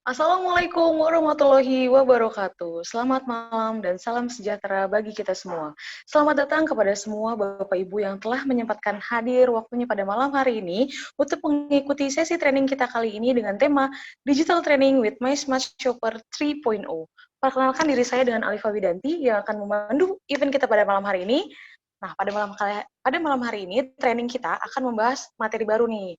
Assalamualaikum warahmatullahi wabarakatuh. Selamat malam dan salam sejahtera bagi kita semua. Selamat datang kepada semua Bapak Ibu yang telah menyempatkan hadir waktunya pada malam hari ini untuk mengikuti sesi training kita kali ini dengan tema Digital Training with My Smart Shopper 3.0. Perkenalkan diri saya dengan Alifa Widanti yang akan memandu event kita pada malam hari ini. Nah, pada malam hari ini training kita akan membahas materi baru nih.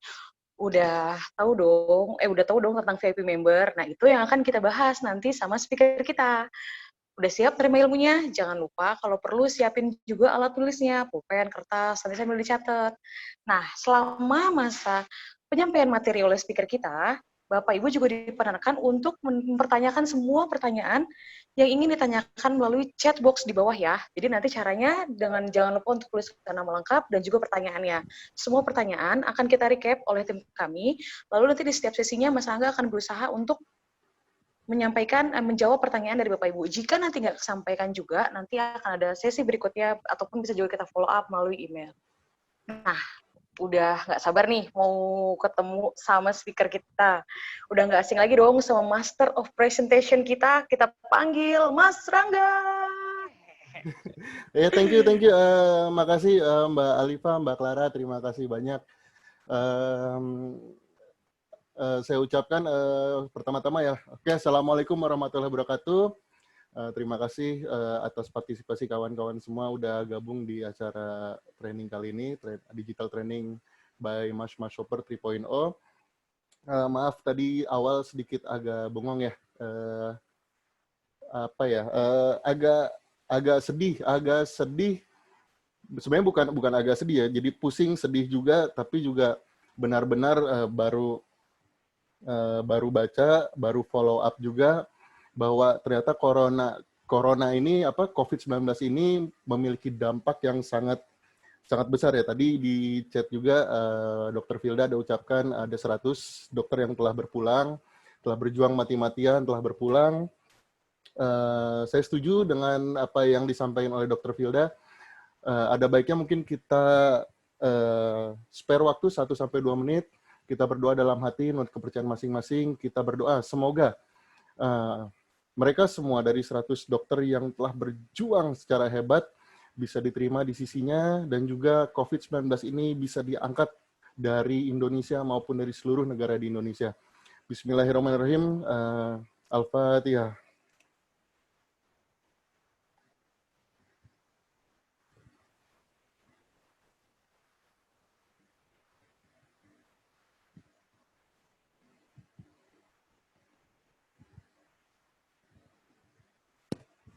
Udah tahu dong tentang VIP member. Nah, itu yang akan kita bahas nanti sama speaker kita. Udah siap terima ilmunya? Jangan lupa kalau perlu siapin juga alat tulisnya, pulpen, kertas, nanti sambil dicatat. Nah, selama masa penyampaian materi oleh speaker kita, Bapak Ibu juga diperkenankan untuk mempertanyakan semua pertanyaan yang ingin ditanyakan melalui chat box di bawah ya. Jadi nanti caranya jangan lupa untuk tulis nama lengkap dan juga pertanyaannya. Semua pertanyaan akan kita recap oleh tim kami, lalu nanti di setiap sesinya Mas Angga akan berusaha untuk menjawab pertanyaan dari Bapak Ibu. Jika nanti nggak kesampaikan juga, nanti akan ada sesi berikutnya ataupun bisa juga kita follow up melalui email. Nah, udah nggak sabar nih mau ketemu sama speaker kita. Udah nggak asing lagi dong sama Master of Presentation kita. Kita panggil Mas Rangga. Thank you. Makasih Mbak Alifa, Mbak Clara, terima kasih banyak. Saya ucapkan pertama-tama ya, Assalamualaikum warahmatullahi wabarakatuh. Terima kasih atas partisipasi kawan-kawan semua udah gabung di acara training kali ini, Digital Training by My Smart Shopper 3.0. Maaf tadi awal sedikit agak bengong ya, agak sedih. Sebenarnya bukan agak sedih ya, jadi pusing, sedih juga, tapi juga benar-benar baru baca, baru follow up juga bahwa ternyata corona ini COVID-19 ini memiliki dampak yang sangat besar ya. Tadi di chat juga Dr. Filda ada ucapkan ada 100 dokter yang telah berpulang, telah berjuang mati-matian, telah berpulang. Saya setuju dengan apa yang disampaikan oleh Dr. Filda. Ada baiknya mungkin kita spare waktu 1-2 menit, kita berdoa dalam hati menurut kepercayaan masing-masing, kita berdoa semoga mereka semua dari 100 dokter yang telah berjuang secara hebat bisa diterima di sisinya, dan juga COVID-19 ini bisa diangkat dari Indonesia maupun dari seluruh negara di Indonesia. Bismillahirrahmanirrahim. Al-Fatihah.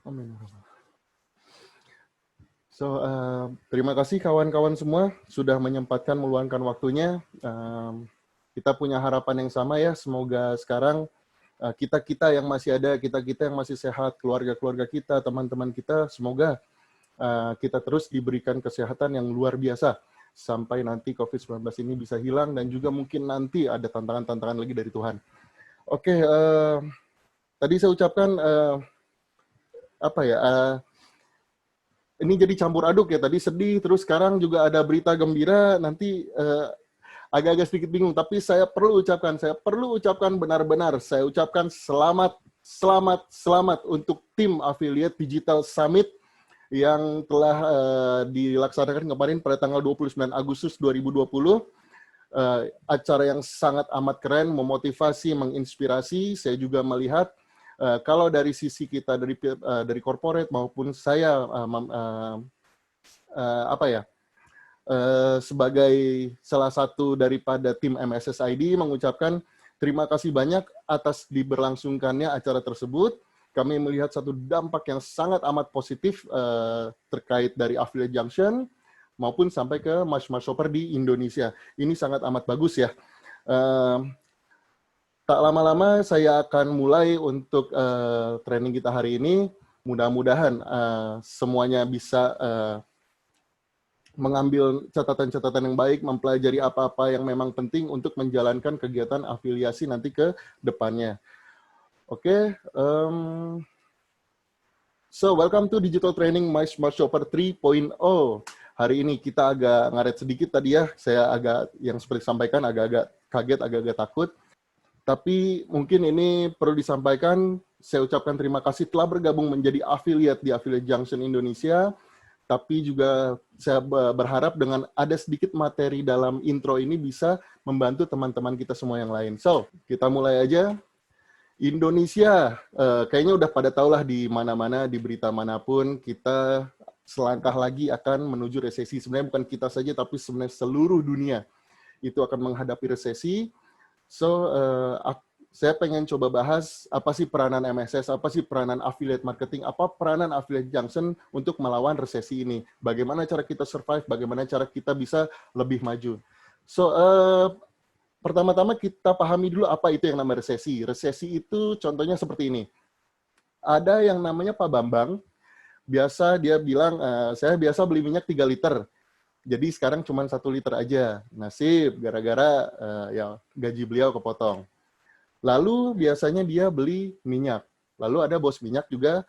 Amin. So, terima kasih kawan-kawan semua sudah menyempatkan meluangkan waktunya. Kita punya harapan yang sama ya, semoga sekarang kita yang masih ada, kita yang masih sehat, keluarga-keluarga kita, teman-teman kita, semoga kita terus diberikan kesehatan yang luar biasa sampai nanti COVID-19 ini bisa hilang, dan juga mungkin nanti ada tantangan-tantangan lagi dari Tuhan. Oke, tadi saya ucapkan ini jadi campur aduk ya, tadi sedih, terus sekarang juga ada berita gembira, nanti agak-agak sedikit bingung, tapi saya perlu ucapkan benar-benar, saya ucapkan selamat untuk tim Affiliate Digital Summit yang telah dilaksanakan kemarin pada tanggal 29 Agustus 2020. Acara yang sangat amat keren, memotivasi, menginspirasi. Saya juga melihat kalau dari sisi kita dari corporate maupun saya sebagai salah satu daripada tim MSSID mengucapkan terima kasih banyak atas diberlangsungkannya acara tersebut. Kami melihat satu dampak yang sangat amat positif terkait dari Affiliate Junction maupun sampai ke My Smart Shopper di Indonesia. Ini sangat amat bagus ya. Tak lama-lama saya akan mulai untuk training kita hari ini. Mudah-mudahan semuanya bisa mengambil catatan-catatan yang baik, mempelajari apa-apa yang memang penting untuk menjalankan kegiatan afiliasi nanti ke depannya. Oke, so welcome to Digital Training My Smart Shopper 3.0. Hari ini kita agak ngaret sedikit tadi ya, saya yang seperti sampaikan agak-agak kaget, agak-agak takut. Tapi mungkin ini perlu disampaikan, saya ucapkan terima kasih telah bergabung menjadi affiliate di Affiliate Junction Indonesia. Tapi juga saya berharap dengan ada sedikit materi dalam intro ini bisa membantu teman-teman kita semua yang lain. So, kita mulai aja. Indonesia, kayaknya udah pada tahu lah di mana-mana, di berita manapun, kita selangkah lagi akan menuju resesi. Sebenarnya bukan kita saja, tapi sebenarnya seluruh dunia itu akan menghadapi resesi. So, saya pengen coba bahas apa sih peranan MSS, apa sih peranan affiliate marketing, apa peranan affiliate junction untuk melawan resesi ini. Bagaimana cara kita survive, bagaimana cara kita bisa lebih maju. So, pertama-tama kita pahami dulu apa itu yang namanya resesi. Resesi itu contohnya seperti ini. Ada yang namanya Pak Bambang, biasa dia bilang, saya biasa beli minyak 3 liter. Jadi sekarang cuma 1 liter aja. Nasib, gara-gara ya gaji beliau kepotong. Lalu biasanya dia beli minyak. Lalu ada bos minyak juga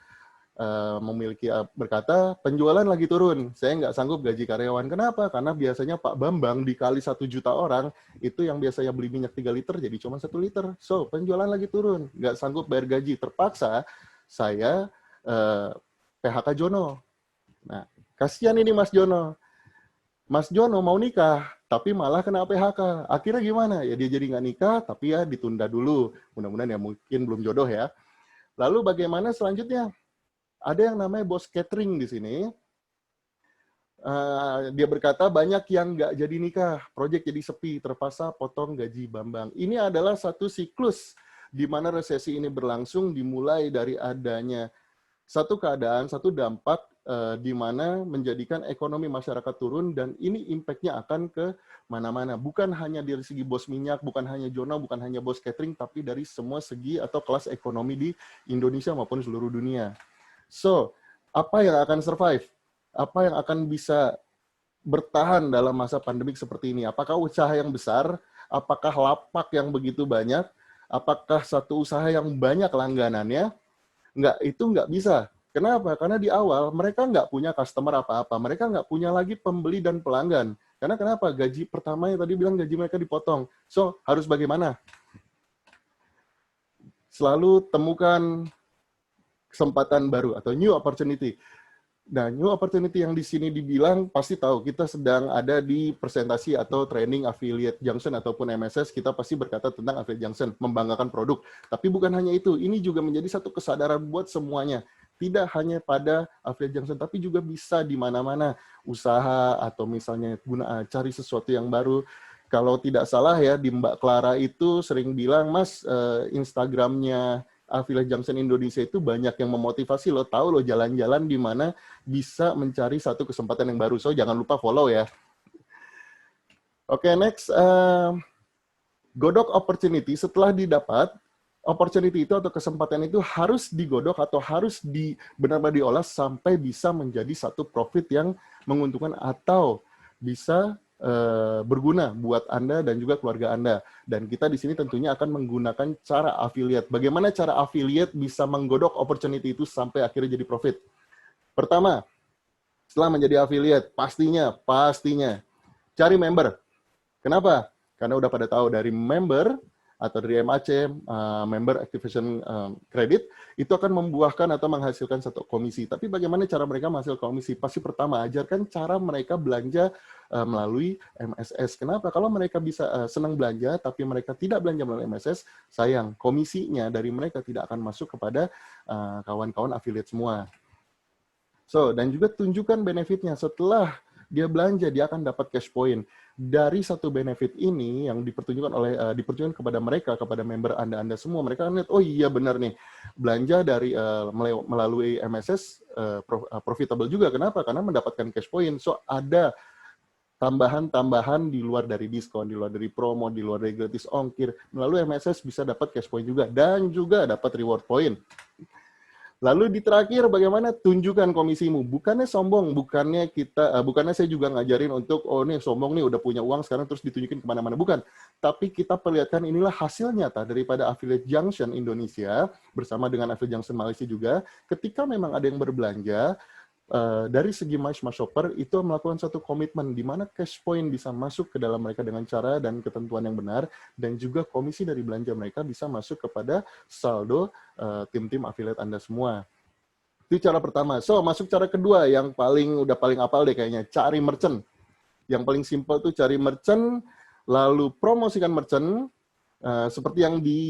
berkata, penjualan lagi turun. Saya nggak sanggup gaji karyawan. Kenapa? Karena biasanya Pak Bambang dikali 1 juta orang, itu yang biasanya beli minyak 3 liter jadi cuma 1 liter. So, penjualan lagi turun. Nggak sanggup bayar gaji. Terpaksa saya PHK Jono. Nah, kasihan ini Mas Jono. Mas Jono mau nikah, tapi malah kena PHK. Akhirnya gimana? Ya dia jadi nggak nikah, tapi ya ditunda dulu. Mudah-mudahan ya mungkin belum jodoh ya. Lalu bagaimana selanjutnya? Ada yang namanya bos catering di sini. Dia berkata banyak yang nggak jadi nikah, proyek jadi sepi, terpaksa potong gaji Bambang. Ini adalah satu siklus di mana resesi ini berlangsung dimulai dari adanya satu keadaan, satu dampak di mana menjadikan ekonomi masyarakat turun dan ini impact-nya akan ke mana-mana. Bukan hanya dari segi bos minyak, bukan hanya Jono, bukan hanya bos catering, tapi dari semua segi atau kelas ekonomi di Indonesia maupun seluruh dunia. So, apa yang akan survive? Apa yang akan bisa bertahan dalam masa pandemik seperti ini? Apakah usaha yang besar? Apakah lapak yang begitu banyak? Apakah satu usaha yang banyak langganannya? Itu nggak bisa. Kenapa? Karena di awal mereka nggak punya customer apa-apa. Mereka nggak punya lagi pembeli dan pelanggan. Karena kenapa? Gaji pertamanya tadi bilang gaji mereka dipotong. So, harus bagaimana? Selalu temukan kesempatan baru atau new opportunity. Nah, new opportunity yang di sini dibilang pasti tahu kita sedang ada di presentasi atau training affiliate junction ataupun MSS, kita pasti berkata tentang affiliate junction, membanggakan produk. Tapi bukan hanya itu, ini juga menjadi satu kesadaran buat semuanya. Tidak hanya pada affiliate junction, tapi juga bisa di mana-mana usaha atau misalnya cari sesuatu yang baru. Kalau tidak salah ya, di Mbak Clara itu sering bilang, Mas, Instagramnya Affiliate Junction Indonesia itu banyak yang memotivasi lo, tahu lo jalan-jalan di mana bisa mencari satu kesempatan yang baru. So, jangan lupa follow ya. Oke, next. Godok opportunity. Setelah didapat, opportunity itu atau kesempatan itu harus digodok atau harus benar-benar diolah sampai bisa menjadi satu profit yang menguntungkan atau bisa berguna buat Anda dan juga keluarga Anda. Dan kita di sini tentunya akan menggunakan cara affiliate. Bagaimana cara affiliate bisa menggodok opportunity itu sampai akhirnya jadi profit? Pertama, setelah menjadi affiliate, pastinya cari member. Kenapa? Karena udah pada tahu dari member atau dari MAC, Member Activation Credit, itu akan membuahkan atau menghasilkan satu komisi. Tapi bagaimana cara mereka menghasilkan komisi? Pasti pertama, ajarkan cara mereka belanja melalui MSS. Kenapa? Kalau mereka bisa senang belanja, tapi mereka tidak belanja melalui MSS, sayang, komisinya dari mereka tidak akan masuk kepada kawan-kawan affiliate semua. So, dan juga tunjukkan benefitnya. Setelah dia belanja, dia akan dapat cash point. Dari satu benefit ini yang dipertunjukkan kepada mereka, kepada member Anda semua, mereka akan lihat, oh iya benar nih, belanja dari melalui MSS profitable juga. Kenapa? Karena mendapatkan cash point. So, ada tambahan-tambahan di luar dari diskon, di luar dari promo, di luar dari gratis ongkir. Melalui MSS bisa dapat cash point juga, dan juga dapat reward point. Lalu di terakhir, bagaimana tunjukkan komisimu? Bukannya sombong, bukannya saya juga ngajarin untuk, oh nih sombong nih udah punya uang sekarang terus ditunjukin kemana-mana. Bukan. Tapi kita perlihatkan inilah hasil nyata daripada Affiliate Junction Indonesia bersama dengan Affiliate Junction Malaysia juga. Ketika memang ada yang berbelanja, dari segi My Smart Shopper itu melakukan satu komitmen di mana cash point bisa masuk ke dalam mereka dengan cara dan ketentuan yang benar, dan juga komisi dari belanja mereka bisa masuk kepada saldo tim-tim affiliate Anda semua. Itu cara pertama. So, masuk cara kedua yang udah paling apal deh kayaknya, cari merchant. Yang paling simpel tuh cari merchant, lalu promosikan merchant, seperti yang di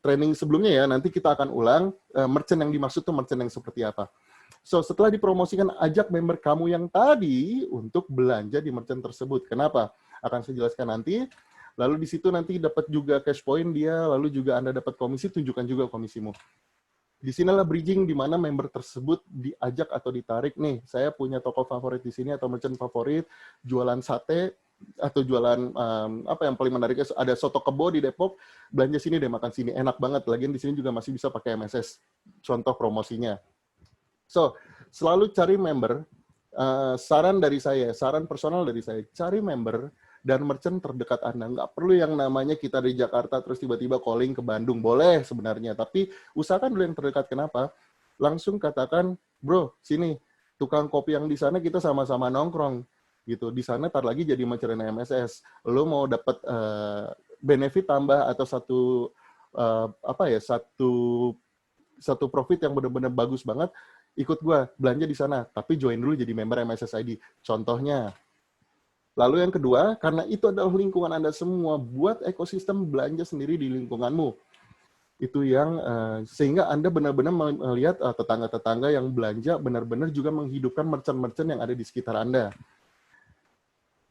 training sebelumnya ya, nanti kita akan ulang, merchant yang dimaksud tuh merchant yang seperti apa. So, setelah dipromosikan, ajak member kamu yang tadi untuk belanja di merchant tersebut. Kenapa? Akan saya jelaskan nanti. Lalu di situ nanti dapat juga cash point dia, lalu juga Anda dapat komisi, tunjukkan juga komisimu. Di sinilah bridging di mana member tersebut diajak atau ditarik, nih, saya punya toko favorit di sini atau merchant favorit, jualan sate, atau jualan apa yang paling menariknya, ada soto kebo di Depok, belanja sini deh, makan sini, enak banget. Lagian di sini juga masih bisa pakai MSS, contoh promosinya. So, selalu cari member, saran dari saya, saran personal dari saya, cari member dan merchant terdekat Anda. Nggak perlu yang namanya kita di Jakarta terus tiba-tiba calling ke Bandung. Boleh sebenarnya, tapi usahakan dulu yang terdekat. Kenapa? Langsung katakan, bro, sini, tukang kopi yang di sana kita sama-sama nongkrong. Gitu. Di sana tar lagi jadi merchant MSS. Lo mau dapat benefit tambah atau satu profit yang benar-benar bagus banget, ikut gue belanja di sana, tapi join dulu jadi member MSS ID. Contohnya. Lalu yang kedua, karena itu adalah lingkungan Anda semua, buat ekosistem belanja sendiri di lingkunganmu. Itu yang sehingga Anda benar-benar melihat tetangga-tetangga yang belanja benar-benar juga menghidupkan merchant-merchant yang ada di sekitar Anda.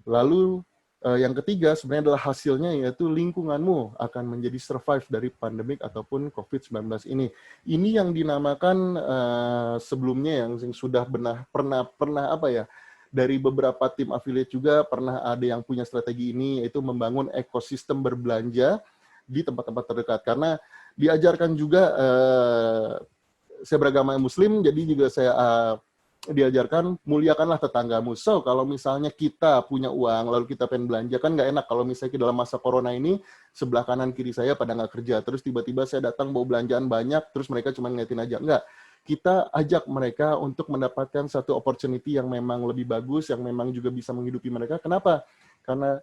Lalu yang ketiga sebenarnya adalah hasilnya, yaitu lingkunganmu akan menjadi survive dari pandemik ataupun COVID-19 ini. Ini yang dinamakan sebelumnya yang sudah pernah apa ya, dari beberapa tim affiliate juga pernah ada yang punya strategi ini, yaitu membangun ekosistem berbelanja di tempat-tempat terdekat. Karena diajarkan juga, saya beragama Muslim, jadi juga saya diajarkan muliakanlah tetanggamu. So, kalau misalnya kita punya uang, lalu kita pengen belanja, kan nggak enak kalau misalnya dalam masa corona ini, sebelah kanan kiri saya pada nggak kerja, terus tiba-tiba saya datang bawa belanjaan banyak, terus mereka cuma ngeliatin aja. Nggak. Kita ajak mereka untuk mendapatkan satu opportunity yang memang lebih bagus, yang memang juga bisa menghidupi mereka. Kenapa? Karena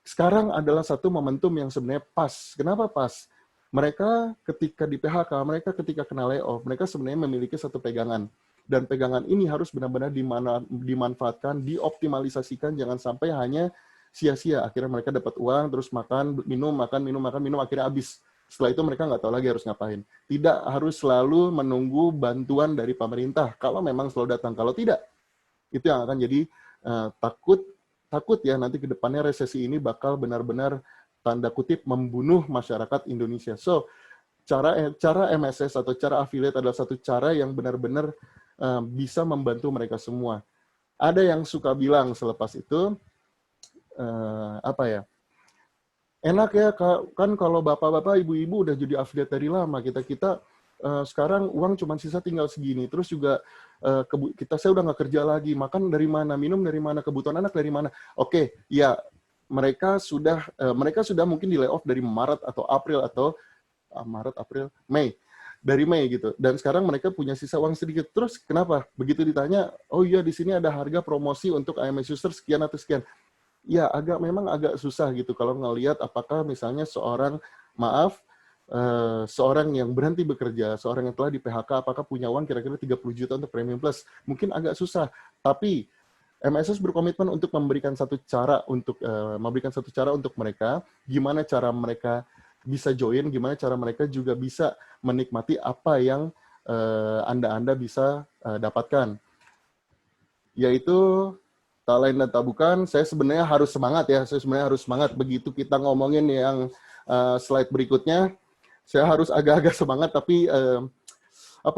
sekarang adalah satu momentum yang sebenarnya pas. Kenapa pas? Mereka ketika di PHK, mereka ketika kena layoff, mereka sebenarnya memiliki satu pegangan. Dan pegangan ini harus benar-benar dimanfaatkan, dioptimalisasikan, jangan sampai hanya sia-sia. Akhirnya mereka dapat uang, terus makan, minum, akhirnya habis. Setelah itu mereka nggak tahu lagi harus ngapain. Tidak harus selalu menunggu bantuan dari pemerintah, kalau memang selalu datang. Kalau tidak, itu yang akan jadi takut ya nanti ke depannya resesi ini bakal benar-benar tanda kutip membunuh masyarakat Indonesia. So, cara MSS atau cara affiliate adalah satu cara yang benar-benar bisa membantu mereka semua. Ada yang suka bilang selepas itu, enak ya kan kalau bapak-bapak, ibu-ibu udah jadi affiliate dari lama, kita sekarang uang cuma sisa tinggal segini, terus juga saya udah nggak kerja lagi, makan dari mana, minum dari mana, kebutuhan anak dari mana. Oke, ya mereka sudah mungkin di layoff dari Maret atau April atau Mei. Dari Mei gitu. Dan sekarang mereka punya sisa uang sedikit. Terus kenapa? Begitu ditanya, oh iya di sini ada harga promosi untuk AMS user sekian atau sekian. Ya memang agak susah gitu kalau ngelihat apakah misalnya seorang yang berhenti bekerja, seorang yang telah di PHK, apakah punya uang kira-kira 30 juta untuk Premium Plus. Mungkin agak susah. Tapi MSS berkomitmen untuk memberikan satu cara untuk mereka, gimana cara mereka bisa join, gimana cara mereka juga bisa menikmati apa yang Anda bisa dapatkan. Yaitu, tak lain dan tak bukan, saya sebenarnya harus semangat. Begitu kita ngomongin yang slide berikutnya, saya harus agak-agak semangat, tapi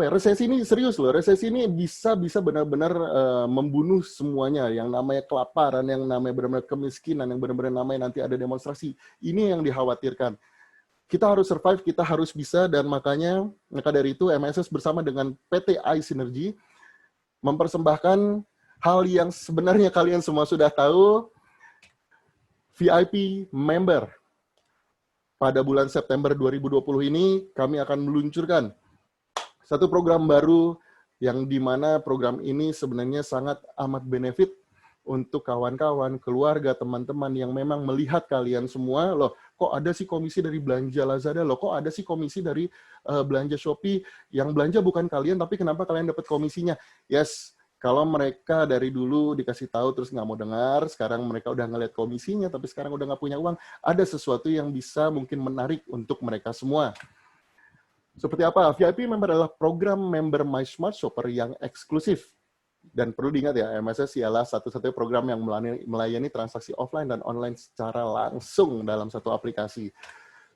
resesi ini serius loh. Resesi ini bisa benar-benar membunuh semuanya. Yang namanya kelaparan, yang namanya benar-benar kemiskinan, yang benar-benar namanya nanti ada demonstrasi. Ini yang dikhawatirkan. Kita harus survive, kita harus bisa, dan maka dari itu MSS bersama dengan PT iSynergy mempersembahkan hal yang sebenarnya kalian semua sudah tahu, VIP member. Pada bulan September 2020 ini kami akan meluncurkan satu program baru yang dimana program ini sebenarnya sangat amat benefit untuk kawan-kawan, keluarga, teman-teman yang memang melihat kalian semua, loh kok ada sih komisi dari belanja Lazada, loh kok ada sih komisi dari belanja Shopee, yang belanja bukan kalian, tapi kenapa kalian dapat komisinya? Yes, kalau mereka dari dulu dikasih tahu terus nggak mau dengar, sekarang mereka udah ngeliat komisinya, tapi sekarang udah nggak punya uang, ada sesuatu yang bisa mungkin menarik untuk mereka semua. Seperti apa? VIP Member adalah program member My Smart Shopper yang eksklusif. Dan perlu diingat ya, MSS ialah satu-satunya program yang melayani transaksi offline dan online secara langsung dalam satu aplikasi.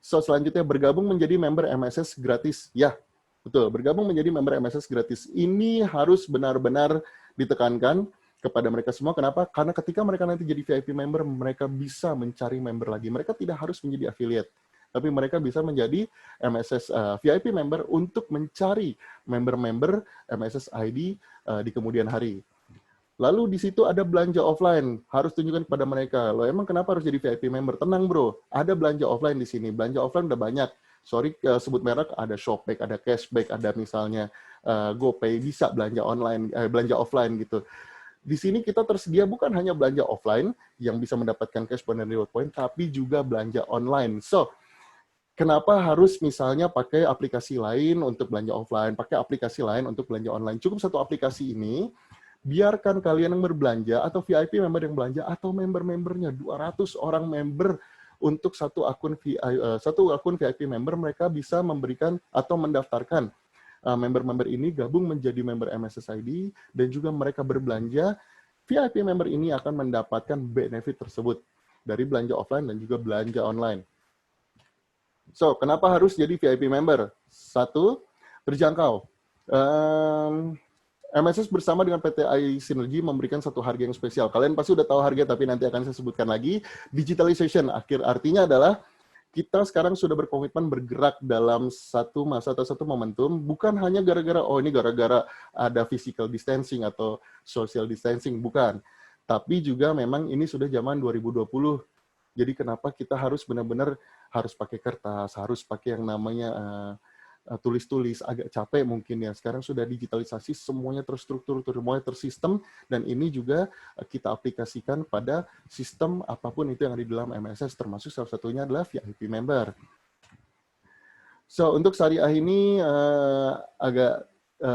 So, selanjutnya bergabung menjadi member MSS gratis. Ya, betul. Bergabung menjadi member MSS gratis. Ini harus benar-benar ditekankan kepada mereka semua. Kenapa? Karena ketika mereka nanti jadi VIP member, mereka bisa mencari member lagi. Mereka tidak harus menjadi affiliate, tapi mereka bisa menjadi MSS VIP member untuk mencari member-member MSS ID di kemudian hari. Lalu di situ ada belanja offline, harus tunjukkan kepada mereka. Loh, emang kenapa harus jadi VIP member? Tenang bro, ada belanja offline di sini. Belanja offline udah banyak. Sorry, sebut merek, ada Shopback, ada Cashback, ada misalnya GoPay, bisa belanja online, belanja offline gitu. Di sini kita tersedia bukan hanya belanja offline yang bisa mendapatkan cash point dan reward point, tapi juga belanja online. So, kenapa harus misalnya pakai aplikasi lain untuk belanja offline, pakai aplikasi lain untuk belanja online? Cukup satu aplikasi ini, biarkan kalian yang berbelanja, atau VIP member yang belanja, atau member-membernya, 200 orang member untuk satu akun VIP member, mereka bisa memberikan atau mendaftarkan member-member ini gabung menjadi member MSS ID, dan juga mereka berbelanja, VIP member ini akan mendapatkan benefit tersebut dari belanja offline dan juga belanja online. So, kenapa harus jadi VIP member? Satu, terjangkau. MSS bersama dengan PT AI Synergy memberikan satu harga yang spesial. Kalian pasti udah tahu harga, tapi nanti akan saya sebutkan lagi. Digitalization, artinya adalah kita sekarang sudah berkomitmen bergerak dalam satu masa atau satu momentum, bukan hanya gara-gara, oh ini gara-gara ada physical distancing atau social distancing, bukan. Tapi juga memang ini sudah zaman 2020. Jadi kenapa kita harus benar-benar harus pakai kertas, harus pakai yang namanya tulis-tulis, agak capek mungkin ya. Sekarang sudah digitalisasi, semuanya terstruktur, semuanya tersistem, dan ini juga kita aplikasikan pada sistem apapun itu yang ada di dalam MSS, termasuk salah satunya adalah VIP member. So, untuk syariah ini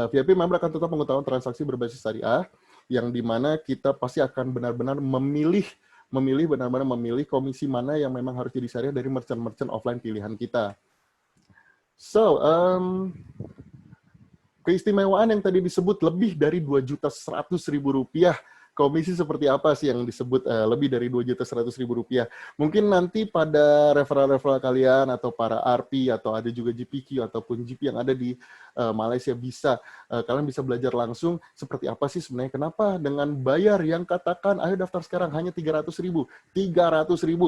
VIP member akan tetap mengutamakan transaksi berbasis syariah, yang dimana kita pasti akan benar-benar memilih komisi mana yang memang harus jadi syariah dari merchant-merchant offline pilihan kita. So, keistimewaan yang tadi disebut lebih dari 2.100.000 rupiah, komisi seperti apa sih yang disebut lebih dari 2.100.000 rupiah? Mungkin nanti pada referral kalian atau para RP atau ada juga GPQ ataupun GP yang ada di Malaysia kalian bisa belajar langsung seperti apa sih sebenarnya, kenapa dengan bayar yang katakan ayo daftar sekarang hanya 300.000,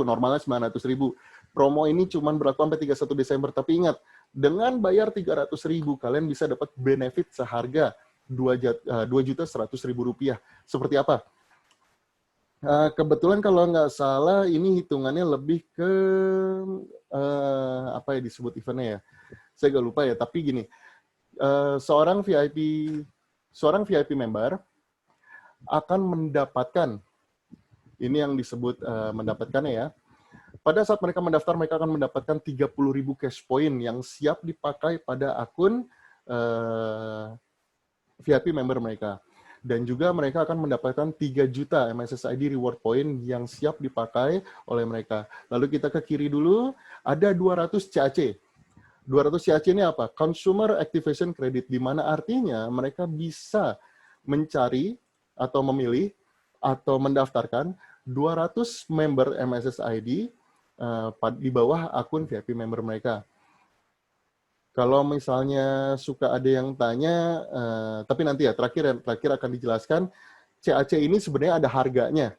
normalnya 900.000. Promo ini cuma berlaku sampai 31 Desember, tapi ingat, dengan bayar 300.000 kalian bisa dapat benefit seharga 2.100.000 rupiah. Seperti apa? Kebetulan kalau nggak salah ini hitungannya lebih ke apa ya disebut eventnya ya? Saya nggak lupa ya. Tapi gini, seorang VIP member akan mendapatkan, ini yang disebut mendapatkannya ya. Pada saat mereka mendaftar, mereka akan mendapatkan 30.000 cash point yang siap dipakai pada akun VIP member mereka. Dan juga mereka akan mendapatkan 3 juta MSS ID reward point yang siap dipakai oleh mereka. Lalu kita ke kiri dulu, ada 200 CAC. 200 CAC ini apa? Consumer Activation Credit, di mana artinya mereka bisa mencari atau memilih atau mendaftarkan 200 member MSS ID di bawah akun VIP member mereka. Kalau misalnya suka ada yang tanya, tapi nanti ya terakhir akan dijelaskan, CAC ini sebenarnya ada harganya.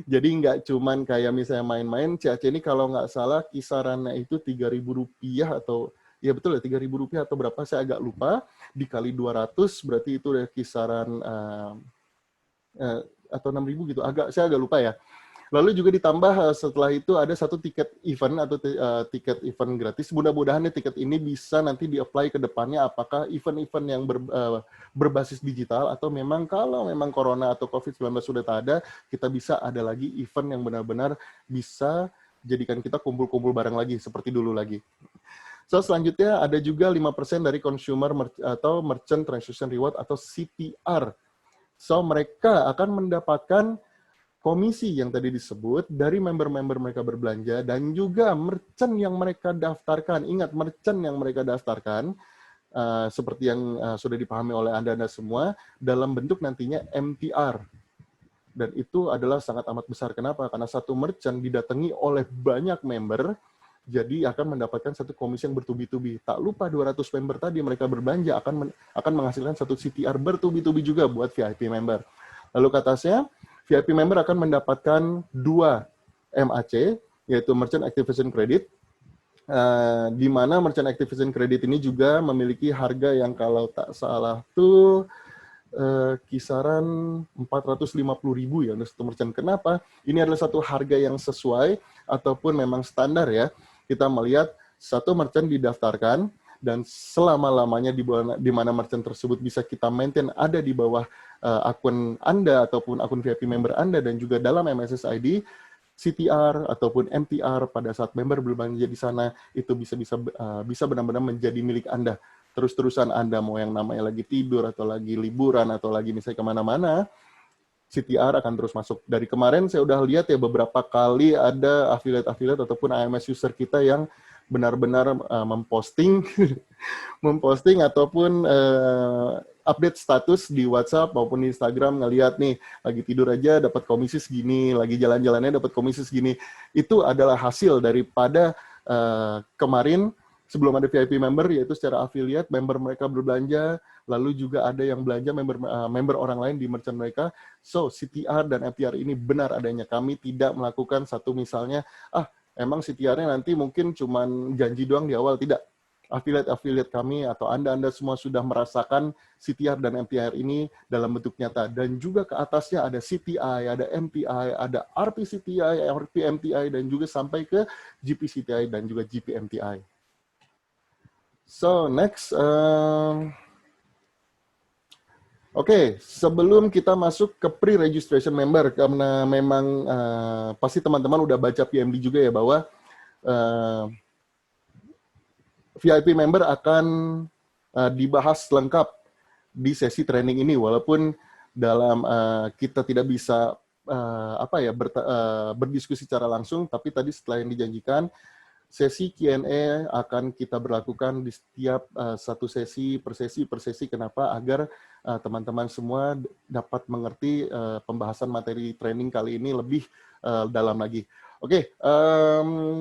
Jadi nggak cuman kayak misalnya main-main, CAC ini kalau nggak salah kisarannya itu 3.000 rupiah atau, ya betul ya 3.000 rupiah atau berapa, saya agak lupa, dikali 200 berarti itu udah kisaran, atau 6.000 gitu, saya agak lupa ya. Lalu juga ditambah setelah itu ada satu tiket event atau tiket event gratis. Mudah-mudahan tiket ini bisa nanti di-apply ke depannya apakah event-event yang berbasis digital atau memang kalau memang corona atau COVID-19 sudah tak ada, kita bisa ada lagi event yang benar-benar bisa jadikan kita kumpul-kumpul bareng lagi seperti dulu lagi. So, selanjutnya ada juga 5% dari consumer atau merchant transaction reward atau CTR. So, mereka akan mendapatkan komisi yang tadi disebut dari member-member mereka berbelanja dan juga merchant yang mereka daftarkan. Ingat, merchant yang mereka daftarkan, seperti yang sudah dipahami oleh Anda semua, dalam bentuk nantinya MTR. Dan itu adalah sangat amat besar. Kenapa? Karena satu merchant didatangi oleh banyak member, jadi akan mendapatkan satu komisi yang bertubi-tubi. Tak lupa 200 member tadi mereka berbelanja akan menghasilkan satu CTR bertubi-tubi juga buat VIP member. Lalu ke atasnya, VIP member akan mendapatkan 2 MAC, yaitu Merchant Activation Credit, di mana Merchant Activation Credit ini juga memiliki harga yang kalau tak salah tuh kisaran 450.000 ya untuk satu merchant. Kenapa? Ini adalah satu harga yang sesuai ataupun memang standar ya. Kita melihat satu merchant didaftarkan, dan selama-lamanya di mana merchant tersebut bisa kita maintain ada di bawah akun Anda ataupun akun VIP member Anda dan juga dalam MSS ID, CTR ataupun MTR pada saat member berbelanja di sana itu bisa benar-benar menjadi milik Anda. Terus-terusan Anda mau yang namanya lagi tidur atau lagi liburan atau lagi misalnya kemana-mana, CTR akan terus masuk. Dari kemarin saya udah lihat ya beberapa kali ada affiliate ataupun AMS user kita yang benar-benar memposting ataupun update status di WhatsApp maupun di Instagram, ngelihat nih lagi tidur aja dapat komisi segini, lagi jalan-jalannya dapat komisi segini. Itu adalah hasil daripada kemarin sebelum ada VIP member, yaitu secara affiliate member mereka berbelanja, lalu juga ada yang belanja member orang lain di merchant mereka. So CTR dan MTR ini benar adanya. Kami tidak melakukan satu misalnya emang CTR-nya nanti mungkin cuman janji doang di awal. Tidak. Affiliate kami atau Anda semua sudah merasakan CTR dan MTR ini dalam bentuk nyata. Dan juga ke atasnya ada CTI, ada MTI, ada RPCTI, RPMTI, dan juga sampai ke GPCTI dan juga GPMTI. So, next. Oke, sebelum kita masuk ke pre-registration member, karena memang pasti teman-teman udah baca PMD juga ya, bahwa VIP member akan dibahas lengkap di sesi training ini, walaupun dalam kita tidak bisa berdiskusi secara langsung, tapi tadi setelah yang dijanjikan, sesi Q&A akan kita berlakukan di setiap satu sesi per sesi. Kenapa? Agar teman-teman semua dapat mengerti pembahasan materi training kali ini lebih dalam lagi. Oke,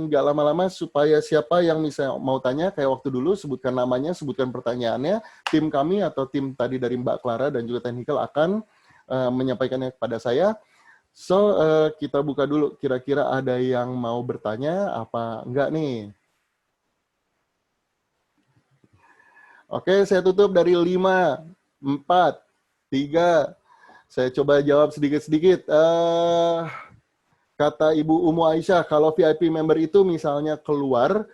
nggak lama-lama supaya siapa yang misalnya mau tanya, kayak waktu dulu, sebutkan namanya, sebutkan pertanyaannya, tim kami atau tim tadi dari Mbak Clara dan juga technical akan menyampaikannya kepada saya. So, kita buka dulu. Kira-kira ada yang mau bertanya apa enggak nih? Oke, saya tutup dari 5, 4, 3. Saya coba jawab sedikit-sedikit. Kata Ibu Umu Aisyah, kalau VIP member itu misalnya keluar,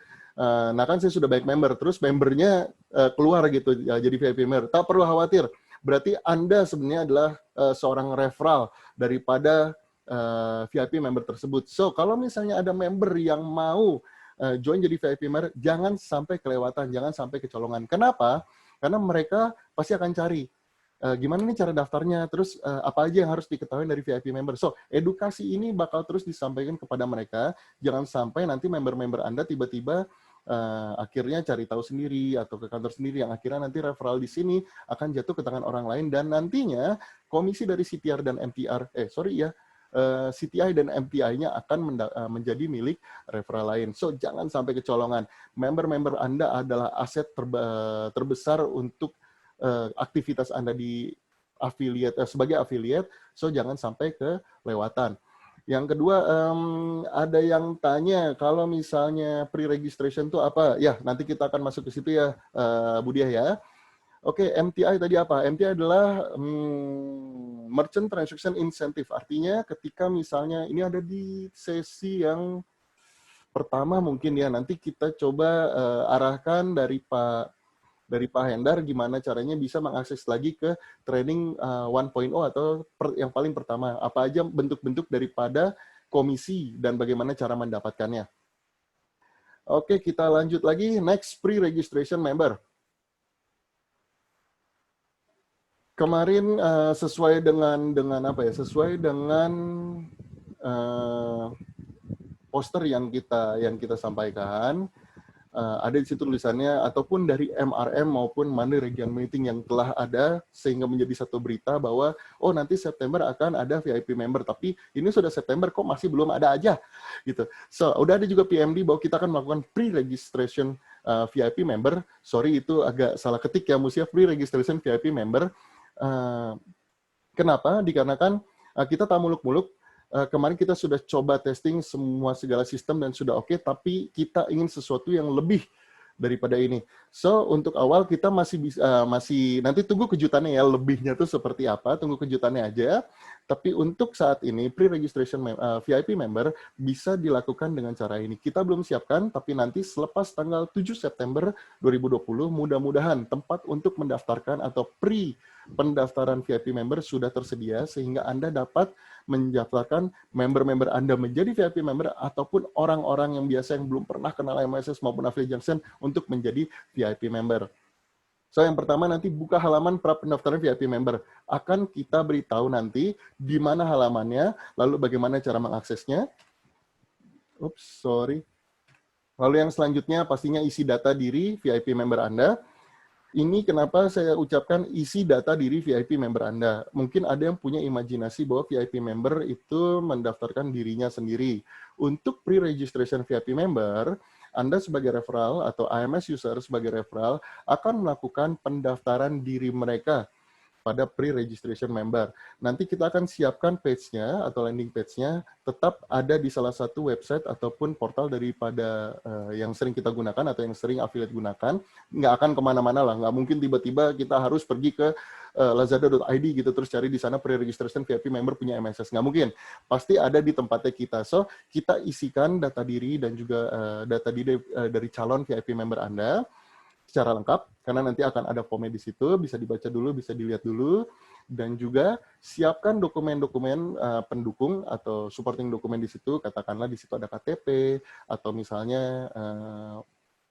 nah kan saya sudah baik member, terus membernya keluar gitu, jadi VIP member. Tak perlu khawatir. Berarti Anda sebenarnya adalah seorang referral daripada VIP member tersebut. So, kalau misalnya ada member yang mau join jadi VIP member, jangan sampai kelewatan, jangan sampai kecolongan. Kenapa? Karena mereka pasti akan cari gimana nih cara daftarnya, terus apa aja yang harus diketahui dari VIP member. So, edukasi ini bakal terus disampaikan kepada mereka. Jangan sampai nanti member-member Anda tiba-tiba akhirnya cari tahu sendiri atau ke kantor sendiri, yang akhirnya nanti referral di sini akan jatuh ke tangan orang lain, dan nantinya komisi dari CTR dan MTR, CTI dan MTI-nya akan menjadi milik referral lain. So, jangan sampai kecolongan. Member-member Anda adalah aset terbesar untuk aktivitas Anda di affiliate, sebagai affiliate, so jangan sampai kelewatan. Yang kedua, ada yang tanya, kalau misalnya pre-registration itu apa? Ya, nanti kita akan masuk ke situ ya, Bu Diah ya. Oke, MTI tadi apa? MTI adalah Merchant Transaction Incentive. Artinya ketika misalnya ini ada di sesi yang pertama mungkin ya, nanti kita coba arahkan dari Pak Hendar gimana caranya bisa mengakses lagi ke training 1.0 atau yang paling pertama. Apa aja bentuk-bentuk daripada komisi dan bagaimana cara mendapatkannya. Oke, kita lanjut lagi. Next, pre-registration member. Kemarin sesuai dengan apa ya? Sesuai dengan poster yang kita sampaikan, ada di situ tulisannya ataupun dari MRM maupun Monday Region Meeting yang telah ada sehingga menjadi satu berita bahwa oh nanti September akan ada VIP member, tapi ini sudah September kok masih belum ada aja gitu. So udah ada juga PMD bahwa kita akan melakukan pre-registration VIP member. Sorry itu agak salah ketik ya, mestinya pre-registration VIP member. Kenapa? Dikarenakan kita tak muluk-muluk. Kemarin kita sudah coba testing semua segala sistem dan sudah oke, tapi kita ingin sesuatu yang lebih daripada ini. So untuk awal kita masih nanti tunggu kejutannya ya, lebihnya tuh seperti apa, tunggu kejutannya aja. Tapi untuk saat ini pre-registration VIP member bisa dilakukan dengan cara ini. Kita belum siapkan, tapi nanti selepas tanggal 7 September 2020 mudah-mudahan tempat untuk mendaftarkan atau pendaftaran VIP member sudah tersedia sehingga Anda dapat mendaftarkan member-member Anda menjadi VIP member ataupun orang-orang yang belum pernah kenal MSS maupun Affiliate Junction untuk menjadi VIP member. So yang pertama nanti buka halaman pra pendaftaran VIP member. Akan kita beritahu nanti di mana halamannya, lalu bagaimana cara mengaksesnya. Lalu yang selanjutnya pastinya isi data diri VIP member Anda. Ini kenapa saya ucapkan isi data diri VIP member Anda. Mungkin ada yang punya imajinasi bahwa VIP member itu mendaftarkan dirinya sendiri. Untuk pre-registration VIP member, Anda sebagai referral atau AMS user sebagai referral akan melakukan pendaftaran diri mereka pada pre-registration member. Nanti kita akan siapkan page-nya atau landing page-nya tetap ada di salah satu website ataupun portal daripada yang sering kita gunakan atau yang sering affiliate gunakan. Nggak akan kemana-mana lah, nggak mungkin tiba-tiba kita harus pergi ke lazada.id gitu terus cari di sana pre-registration VIP member punya MSS. Nggak mungkin, pasti ada di tempatnya kita. So, kita isikan data diri dan juga data diri dari calon VIP member Anda secara lengkap, karena nanti akan ada formnya di situ, bisa dibaca dulu, bisa dilihat dulu, dan juga siapkan dokumen-dokumen pendukung atau supporting dokumen di situ, katakanlah di situ ada KTP, atau misalnya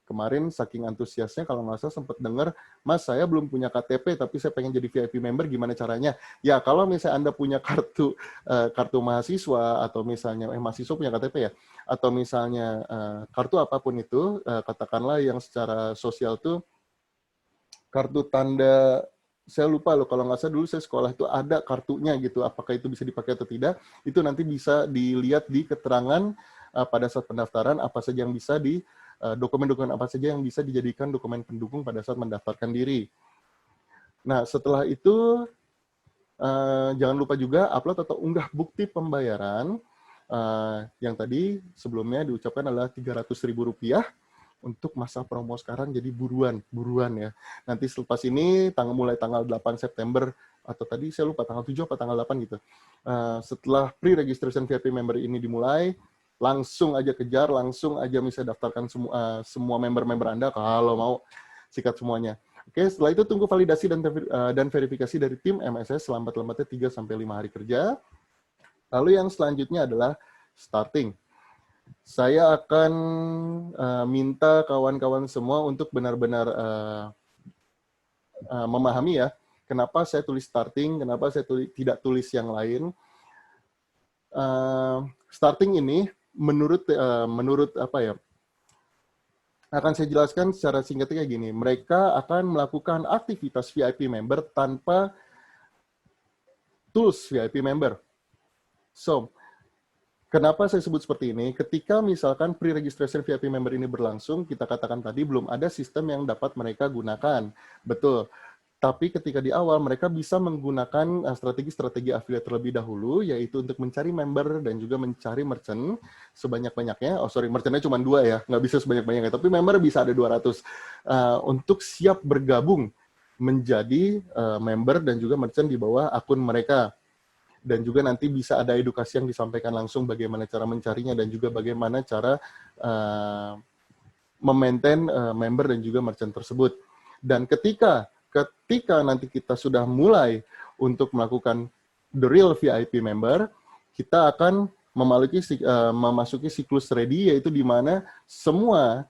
kemarin saking antusiasnya, kalau nggak salah sempat dengar, Mas saya belum punya KTP, tapi saya pengen jadi VIP member, gimana caranya? Ya kalau misalnya Anda punya kartu mahasiswa, atau misalnya mahasiswa punya KTP ya, atau misalnya kartu apapun itu, katakanlah yang secara sosial tuh kartu tanda, saya lupa loh, kalau nggak salah dulu saya sekolah itu ada kartunya gitu, apakah itu bisa dipakai atau tidak, itu nanti bisa dilihat di keterangan pada saat pendaftaran, apa saja yang bisa dokumen-dokumen apa saja yang bisa dijadikan dokumen pendukung pada saat mendaftarkan diri. Nah, setelah itu, jangan lupa juga upload atau unggah bukti pembayaran, yang tadi sebelumnya diucapkan adalah Rp300.000 untuk masa promo sekarang, jadi buruan ya. Nanti selepas ini mulai tanggal 8 September atau tadi saya lupa tanggal 7 atau tanggal 8 gitu. Setelah pre-registration VIP member ini dimulai, langsung aja kejar, langsung aja bisa daftarkan semua member-member Anda kalau mau sikat semuanya. Oke, setelah itu tunggu validasi dan verifikasi dari tim MSS selambat-lambatnya 3-5 hari kerja. Lalu yang selanjutnya adalah starting. Saya akan minta kawan-kawan semua untuk benar-benar memahami ya, kenapa saya tulis starting, kenapa saya tidak tulis yang lain. Starting ini menurut apa ya, akan saya jelaskan secara singkatnya kayak gini. Mereka akan melakukan aktivitas VIP member tanpa tools VIP member. So, kenapa saya sebut seperti ini? Ketika misalkan pre-registration VIP member ini berlangsung, kita katakan tadi belum ada sistem yang dapat mereka gunakan. Betul. Tapi ketika di awal mereka bisa menggunakan strategi-strategi affiliate terlebih dahulu, yaitu untuk mencari member dan juga mencari merchant sebanyak-banyaknya. Merchantnya cuma 2 ya, nggak bisa sebanyak-banyaknya, tapi member bisa ada 200. Untuk siap bergabung menjadi member dan juga merchant di bawah akun mereka. Dan juga nanti bisa ada edukasi yang disampaikan langsung bagaimana cara mencarinya dan juga bagaimana cara memaintain member dan juga merchant tersebut. Dan ketika nanti kita sudah mulai untuk melakukan the real VIP member, kita akan memasuki siklus ready, yaitu di mana semua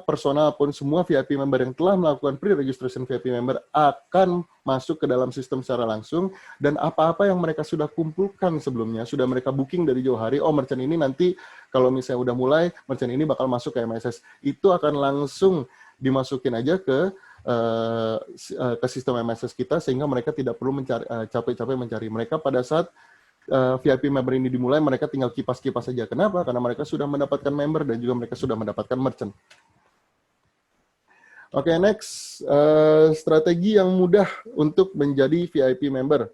personal pun semua VIP member yang telah melakukan pre-registration VIP member akan masuk ke dalam sistem secara langsung, dan apa-apa yang mereka sudah kumpulkan sebelumnya, sudah mereka booking dari jauh hari, merchant ini nanti kalau misalnya udah mulai, merchant ini bakal masuk ke MSS, itu akan langsung dimasukin aja ke sistem MSS kita, sehingga mereka tidak perlu capek-capek mencari. Mereka pada saat VIP member ini dimulai, mereka tinggal kipas-kipas saja. Kenapa? Karena mereka sudah mendapatkan member dan juga mereka sudah mendapatkan merchant. Oke, next. Strategi yang mudah untuk menjadi VIP member.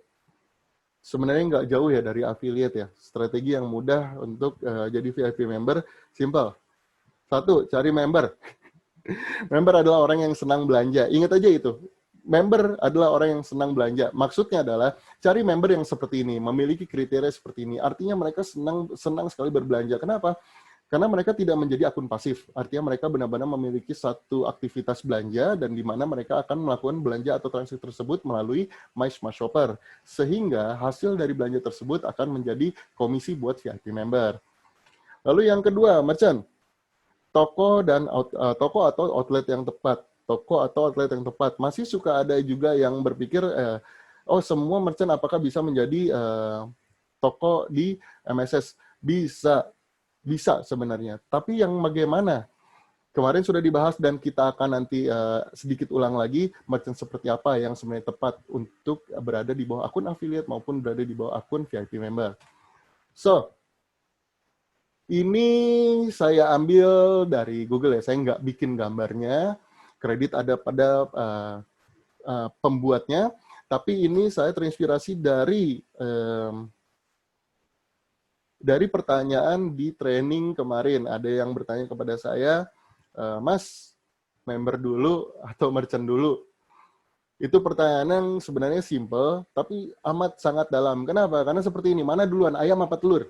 Sebenarnya nggak jauh ya dari affiliate ya. Strategi yang mudah untuk jadi VIP member, simple. 1, cari member. Member adalah orang yang senang belanja. Ingat aja itu. Member adalah orang yang senang belanja. Maksudnya adalah cari member yang seperti ini, memiliki kriteria seperti ini. Artinya mereka senang sekali berbelanja. Kenapa? Karena mereka tidak menjadi akun pasif. Artinya mereka benar-benar memiliki satu aktivitas belanja dan di mana mereka akan melakukan belanja atau transaksi tersebut melalui My Smart Shopper. Sehingga hasil dari belanja tersebut akan menjadi komisi buat VIP member. Lalu yang kedua, merchant. Toko atau outlet yang tepat. Toko atau outlet yang tepat. Masih suka ada juga yang berpikir, semua merchant apakah bisa menjadi toko di MSS? Bisa sebenarnya. Tapi yang bagaimana? Kemarin sudah dibahas dan kita akan nanti sedikit ulang lagi merchant seperti apa yang sebenarnya tepat untuk berada di bawah akun affiliate maupun berada di bawah akun VIP member. So, ini saya ambil dari Google ya. Saya nggak bikin gambarnya. Kredit ada pada pembuatnya, tapi ini saya terinspirasi dari pertanyaan di training kemarin. Ada yang bertanya kepada saya, Mas, member dulu atau merchant dulu? Itu pertanyaan yang sebenarnya simple, tapi amat sangat dalam. Kenapa? Karena seperti ini, mana duluan, ayam apa telur?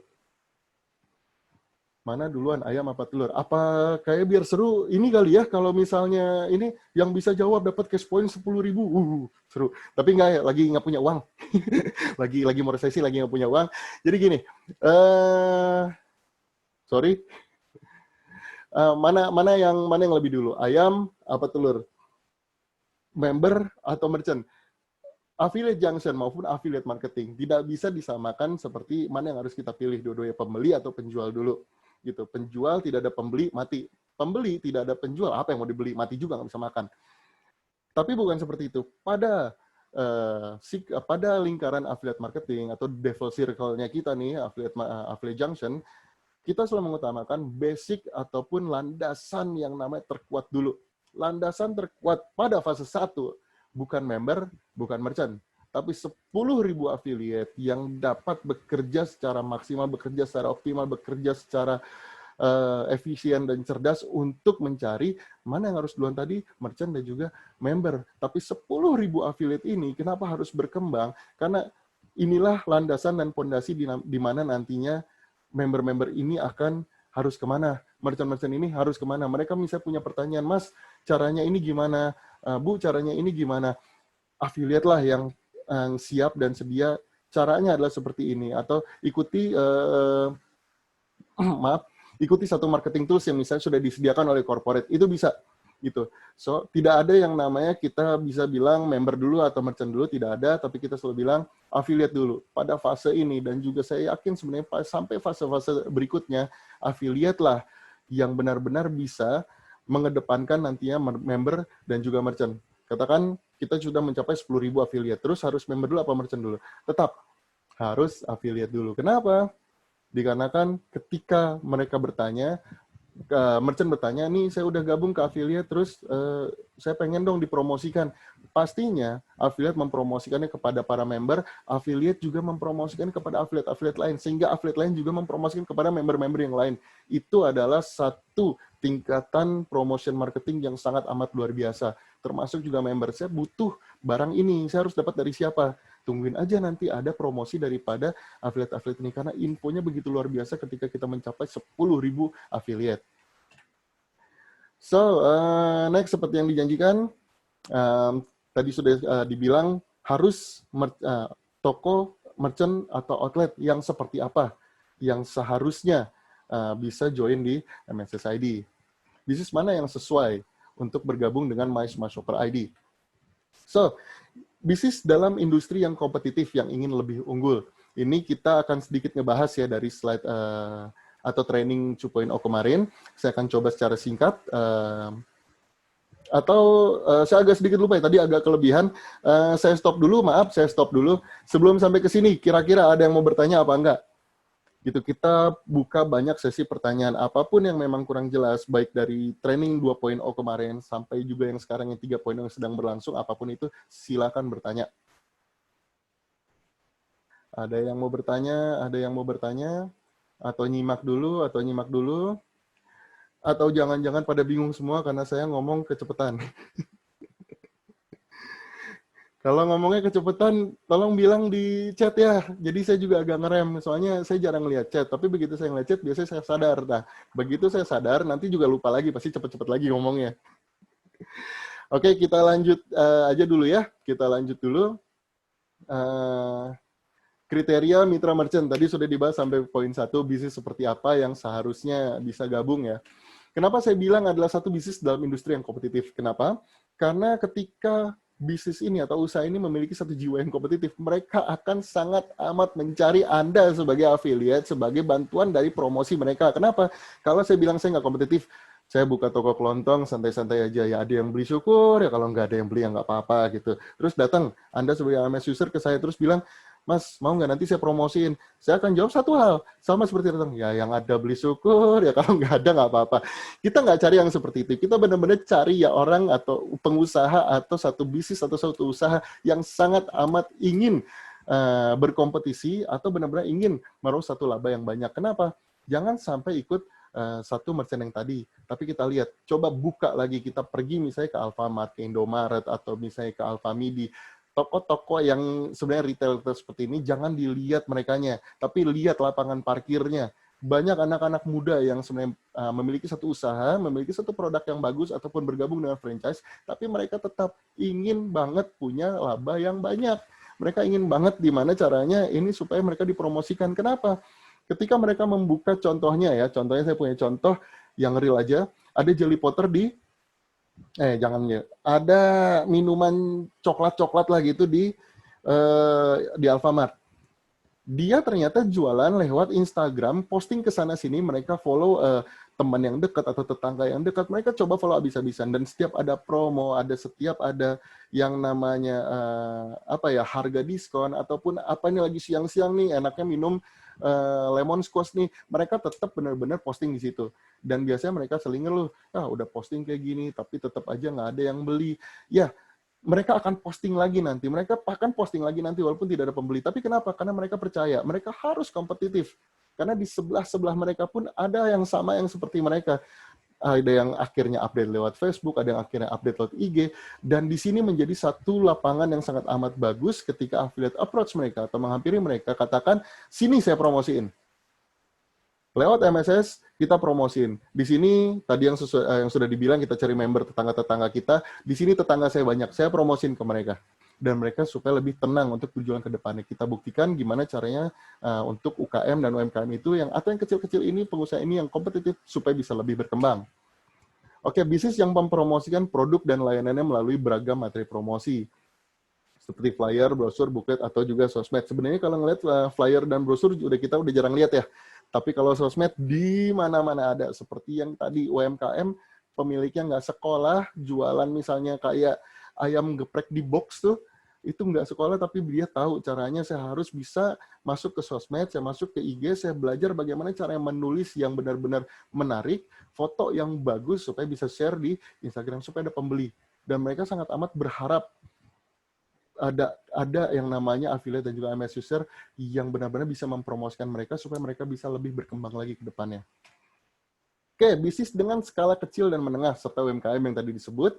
Mana duluan, ayam apa telur? Apa kayak biar seru ini kali ya, kalau misalnya ini yang bisa jawab dapat cash point 10.000, seru. Tapi nggak ya, lagi nggak punya uang. lagi mau resesi, lagi nggak punya uang. Jadi gini, sorry, mana yang lebih dulu, ayam apa telur? Member atau merchant? Affiliate junction maupun affiliate marketing tidak bisa disamakan seperti mana yang harus kita pilih, dua-duanya pembeli atau penjual dulu. Gitu. Penjual tidak ada pembeli, mati. Pembeli tidak ada penjual, apa yang mau dibeli, mati juga, nggak bisa makan. Tapi bukan seperti itu. Pada lingkaran affiliate marketing atau devil circle-nya kita nih, affiliate junction, kita selalu mengutamakan basic ataupun landasan yang namanya terkuat dulu. Landasan terkuat pada fase 1, bukan member, bukan merchant, tapi 10.000 affiliate yang dapat bekerja secara maksimal, bekerja secara optimal, bekerja secara efisien dan cerdas untuk mencari mana yang harus duluan tadi, merchant dan juga member. Tapi 10.000 affiliate ini kenapa harus berkembang? Karena inilah landasan dan fondasi di mana nantinya member-member ini akan harus kemana, merchant-merchant ini harus kemana. Mereka misalnya punya pertanyaan, Mas, caranya ini gimana? Bu, caranya ini gimana? Affiliate lah yang siap dan sedia, caranya adalah seperti ini, atau ikuti ikuti satu marketing tools yang misalnya sudah disediakan oleh corporate, itu bisa gitu. So, tidak ada yang namanya kita bisa bilang member dulu atau merchant dulu, tidak ada, tapi kita selalu bilang affiliate dulu pada fase ini, dan juga saya yakin sebenarnya sampai fase-fase berikutnya affiliate lah yang benar-benar bisa mengedepankan nantinya member dan juga merchant. Katakan kita sudah mencapai 10.000 affiliate, terus harus member dulu apa merchant dulu? Tetap harus affiliate dulu. Kenapa? Dikarenakan ketika mereka bertanya, merchant bertanya, nih saya udah gabung ke affiliate, terus saya pengen dong dipromosikan. Pastinya affiliate mempromosikannya kepada para member, affiliate juga mempromosikan kepada affiliate-affiliate lain, sehingga affiliate lain juga mempromosikan kepada member-member yang lain. Itu adalah satu tingkatan promotion marketing yang sangat amat luar biasa. termasuk juga member saya butuh barang ini, saya harus dapat dari siapa? Tungguin aja nanti ada promosi daripada affiliate-affiliate ini, karena infonya begitu luar biasa ketika kita mencapai 10.000 affiliate. So, next seperti yang dijanjikan, tadi sudah dibilang harus toko, merchant, atau outlet yang seperti apa yang seharusnya bisa join di MSS ID. Bisnis mana yang sesuai untuk bergabung dengan My Smart Shopper ID. So, bisnis dalam industri yang kompetitif yang ingin lebih unggul. Ini kita akan sedikit ngebahas ya dari slide atau training 2.0 kemarin. Saya akan coba secara singkat. Saya agak sedikit lupa ya, tadi agak kelebihan. Saya stop dulu, maaf, saya stop dulu. Sebelum sampai ke sini, kira-kira ada yang mau bertanya apa enggak? Gitu, kita buka banyak sesi pertanyaan, apapun yang memang kurang jelas, baik dari training 2.0 kemarin, sampai juga yang sekarang yang 3.0 yang sedang berlangsung, apapun itu, silakan bertanya. Ada yang mau bertanya, atau nyimak dulu, atau jangan-jangan pada bingung semua karena saya ngomong kecepatan. Kalau ngomongnya kecepatan, tolong bilang di chat ya. Jadi saya juga agak ngerem, soalnya saya jarang lihat chat. Tapi begitu saya ngeliat chat, biasanya saya sadar. Nah, begitu saya sadar, nanti juga lupa lagi, pasti cepet-cepet lagi ngomongnya. Oke, kita lanjut aja dulu ya. Kita lanjut dulu. Kriteria mitra merchant, tadi sudah dibahas sampai poin 1, bisnis seperti apa yang seharusnya bisa gabung ya. Kenapa saya bilang adalah satu bisnis dalam industri yang kompetitif? Kenapa? Karena ketika bisnis ini atau usaha ini memiliki satu jiwa yang kompetitif, mereka akan sangat amat mencari Anda sebagai affiliate, sebagai bantuan dari promosi mereka. Kenapa? Kalau saya bilang saya nggak kompetitif, saya buka toko kelontong, santai-santai aja, ya ada yang beli syukur, ya kalau nggak ada yang beli ya nggak apa-apa gitu. Terus datang Anda sebagai AMS user ke saya terus bilang, Mas, mau nggak nanti saya promosiin? Saya akan jawab satu hal, sama seperti datang, ya yang ada beli syukur, ya kalau nggak ada nggak apa-apa. Kita nggak cari yang seperti itu, kita benar-benar cari ya orang atau pengusaha atau satu bisnis atau satu usaha yang sangat amat ingin berkompetisi atau benar-benar ingin meraup satu laba yang banyak. Kenapa? Jangan sampai ikut satu merchant yang tadi, tapi kita lihat, coba buka lagi, kita pergi misalnya ke Alfamart, ke Indomaret, atau misalnya ke Alfamidi, toko-toko yang sebenarnya retail seperti ini, jangan dilihat merekanya, tapi lihat lapangan parkirnya. Banyak anak-anak muda yang sebenarnya memiliki satu usaha, memiliki satu produk yang bagus, ataupun bergabung dengan franchise, tapi mereka tetap ingin banget punya laba yang banyak. Mereka ingin banget gimana caranya ini supaya mereka dipromosikan. Kenapa? Ketika mereka membuka contohnya ya, contohnya saya punya contoh yang real aja, ada Jelly Potter jangan ya, ada minuman coklat-coklat lah gitu di Alfamart. Dia ternyata jualan lewat Instagram, posting ke sana sini, mereka follow teman yang dekat atau tetangga yang dekat, mereka coba follow habis-habisan, dan setiap ada promo, setiap ada yang namanya harga diskon, ataupun apa ini lagi siang-siang nih enaknya minum lemon squash nih, mereka tetap benar-benar posting di situ. Dan biasanya mereka seling ngeluh, udah posting kayak gini tapi tetap aja nggak ada yang beli. Ya, mereka akan posting lagi nanti, walaupun tidak ada pembeli. Tapi kenapa? Karena mereka percaya, mereka harus kompetitif. Karena di sebelah mereka pun ada yang sama yang seperti mereka. Ada yang akhirnya update lewat Facebook, ada yang akhirnya update lewat IG, dan di sini menjadi satu lapangan yang sangat amat bagus ketika affiliate approach mereka atau menghampiri mereka, katakan, sini saya promosiin. Lewat MSS, kita promosiin. Di sini, tadi yang sudah dibilang, kita cari member tetangga-tetangga kita, di sini tetangga saya banyak, saya promosiin ke mereka. Dan mereka supaya lebih tenang untuk berjualan ke depannya. Kita buktikan gimana caranya untuk UKM dan UMKM itu, atau yang kecil-kecil ini, pengusaha ini yang kompetitif, supaya bisa lebih berkembang. Oke, bisnis yang mempromosikan produk dan layanannya melalui beragam materi promosi. Seperti flyer, brosur, booklet, atau juga sosmed. Sebenarnya kalau ngeliat flyer dan brosur, kita udah jarang lihat ya. Tapi kalau sosmed, di mana-mana ada. Seperti yang tadi UMKM, pemiliknya nggak sekolah, jualan misalnya kayak ayam geprek di box tuh, itu nggak sekolah, tapi dia tahu caranya saya harus bisa masuk ke sosmed, saya masuk ke IG, saya belajar bagaimana caranya menulis yang benar-benar menarik, foto yang bagus supaya bisa share di Instagram, supaya ada pembeli. Dan mereka sangat amat berharap ada yang namanya affiliate dan juga MS user yang benar-benar bisa mempromosikan mereka supaya mereka bisa lebih berkembang lagi ke depannya. Oke, bisnis dengan skala kecil dan menengah serta UMKM yang tadi disebut.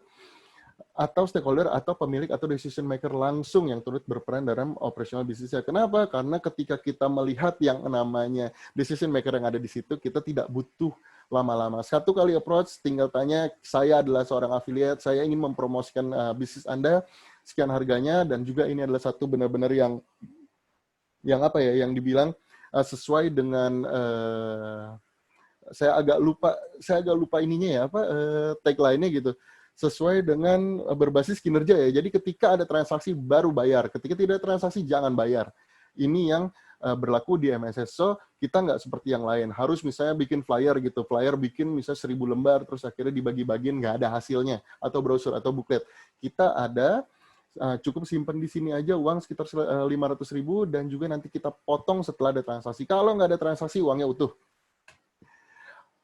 atau stakeholder atau pemilik atau decision maker langsung yang turut berperan dalam operasional bisnisnya. Kenapa? Karena ketika kita melihat yang namanya decision maker yang ada di situ, kita tidak butuh lama-lama. Satu kali approach, tinggal tanya, saya adalah seorang affiliate, saya ingin mempromosikan bisnis Anda, sekian harganya, dan juga ini adalah satu benar-benar yang apa ya, yang dibilang sesuai dengan saya agak lupa ininya ya, tagline-nya gitu. Sesuai dengan berbasis kinerja ya. Jadi ketika ada transaksi baru bayar, ketika tidak ada transaksi jangan bayar. Ini yang berlaku di MSS. So, kita nggak seperti yang lain. Harus misalnya bikin flyer gitu. Flyer bikin misalnya 1000 lembar, terus akhirnya dibagi-bagiin nggak ada hasilnya. Atau brosur, atau booklet. Kita ada cukup simpan di sini aja uang sekitar 500.000 dan juga nanti kita potong setelah ada transaksi. Kalau nggak ada transaksi, uangnya utuh.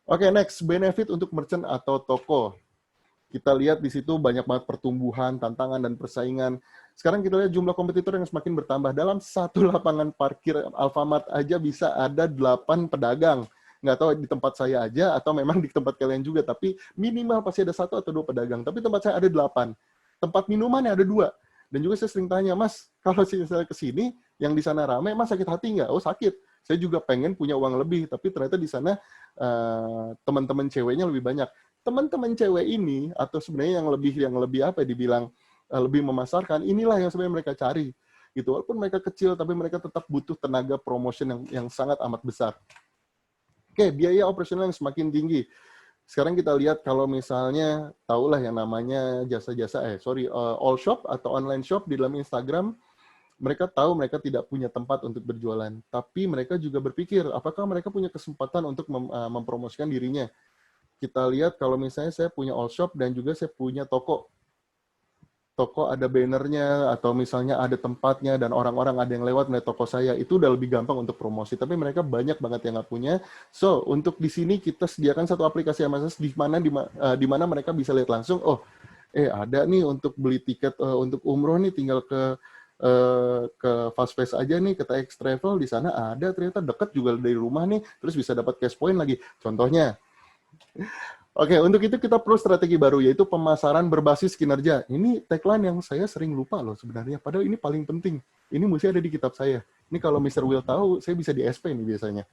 Oke, next, benefit untuk merchant atau toko. Kita lihat di situ banyak banget pertumbuhan, tantangan, dan persaingan. Sekarang kita lihat jumlah kompetitor yang semakin bertambah. Dalam satu lapangan parkir Alfamart aja bisa ada 8 pedagang. Nggak tahu di tempat saya aja atau memang di tempat kalian juga, tapi minimal pasti ada 1 atau 2 pedagang. Tapi tempat saya ada 8. Tempat minumannya ada 2. Dan juga saya sering tanya, Mas, kalau saya ke sini, yang di sana rame, Mas sakit hati nggak? Oh, sakit. Saya juga pengen punya uang lebih, tapi ternyata di sana teman-teman ceweknya lebih banyak. Teman-teman cewek ini, atau sebenarnya yang lebih apa ya, dibilang lebih memasarkan, inilah yang sebenarnya mereka cari. Gitu. Walaupun mereka kecil, tapi mereka tetap butuh tenaga promotion yang sangat amat besar. Oke, biaya operasional yang semakin tinggi. Sekarang kita lihat kalau misalnya, tahulah yang namanya jasa-jasa, all shop atau online shop di dalam Instagram, mereka tahu mereka tidak punya tempat untuk berjualan. Tapi mereka juga berpikir, apakah mereka punya kesempatan untuk mempromosikan dirinya. Kita lihat kalau misalnya saya punya all shop dan juga saya punya toko. Toko ada bannernya, atau misalnya ada tempatnya, dan orang-orang ada yang lewat melihat toko saya, itu udah lebih gampang untuk promosi. Tapi mereka banyak banget yang nggak punya. So, untuk di sini kita sediakan satu aplikasi MSS di mana mereka bisa lihat langsung, ada nih untuk beli tiket untuk umroh nih, tinggal ke Fastpass aja nih, ke TX Travel, di sana ada, ternyata dekat juga dari rumah nih, terus bisa dapat cash point lagi. Contohnya. Oke, untuk itu kita perlu strategi baru, yaitu pemasaran berbasis kinerja. Ini tagline yang saya sering lupa loh sebenarnya, padahal ini paling penting. Ini mesti ada di kitab saya. Ini kalau Mr. Will tahu, saya bisa di SP nih biasanya.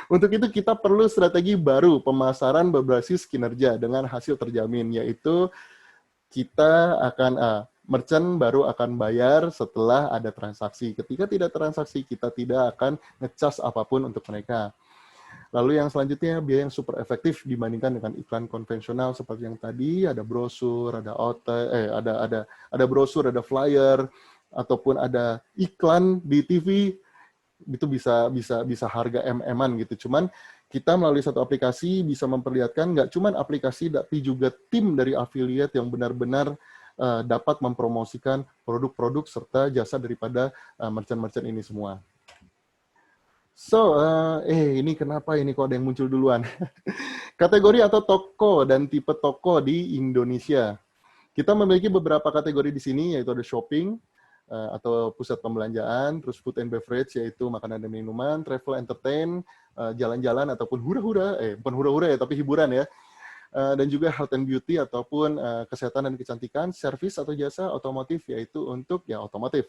Untuk itu kita perlu strategi baru, pemasaran berbasis kinerja dengan hasil terjamin, yaitu kita akan, merchant baru akan bayar setelah ada transaksi. Ketika tidak transaksi, kita tidak akan nge-charge apapun untuk mereka. Lalu yang selanjutnya, biaya yang super efektif dibandingkan dengan iklan konvensional seperti yang tadi, ada brosur, ada brosur, ada flyer, ataupun ada iklan di TV, itu bisa harga MM-an gitu. Cuman kita melalui satu aplikasi bisa memperlihatkan nggak cuman aplikasi, tapi juga tim dari affiliate yang benar-benar dapat mempromosikan produk-produk serta jasa daripada merchant-merchant ini semua. So, ini kenapa ini kok ada yang muncul duluan? Kategori atau toko dan tipe toko di Indonesia. Kita memiliki beberapa kategori di sini, yaitu ada shopping, atau pusat pembelanjaan, terus food and beverage, yaitu makanan dan minuman, travel, entertain, jalan-jalan, ataupun hura-hura, bukan hura-hura ya, tapi hiburan ya. Dan juga health and beauty, ataupun kesehatan dan kecantikan, service atau jasa, otomotif, yaitu untuk ya otomotif.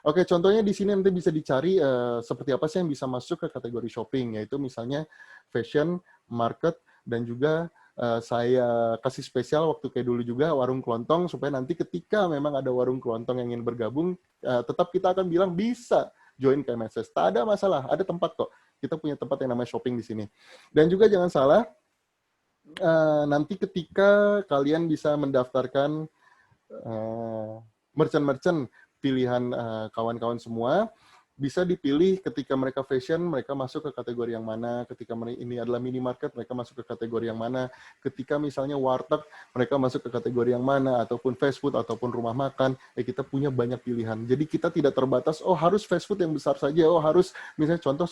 Oke, contohnya di sini nanti bisa dicari seperti apa sih yang bisa masuk ke kategori shopping, yaitu misalnya fashion, market, dan juga saya kasih spesial waktu kayak dulu juga warung kelontong, supaya nanti ketika memang ada warung kelontong yang ingin bergabung, tetap kita akan bilang bisa join ke MSS. Tak ada masalah, ada tempat kok. Kita punya tempat yang namanya shopping di sini. Dan juga jangan salah, nanti ketika kalian bisa mendaftarkan merchant-merchant pilihan kawan-kawan semua, bisa dipilih ketika mereka fashion, mereka masuk ke kategori yang mana, ketika ini adalah minimarket, mereka masuk ke kategori yang mana, ketika misalnya warteg, mereka masuk ke kategori yang mana, ataupun fast food, ataupun rumah makan, kita punya banyak pilihan. Jadi kita tidak terbatas, harus fast food yang besar saja, harus, misalnya contoh,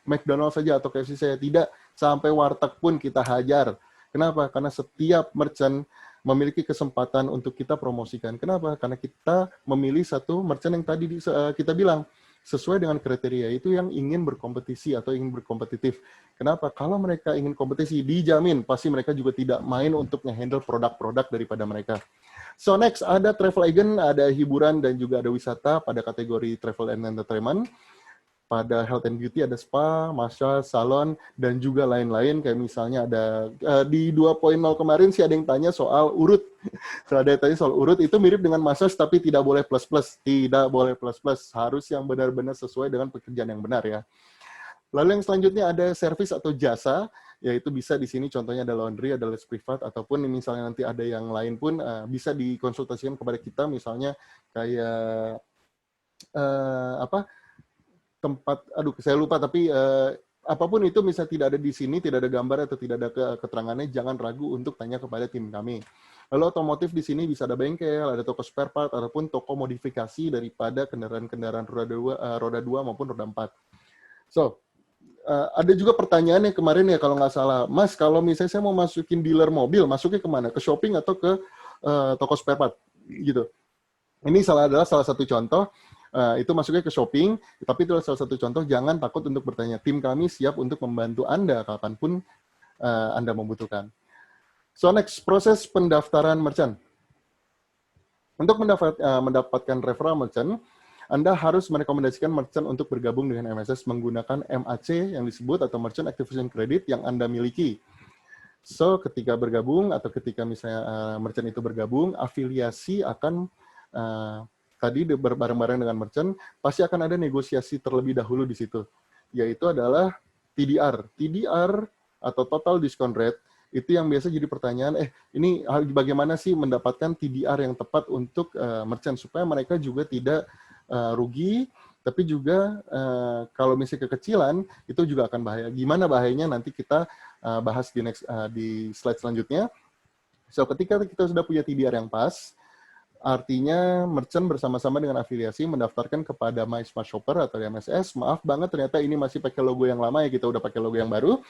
McDonald's saja, atau KFC saya, tidak, sampai warteg pun kita hajar. Kenapa? Karena setiap merchant memiliki kesempatan untuk kita promosikan. Kenapa? Karena kita memilih satu merchant yang tadi kita bilang, sesuai dengan kriteria itu yang ingin berkompetisi atau ingin berkompetitif. Kenapa? Kalau mereka ingin kompetisi, dijamin pasti mereka juga tidak main untuk nge-handle produk-produk daripada mereka. So next ada travel agent, ada hiburan dan juga ada wisata pada kategori travel and entertainment. Pada health and beauty ada spa, massage, salon, dan juga lain-lain. Kayak misalnya ada di 2.0 kemarin sih ada yang tanya soal urut. Ada yang tanya soal urut, itu mirip dengan massage tapi tidak boleh plus-plus. Tidak boleh plus-plus. Harus yang benar-benar sesuai dengan pekerjaan yang benar ya. Lalu yang selanjutnya ada service atau jasa, yaitu bisa di sini contohnya ada laundry, ada les privat, ataupun misalnya nanti ada yang lain pun bisa dikonsultasikan kepada kita, misalnya kayak tempat, saya lupa, tapi apapun itu misalnya tidak ada di sini, tidak ada gambar atau tidak ada keterangannya, jangan ragu untuk tanya kepada tim kami. Lalu otomotif di sini bisa ada bengkel, ada toko spare part, ataupun toko modifikasi daripada kendaraan-kendaraan roda 2 maupun roda 4. So, ada juga pertanyaan yang kemarin ya kalau nggak salah, Mas, kalau misalnya saya mau masukin dealer mobil, masuknya kemana? Ke shopping atau ke toko spare part? Gitu. Ini adalah salah satu contoh. Itu masuknya ke shopping, tapi itu salah satu contoh. Jangan takut untuk bertanya. Tim kami siap untuk membantu Anda kapanpun Anda membutuhkan. So next, proses pendaftaran merchant. Untuk mendapatkan referral merchant, Anda harus merekomendasikan merchant untuk bergabung dengan MSS menggunakan MAC yang disebut atau Merchant Activation Credit yang Anda miliki. So ketika bergabung atau ketika misalnya merchant itu bergabung, afiliasi akan tadi bareng-bareng dengan merchant, pasti akan ada negosiasi terlebih dahulu di situ, yaitu adalah TDR. TDR atau Total Discount Rate, itu yang biasa jadi pertanyaan, ini bagaimana sih mendapatkan TDR yang tepat untuk merchant, supaya mereka juga tidak rugi, tapi juga kalau misalnya kekecilan, itu juga akan bahaya. Gimana bahayanya nanti kita bahas di slide selanjutnya. So, ketika kita sudah punya TDR yang pas, artinya merchant bersama-sama dengan afiliasi mendaftarkan kepada My Smart Shopper atau MSS. Maaf banget ternyata ini masih pakai logo yang lama ya, kita udah pakai logo yang baru.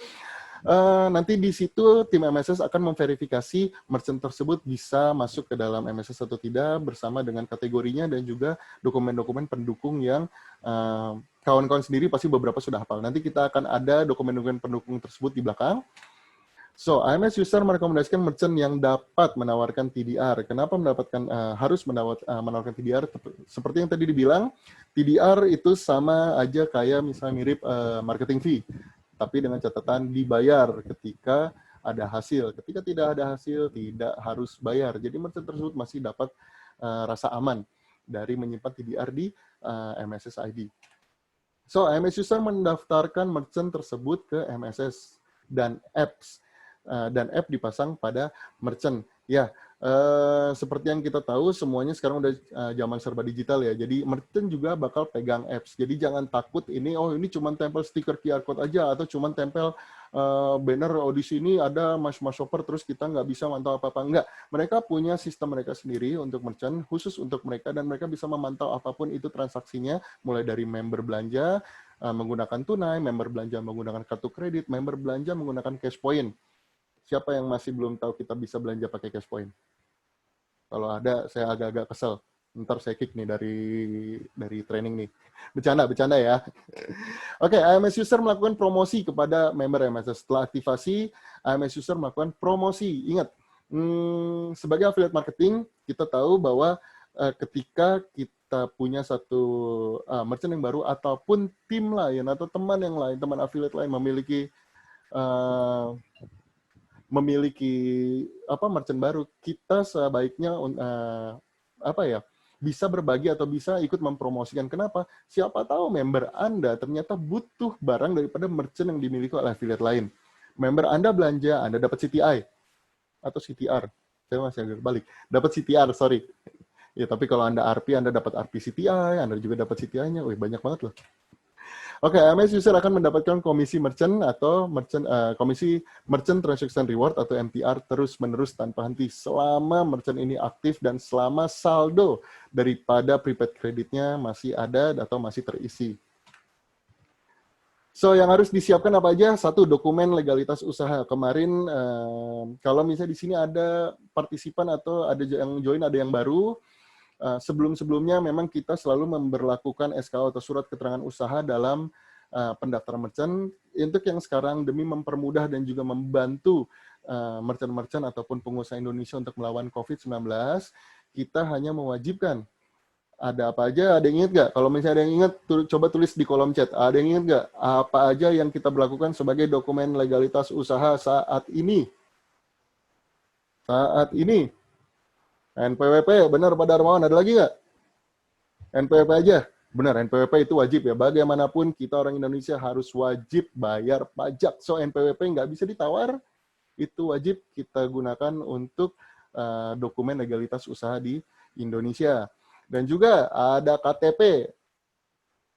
Nanti di situ tim MSS akan memverifikasi merchant tersebut bisa masuk ke dalam MSS atau tidak bersama dengan kategorinya dan juga dokumen-dokumen pendukung yang kawan-kawan sendiri pasti beberapa sudah hafal. Nanti kita akan ada dokumen-dokumen pendukung tersebut di belakang. So, IMS user merekomendasikan merchant yang dapat menawarkan TDR. Kenapa harus menawarkan TDR? Seperti yang tadi dibilang, TDR itu sama aja kayak misalnya mirip marketing fee, tapi dengan catatan dibayar ketika ada hasil. Ketika tidak ada hasil, tidak harus bayar. Jadi merchant tersebut masih dapat rasa aman dari menyimpan TDR di MSS ID. So, IMS user mendaftarkan merchant tersebut ke MSS dan apps. Dan app dipasang pada merchant. Ya, seperti yang kita tahu, semuanya sekarang udah zaman serba digital ya. Jadi merchant juga bakal pegang apps. Jadi jangan takut ini cuma tempel stiker QR code aja atau cuma tempel banner di sini ada Mas Shopper terus kita nggak bisa mantau apa-apa. Enggak, mereka punya sistem mereka sendiri untuk merchant, khusus untuk mereka, dan mereka bisa memantau apapun itu transaksinya, mulai dari member belanja menggunakan tunai, member belanja menggunakan kartu kredit, member belanja menggunakan cash point. Siapa yang masih belum tahu kita bisa belanja pakai cash point? Kalau ada, saya agak-agak kesel. Ntar saya kick nih dari training nih. Bercanda ya. Oke, IMS user melakukan promosi kepada member MSS. Setelah aktivasi, IMS user melakukan promosi. Ingat, sebagai affiliate marketing, kita tahu bahwa ketika kita punya satu merchant yang baru, ataupun tim lain, atau teman yang lain, teman affiliate lain memiliki merchant baru, kita sebaiknya bisa berbagi atau bisa ikut mempromosikan. Kenapa? Siapa tahu member Anda ternyata butuh barang daripada merchant yang dimiliki oleh affiliate lain. Member Anda belanja, Anda dapat CTI atau CTR. Saya masih agak balik. Dapat CTR, sorry. Ya, tapi kalau Anda RP, Anda dapat RP CTI, Anda juga dapat CTI-nya. Wih, banyak banget loh. Oke, MS user akan mendapatkan komisi merchant atau komisi merchant transaction reward atau MTR terus-menerus tanpa henti selama merchant ini aktif dan selama saldo daripada prepaid kreditnya masih ada atau masih terisi. So, yang harus disiapkan apa aja? Satu, dokumen legalitas usaha. Kemarin, kalau misalnya di sini ada partisipan atau ada yang join, ada yang baru, sebelum-sebelumnya memang kita selalu memberlakukan SKU atau surat keterangan usaha dalam pendaftaran merchant. Untuk yang sekarang demi mempermudah dan juga membantu merchant-merchant ataupun pengusaha Indonesia untuk melawan COVID-19, kita hanya mewajibkan. Ada apa aja? Ada yang ingat nggak? Kalau misalnya ada yang ingat, coba tulis di kolom chat. Ada yang ingat nggak? Apa aja yang kita berlakukan sebagai dokumen legalitas usaha saat ini? Saat ini. NPWP, benar Pak Darmawan, ada lagi nggak? NPWP aja. Benar, NPWP itu wajib ya. Bagaimanapun kita orang Indonesia harus wajib bayar pajak. So NPWP nggak bisa ditawar, itu wajib kita gunakan untuk dokumen legalitas usaha di Indonesia. Dan juga ada KTP.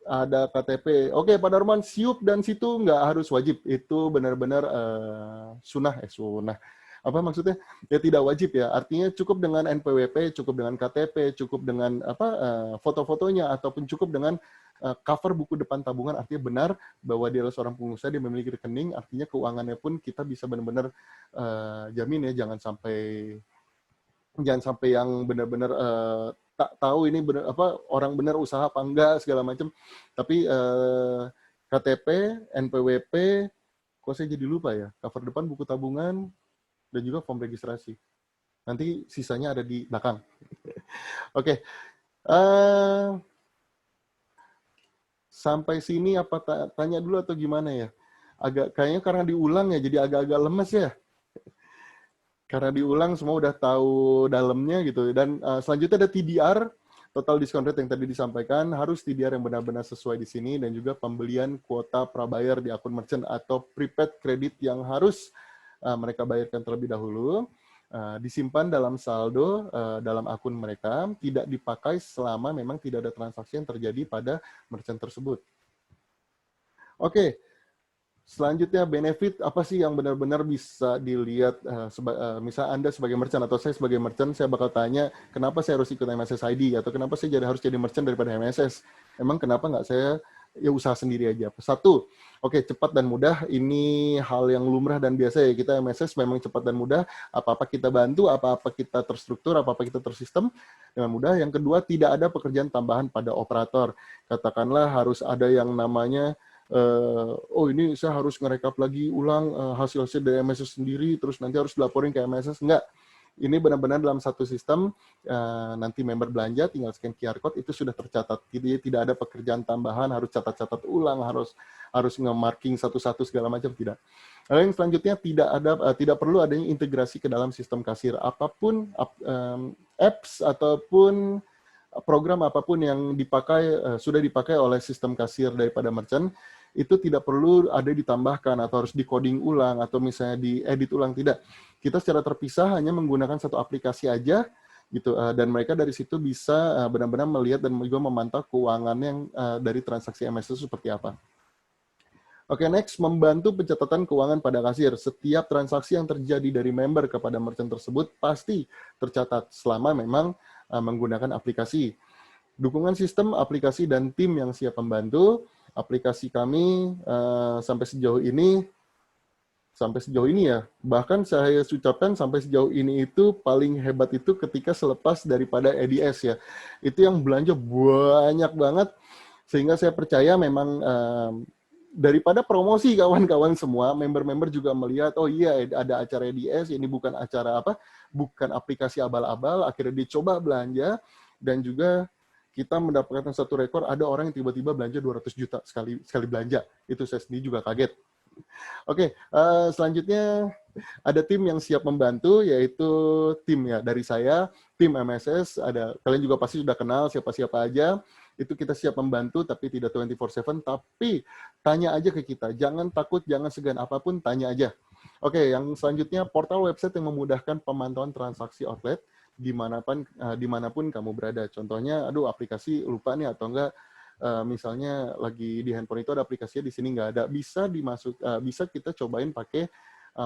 Ada KTP. Oke, Pak Darman, siup dan situ nggak harus wajib. Itu benar-benar sunnah. Apa maksudnya? Ya tidak wajib ya. Artinya cukup dengan NPWP, cukup dengan KTP, cukup dengan foto-fotonya, ataupun cukup dengan cover buku depan tabungan. Artinya benar bahwa dia adalah seorang pengusaha, dia memiliki rekening. Artinya keuangannya pun kita bisa benar-benar jamin ya. Jangan sampai yang benar-benar tak tahu ini benar orang benar usaha apa enggak segala macam. Tapi KTP, NPWP, kok saya jadi lupa ya. Cover depan buku tabungan dan juga form registrasi. Nanti sisanya ada di belakang. Oke. Sampai sini apa tanya dulu atau gimana ya? Kayaknya karena diulang ya, jadi agak-agak lemes ya. Karena diulang semua udah tahu dalamnya gitu. Dan selanjutnya ada TDR, total discount rate yang tadi disampaikan, harus TDR yang benar-benar sesuai di sini, dan juga pembelian kuota prabayar di akun merchant atau prepaid kredit yang harus mereka bayarkan terlebih dahulu, disimpan dalam saldo dalam akun mereka, tidak dipakai selama memang tidak ada transaksi yang terjadi pada merchant tersebut. Oke. Selanjutnya, benefit apa sih yang benar-benar bisa dilihat, misal Anda sebagai merchant atau saya sebagai merchant, saya bakal tanya, kenapa saya harus ikut MSS ID, atau kenapa saya harus jadi merchant daripada MSS? Emang kenapa nggak saya ya usaha sendiri aja? Satu, oke, cepat dan mudah, ini hal yang lumrah dan biasa ya, kita MSS memang cepat dan mudah, apa-apa kita bantu, apa-apa kita terstruktur, apa-apa kita tersistem dengan mudah. Yang kedua, tidak ada pekerjaan tambahan pada operator. Katakanlah harus ada yang namanya ini saya harus ngerekap lagi ulang hasil-hasil dari MSS sendiri, terus nanti harus dilaporin ke MSS. Enggak. Ini benar-benar dalam satu sistem, nanti member belanja, tinggal scan QR code, itu sudah tercatat. Jadi tidak ada pekerjaan tambahan, harus catat-catat ulang, harus nge-marking satu-satu segala macam, tidak. Lalu yang selanjutnya, tidak perlu adanya integrasi ke dalam sistem kasir. Apapun, apps ataupun program apapun yang sudah dipakai oleh sistem kasir daripada merchant, itu tidak perlu ada ditambahkan atau harus di-coding ulang atau misalnya diedit ulang, tidak. Kita secara terpisah hanya menggunakan satu aplikasi aja gitu, dan mereka dari situ bisa benar-benar melihat dan juga memantau keuangan yang dari transaksi MSS seperti apa. Oke, next, membantu pencatatan keuangan pada kasir. Setiap transaksi yang terjadi dari member kepada merchant tersebut pasti tercatat selama memang menggunakan aplikasi. Dukungan sistem, aplikasi, dan tim yang siap membantu. Aplikasi kami sampai sejauh ini ya, bahkan saya ucapkan sampai sejauh ini itu paling hebat itu ketika selepas daripada EDS ya. Itu yang belanja banyak banget, sehingga saya percaya memang daripada promosi kawan-kawan semua, member-member juga melihat, oh iya ada acara EDS, ini bukan acara bukan aplikasi abal-abal, akhirnya dicoba belanja, dan juga kita mendapatkan satu rekor, ada orang yang tiba-tiba belanja 200 juta sekali belanja. Itu saya sendiri juga kaget. Oke, selanjutnya ada tim yang siap membantu, yaitu tim ya dari saya, tim MSS, kalian juga pasti sudah kenal siapa-siapa aja, itu kita siap membantu, tapi tidak 24/7, tapi tanya aja ke kita, jangan takut, jangan segan apapun, tanya aja. Oke, yang selanjutnya, portal website yang memudahkan pemantauan transaksi outlet, dimanapun kamu berada. Contohnya, aplikasi lupa nih atau enggak, misalnya lagi di handphone itu ada aplikasinya, di sini nggak ada, bisa kita cobain pakai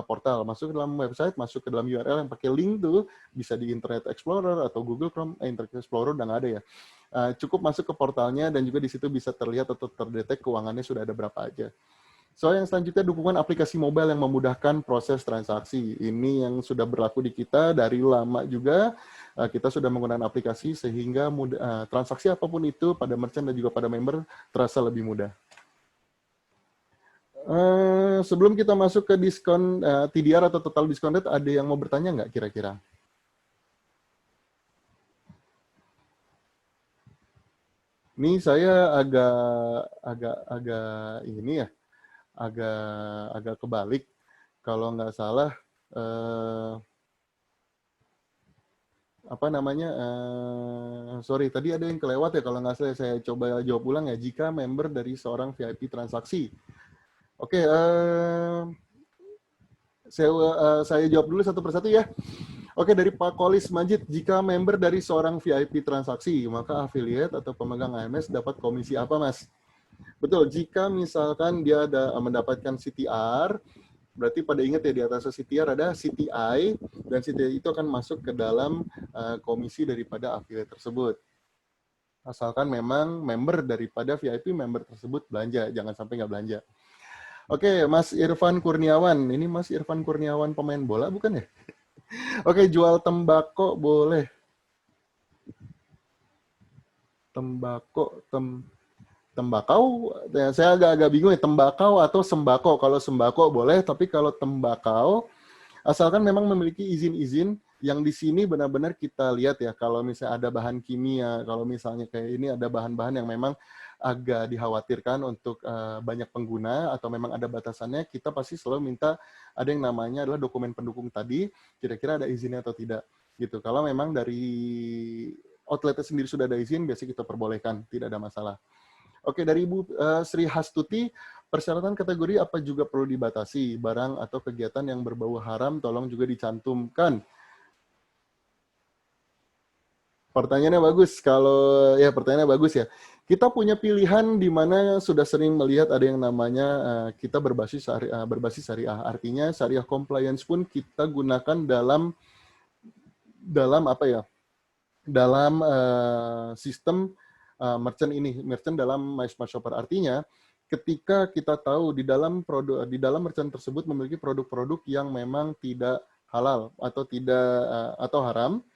portal, masuk ke dalam website, masuk ke dalam URL yang pakai link tuh, bisa di Internet Explorer atau Google Chrome, Internet Explorer udah nggak ada ya. Cukup masuk ke portalnya dan juga di situ bisa terlihat atau terdetek keuangannya sudah ada berapa aja. So, yang selanjutnya dukungan aplikasi mobile yang memudahkan proses transaksi. Ini yang sudah berlaku di kita dari lama juga. Kita sudah menggunakan aplikasi sehingga transaksi apapun itu pada merchant dan juga pada member terasa lebih mudah. Sebelum kita masuk ke diskon TDR atau total discount rate, ada yang mau bertanya nggak kira-kira? Ini saya agak ini ya, agak kebalik. Kalau nggak salah, apa namanya? Sorry, tadi ada yang kelewat ya. Kalau nggak salah, saya coba jawab ulang ya. Jika member dari seorang VIP transaksi. Oke, saya jawab dulu satu persatu ya. Oke, dari Pak Kolis Majid, jika member dari seorang VIP transaksi, maka affiliate atau pemegang AMS dapat komisi apa, Mas? Betul, jika misalkan dia ada mendapatkan CTR, berarti pada ingat ya di atas CTR ada CTI, dan CTI itu akan masuk ke dalam komisi daripada affiliate tersebut. Asalkan memang member daripada VIP member tersebut belanja, jangan sampai nggak belanja. Oke, Mas Irfan Kurniawan. Ini Mas Irfan Kurniawan pemain bola bukan ya? Oke, jual tembakau boleh. Tembakau, ya, saya agak-agak bingung ya, tembakau atau sembako. Kalau sembako boleh, tapi kalau tembakau, asalkan memang memiliki izin-izin yang di sini benar-benar kita lihat ya, kalau misalnya ada bahan kimia, kalau misalnya kayak ini ada bahan-bahan yang memang agak dikhawatirkan untuk banyak pengguna, atau memang ada batasannya, kita pasti selalu minta ada yang namanya adalah dokumen pendukung tadi, kira-kira ada izinnya atau tidak. Gitu. Kalau memang dari outletnya sendiri sudah ada izin, biasanya kita perbolehkan, tidak ada masalah. Oke, dari Ibu Sri Hastuti, persyaratan kategori apa juga perlu dibatasi? Barang atau kegiatan yang berbau haram, tolong juga dicantumkan. Pertanyaannya bagus. Kalau ya pertanyaannya bagus ya. Kita punya pilihan di mana sudah sering melihat ada yang namanya kita berbasis syariah. Artinya syariah compliance pun kita gunakan dalam apa ya? Dalam sistem merchant dalam MySmartShopper. Artinya ketika kita tahu di dalam merchant tersebut memiliki produk-produk yang memang tidak halal atau atau haram,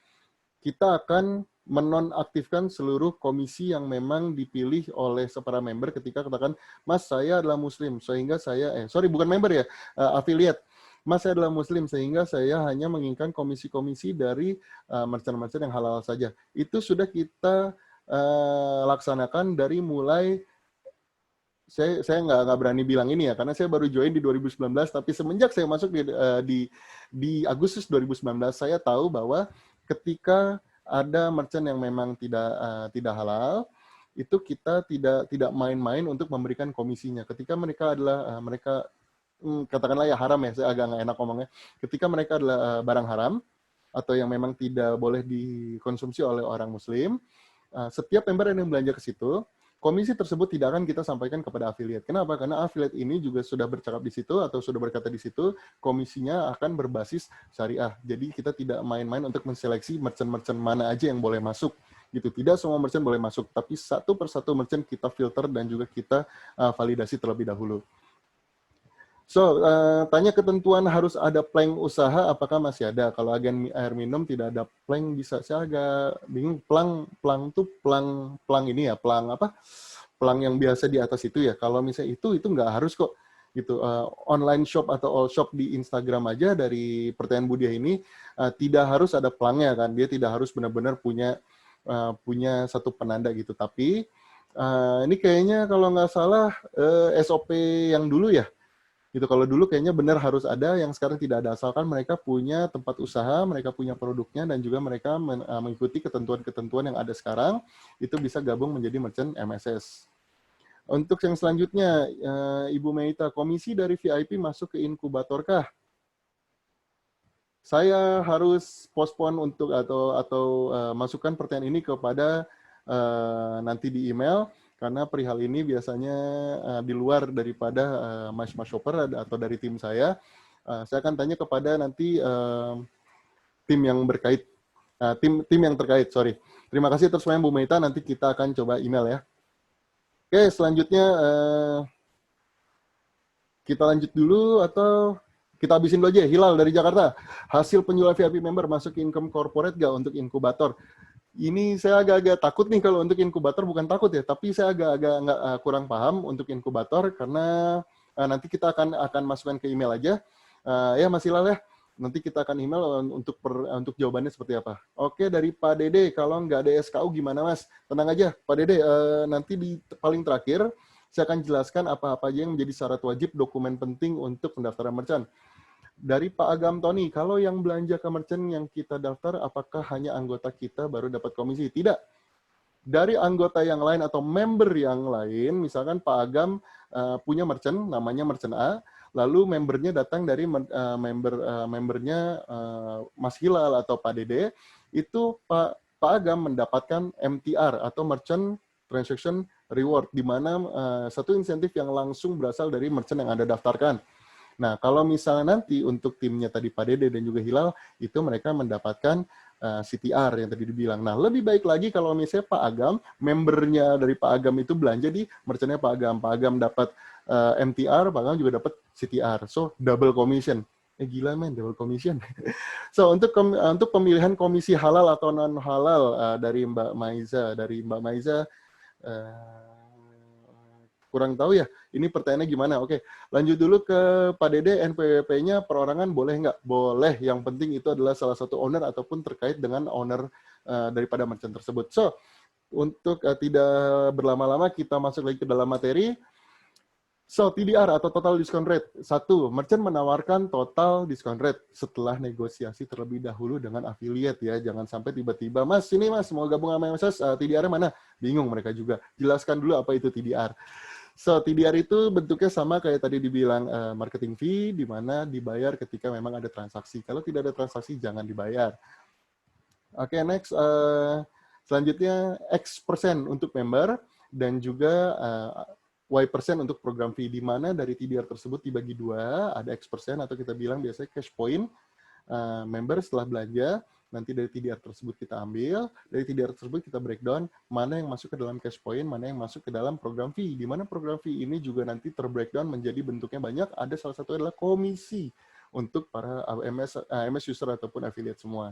kita akan menonaktifkan seluruh komisi yang memang dipilih oleh para member ketika katakan, Mas, saya adalah Muslim, sehingga saya, bukan member ya, affiliate. Mas, saya adalah Muslim, sehingga saya hanya menginginkan komisi-komisi dari merchant-merchant yang halal saja. Itu sudah kita laksanakan dari mulai, saya nggak berani bilang ini ya, karena saya baru join di 2019, tapi semenjak saya masuk di Agustus 2019, saya tahu bahwa ketika ada merchant yang memang tidak halal, itu kita tidak main-main untuk memberikan komisinya. Ketika mereka adalah katakanlah ya haram ya, saya agak nggak enak ngomongnya. Ketika mereka adalah barang haram atau yang memang tidak boleh dikonsumsi oleh orang Muslim, setiap member yang belanja ke situ, komisi tersebut tidak akan kita sampaikan kepada affiliate. Kenapa? Karena affiliate ini juga sudah bercakap di situ atau sudah berkata di situ, komisinya akan berbasis syariah. Jadi kita tidak main-main untuk menseleksi merchant-merchant mana aja yang boleh masuk. Gitu. Tidak semua merchant boleh masuk, tapi satu persatu merchant kita filter dan juga kita validasi terlebih dahulu. So, tanya ketentuan harus ada plank usaha, apakah masih ada? Kalau agen air minum tidak ada plank, bisa. Saya agak bingung, plang tuh plang ini ya, plang apa? Plang yang biasa di atas itu ya. Kalau misalnya itu nggak harus kok. Gitu. Online shop atau all shop di Instagram aja dari pertanyaan Budia ini tidak harus ada plangnya kan. Dia tidak harus benar-benar punya satu penanda gitu. Tapi ini kayaknya kalau nggak salah SOP yang dulu ya. Gitu. Kalau dulu kayaknya benar harus ada, yang sekarang tidak ada, asalkan mereka punya tempat usaha, mereka punya produknya, dan juga mereka mengikuti ketentuan-ketentuan yang ada sekarang, itu bisa gabung menjadi merchant MSS. Untuk yang selanjutnya, Ibu Meita, komisi dari VIP masuk ke inkubator kah? Saya harus postpone untuk atau masukkan pertanyaan ini kepada nanti di email, karena perihal ini biasanya di luar daripada MySmartShopper atau dari tim saya. Saya akan tanya kepada nanti tim yang berkait, tim yang terkait, sorry. Terima kasih atas Bu Meita, nanti kita akan coba email ya. Oke, selanjutnya kita lanjut dulu atau kita habisin dulu aja. Hilal dari Jakarta, hasil penjualan VIP member masuk ke income corporate nggak untuk inkubator? Ini saya agak-agak takut nih kalau untuk inkubator, bukan takut ya, tapi saya agak-agak kurang paham untuk inkubator karena nanti kita akan masukkan ke email aja. Ya Mas Hilal ya, nanti kita akan email untuk jawabannya seperti apa. Oke, dari Pak Dede, kalau nggak ada SKU gimana Mas? Tenang aja, Pak Dede, nanti di paling terakhir saya akan jelaskan apa-apa aja yang menjadi syarat wajib dokumen penting untuk pendaftaran merchant. Dari Pak Agam Tony, kalau yang belanja ke merchant yang kita daftar, apakah hanya anggota kita baru dapat komisi? Tidak. Dari anggota yang lain atau member yang lain, misalkan Pak Agam punya merchant, namanya merchant A, lalu membernya datang dari membernya Mas Hilal atau Pak Dede, itu Pak Agam mendapatkan MTR atau Merchant Transaction Reward, di mana satu insentif yang langsung berasal dari merchant yang Anda daftarkan. Nah, kalau misalnya nanti untuk timnya tadi Pak Dede dan juga Hilal, itu mereka mendapatkan CTR yang tadi dibilang. Nah, lebih baik lagi kalau misalnya Pak Agam, membernya dari Pak Agam itu belanja di merchantnya Pak Agam. Pak Agam dapat MTR, Pak Agam juga dapat CTR. So, double commission. Gila men, double commission. So, untuk pemilihan komisi halal atau non-halal dari Mbak Maiza, kurang tahu ya, ini pertanyaannya gimana. Oke, lanjut dulu ke Pak Dede, NPWP-nya perorangan boleh nggak? Boleh, yang penting itu adalah salah satu owner ataupun terkait dengan owner daripada merchant tersebut. So, untuk tidak berlama-lama, kita masuk lagi ke dalam materi. So, TDR atau Total Discount Rate. 1. Merchant menawarkan Total Discount Rate setelah negosiasi terlebih dahulu dengan affiliate ya. Jangan sampai tiba-tiba, Mas, ini Mas, mau gabung sama MSS, TDR-nya mana? Bingung mereka juga. Jelaskan dulu apa itu TDR. So, TDR itu bentuknya sama kayak tadi dibilang marketing fee, di mana dibayar ketika memang ada transaksi. Kalau tidak ada transaksi, jangan dibayar. Oke, next. Selanjutnya, X% untuk member, dan juga Y% untuk program fee, di mana dari TDR tersebut dibagi dua, ada X% atau kita bilang biasanya cash point, member setelah belanja, nanti dari TDR tersebut kita ambil, dari TDR tersebut kita breakdown, mana yang masuk ke dalam cash point, mana yang masuk ke dalam program fee, di mana program fee ini juga nanti terbreakdown menjadi bentuknya banyak, ada salah satu adalah komisi untuk para MS user ataupun affiliate semua.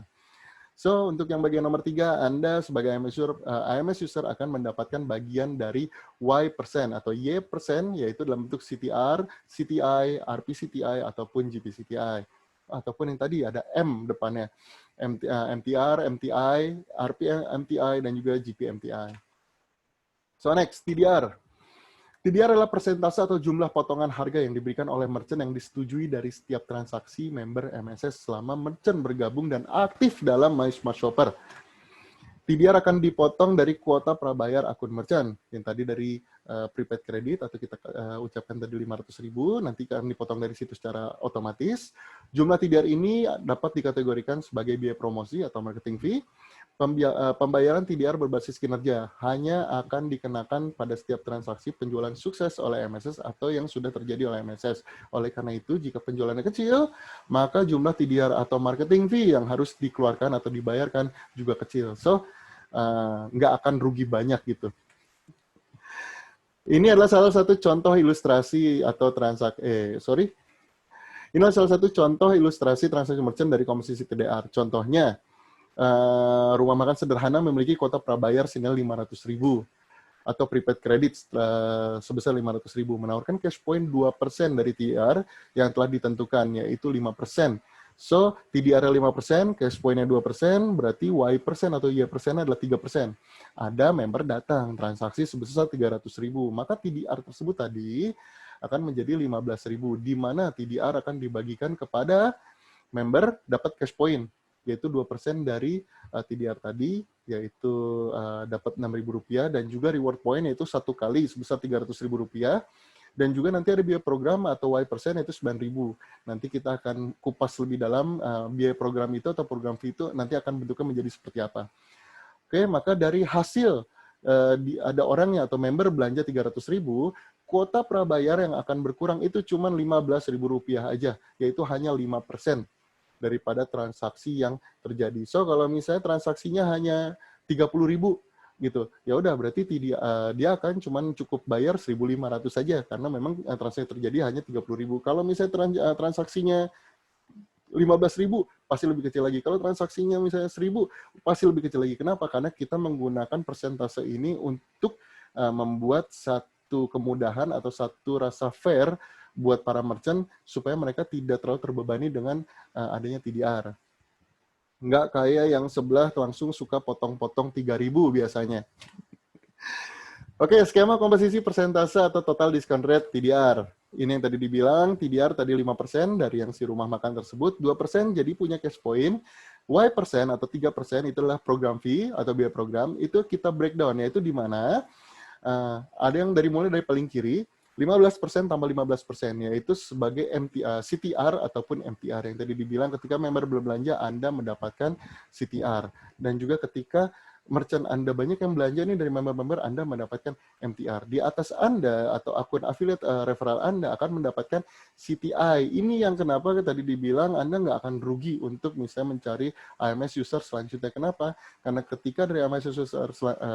So, untuk yang bagian nomor 3, Anda sebagai AMS user akan mendapatkan bagian dari Y% atau Y%, yaitu dalam bentuk CTR, CTI, RPCTI, ataupun GPCTI. Ataupun yang tadi ada M depannya, MTR, MTI, RPMTI, dan juga GPMTI. So, next, TDR. TDR adalah persentase atau jumlah potongan harga yang diberikan oleh merchant yang disetujui dari setiap transaksi member MSS selama merchant bergabung dan aktif dalam My Smart Shopper. TDR akan dipotong dari kuota prabayar akun merchant, yang tadi dari prepaid credit, atau kita ucapkan tadi 500.000, nanti akan dipotong dari situ secara otomatis. Jumlah TDR ini dapat dikategorikan sebagai biaya promosi atau marketing fee. Pembayaran TDR berbasis kinerja hanya akan dikenakan pada setiap transaksi penjualan sukses oleh MSS atau yang sudah terjadi oleh MSS. Oleh karena itu, jika penjualannya kecil, maka jumlah TDR atau marketing fee yang harus dikeluarkan atau dibayarkan juga kecil. So, nggak akan rugi banyak gitu. Ini adalah salah satu contoh ilustrasi atau Ini adalah salah satu contoh ilustrasi transaksi merchant dari komposisi TDR. Contohnya, rumah makan sederhana memiliki kuota prabayar senilai 500.000 atau prepaid credit sebesar 500.000, menawarkan cash point 2% dari TDR yang telah ditentukan, yaitu 5%. So, TDR 5%, cash point-nya 2%, berarti Y% atau Y% adalah 3%. Ada member datang, transaksi sebesar 300.000, maka TDR tersebut tadi akan menjadi 15.000, di mana TDR akan dibagikan kepada member dapat cash point, yaitu 2% dari TDR tadi, yaitu dapat Rp6.000, dan juga reward point yaitu 1 kali sebesar Rp300.000, dan juga nanti ada biaya program atau Y% yaitu 9.000. Nanti kita akan kupas lebih dalam biaya program itu atau program fee itu nanti akan bentuknya menjadi seperti apa. Oke, maka dari hasil ada orangnya atau member belanja 300.000, kuota prabayar yang akan berkurang itu cuma Rp15.000 aja, yaitu hanya 5% daripada transaksi yang terjadi. So, kalau misalnya transaksinya hanya 30.000 gitu, ya udah berarti dia akan cukup bayar 1.500 saja, karena memang transaksi terjadi hanya 30.000. Kalau misalnya transaksinya 15.000, pasti lebih kecil lagi. Kalau transaksinya misalnya 1.000, pasti lebih kecil lagi. Kenapa? Karena kita menggunakan persentase ini untuk membuat satu kemudahan atau satu rasa fair buat para merchant supaya mereka tidak terlalu terbebani dengan adanya TDR. Nggak kayak yang sebelah langsung suka potong-potong 3.000 biasanya. Oke, skema komposisi persentase atau total discount rate TDR. Ini yang tadi dibilang, TDR tadi 5% dari yang si rumah makan tersebut, 2% jadi punya cash point, Y% atau 3% itulah program fee atau biaya program, itu kita breakdown, yaitu di mana ada yang mulai dari paling kiri, 15% tambah 15%, yaitu sebagai CTR ataupun MTR yang tadi dibilang ketika member berbelanja Anda mendapatkan CTR. Dan juga ketika merchant Anda banyak yang belanja nih dari member-member, Anda mendapatkan MTR. Di atas Anda atau akun affiliate referral Anda akan mendapatkan CTI. Ini yang kenapa tadi dibilang Anda nggak akan rugi untuk misalnya mencari AMS user selanjutnya. Kenapa? Karena ketika dari AMS user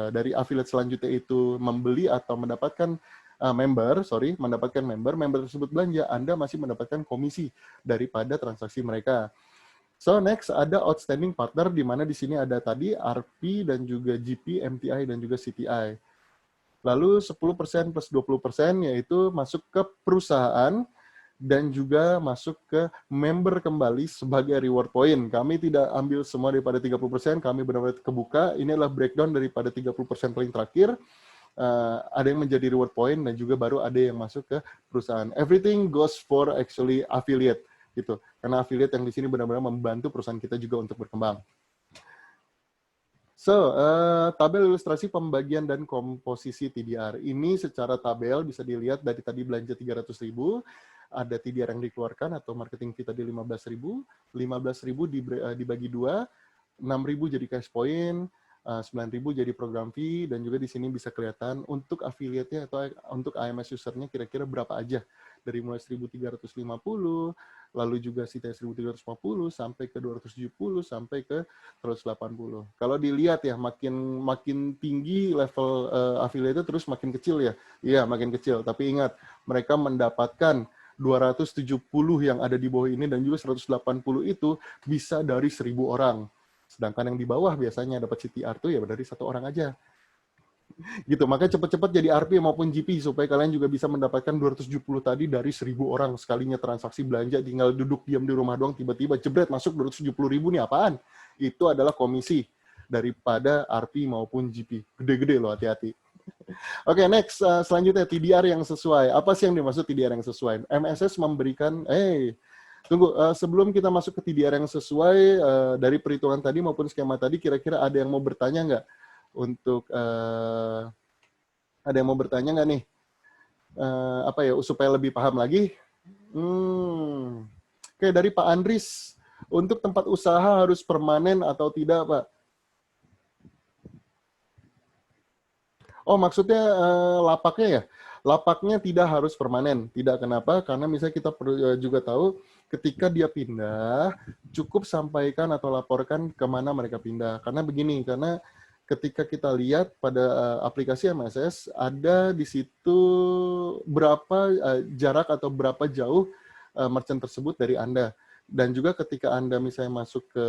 dari affiliate selanjutnya itu membeli atau mendapatkan mendapatkan member tersebut belanja, Anda masih mendapatkan komisi daripada transaksi mereka. So next ada outstanding partner di mana di sini ada tadi RP dan juga GP, MTI dan juga CTI. Lalu 10% plus 20% yaitu masuk ke perusahaan dan juga masuk ke member kembali sebagai reward point. Kami tidak ambil semua daripada 30%, kami benar-benar kebuka. Ini adalah breakdown daripada 30% paling terakhir. Ada yang menjadi reward point dan juga baru ada yang masuk ke perusahaan. Everything goes for actually affiliate. Gitu. Karena affiliate yang di sini benar-benar membantu perusahaan kita juga untuk berkembang. So, tabel ilustrasi pembagian dan komposisi TDR. Ini secara tabel bisa dilihat dari tadi belanja 300.000, ada TDR yang dikeluarkan atau marketing fee tadi 15.000, 15.000 dibagi 2, 6.000 jadi cash point, 9.000 jadi program fee, dan juga di sini bisa kelihatan untuk affiliate-nya atau untuk AMS user-nya kira-kira berapa aja. Dari mulai 1.350, lalu juga CTI 1.350, sampai ke 270, sampai ke 180. Kalau dilihat ya, makin tinggi level affiliate terus makin kecil ya. Iya, makin kecil. Tapi ingat, mereka mendapatkan 270 yang ada di bawah ini dan juga 180 itu bisa dari 1.000 orang. Sedangkan yang di bawah biasanya dapat CTR tuh ya dari 1 orang aja. Gitu, makanya cepat-cepat jadi RP maupun GP supaya kalian juga bisa mendapatkan 270 tadi dari 1.000 orang sekalinya transaksi belanja, tinggal duduk diam di rumah doang, tiba-tiba jebret masuk 270.000 nih apaan? Itu adalah komisi daripada RP maupun GP. Gede-gede loh, hati-hati. Oke, next. Selanjutnya TDR yang sesuai. Apa sih yang dimaksud TDR yang sesuai? MSS memberikan, tunggu, sebelum kita masuk ke TDR yang sesuai, dari perhitungan tadi maupun skema tadi, kira-kira ada yang mau bertanya nggak? Untuk ada yang mau bertanya nggak nih? Supaya lebih paham lagi. Oke, dari Pak Andris, untuk tempat usaha harus permanen atau tidak, Pak? Oh, maksudnya lapaknya ya? Lapaknya tidak harus permanen. Tidak, kenapa? Karena misalnya kita perlu juga tahu ketika dia pindah, cukup sampaikan atau laporkan kemana mereka pindah. Karena begini, karena ketika kita lihat pada aplikasi MSS, ada di situ berapa jarak atau berapa jauh merchant tersebut dari Anda. Dan juga ketika Anda misalnya masuk ke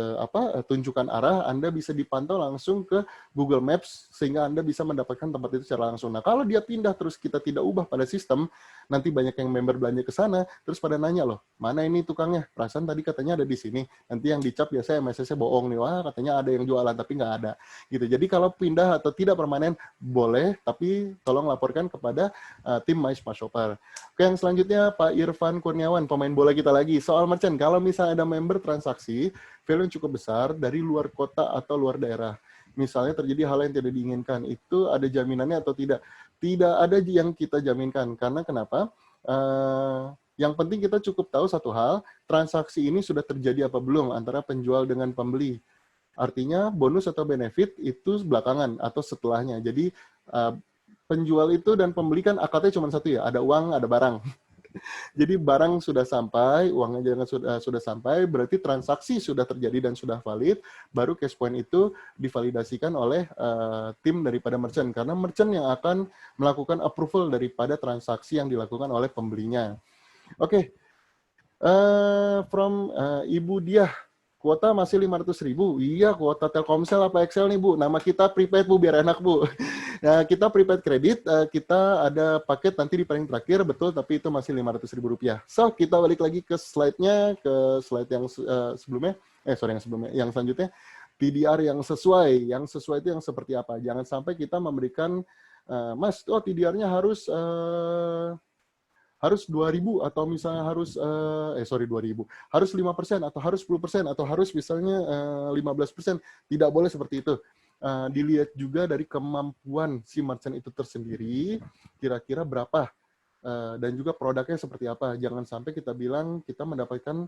tunjukkan arah, Anda bisa dipantau langsung ke Google Maps sehingga Anda bisa mendapatkan tempat itu secara langsung. Nah, kalau dia pindah terus kita tidak ubah pada sistem, nanti banyak yang member belanja ke sana, terus pada nanya loh, mana ini tukangnya? Perasaan tadi katanya ada di sini. Nanti yang dicap biasanya MSS-nya bohong nih, wah katanya ada yang jualan tapi nggak ada. Gitu. Jadi kalau pindah atau tidak permanen boleh, tapi tolong laporkan kepada tim My Smart Shopper. Oke, yang selanjutnya Pak Irfan Kurniawan, pemain bola kita lagi. Soal merchant, kalau misalnya ada member transaksi, value yang cukup besar dari luar kota atau luar daerah. Misalnya terjadi hal yang tidak diinginkan, itu ada jaminannya atau tidak? Tidak ada yang kita jaminkan. Karena kenapa? Yang penting kita cukup tahu satu hal, transaksi ini sudah terjadi apa belum antara penjual dengan pembeli. Artinya bonus atau benefit itu belakangan atau setelahnya. Jadi penjual itu dan pembeli kan akadnya cuma satu ya, ada uang, ada barang. Jadi barang sudah sampai, uangnya sudah sampai, berarti transaksi sudah terjadi dan sudah valid, baru cash point itu divalidasikan oleh tim daripada merchant. Karena merchant yang akan melakukan approval daripada transaksi yang dilakukan oleh pembelinya. Oke, from Ibu Diah, kuota masih 500.000. Iya, kuota Telkomsel apa Excel nih, Bu? Nama kita prepaid, Bu, biar enak, Bu. Nah, kita prepaid kredit, kita ada paket nanti di paling terakhir, betul, tapi itu masih Rp500.000. So, kita balik lagi ke slide-nya, ke slide yang sebelumnya, yang selanjutnya, TDR yang sesuai. Yang sesuai itu yang seperti apa? Jangan sampai kita memberikan, Mas, TDR-nya harus 2.000 atau misalnya harus 2.000, harus 5% atau harus 10% atau harus misalnya 15%. Tidak boleh seperti itu. Dilihat juga dari kemampuan si merchant itu tersendiri, kira-kira berapa, dan juga produknya seperti apa. Jangan sampai kita bilang kita mendapatkan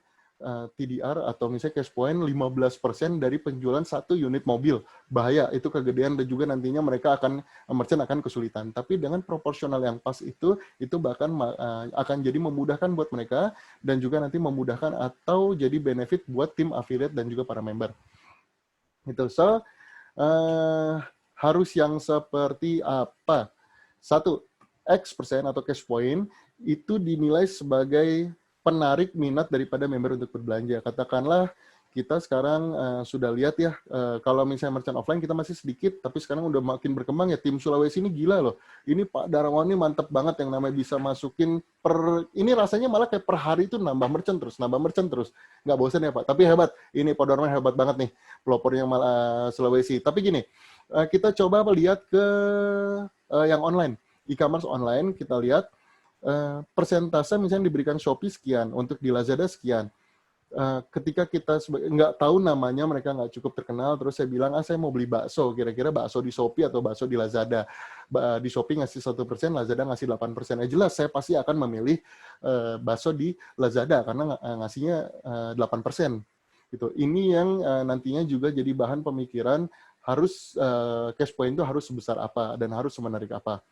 TDR atau misalnya cash point 15% dari penjualan 1 unit mobil. Bahaya, itu kegedean dan juga nantinya merchant akan kesulitan. Tapi dengan proporsional yang pas itu bahkan akan jadi memudahkan buat mereka dan juga nanti memudahkan atau jadi benefit buat tim affiliate dan juga para member. Itu. So, harus yang seperti apa? 1, X% atau cash point itu dinilai sebagai penarik minat daripada member untuk berbelanja. Katakanlah kita sekarang sudah lihat ya, kalau misalnya merchant offline kita masih sedikit, tapi sekarang udah makin berkembang ya. Tim Sulawesi ini gila loh. Ini Pak Darmawan ini mantep banget yang namanya bisa masukin ini rasanya malah kayak per hari itu nambah merchant terus. Nggak bosan ya Pak, tapi hebat. Ini Pak Darmawan hebat banget nih, pelopornya malah Sulawesi. Tapi gini, kita coba melihat ke yang online. E-commerce online, kita lihat persentase misalnya diberikan Shopee sekian, untuk di Lazada sekian. Ketika kita nggak tahu namanya, mereka nggak cukup terkenal, terus saya bilang, saya mau beli bakso, kira-kira bakso di Shopee atau bakso di Lazada. Di Shopee ngasih 1%, Lazada ngasih 8%. Jelas saya pasti akan memilih bakso di Lazada, karena ngasihnya 8%. Gitu. Ini yang nantinya juga jadi bahan pemikiran, harus cash point itu harus sebesar apa, dan harus semenarik apa.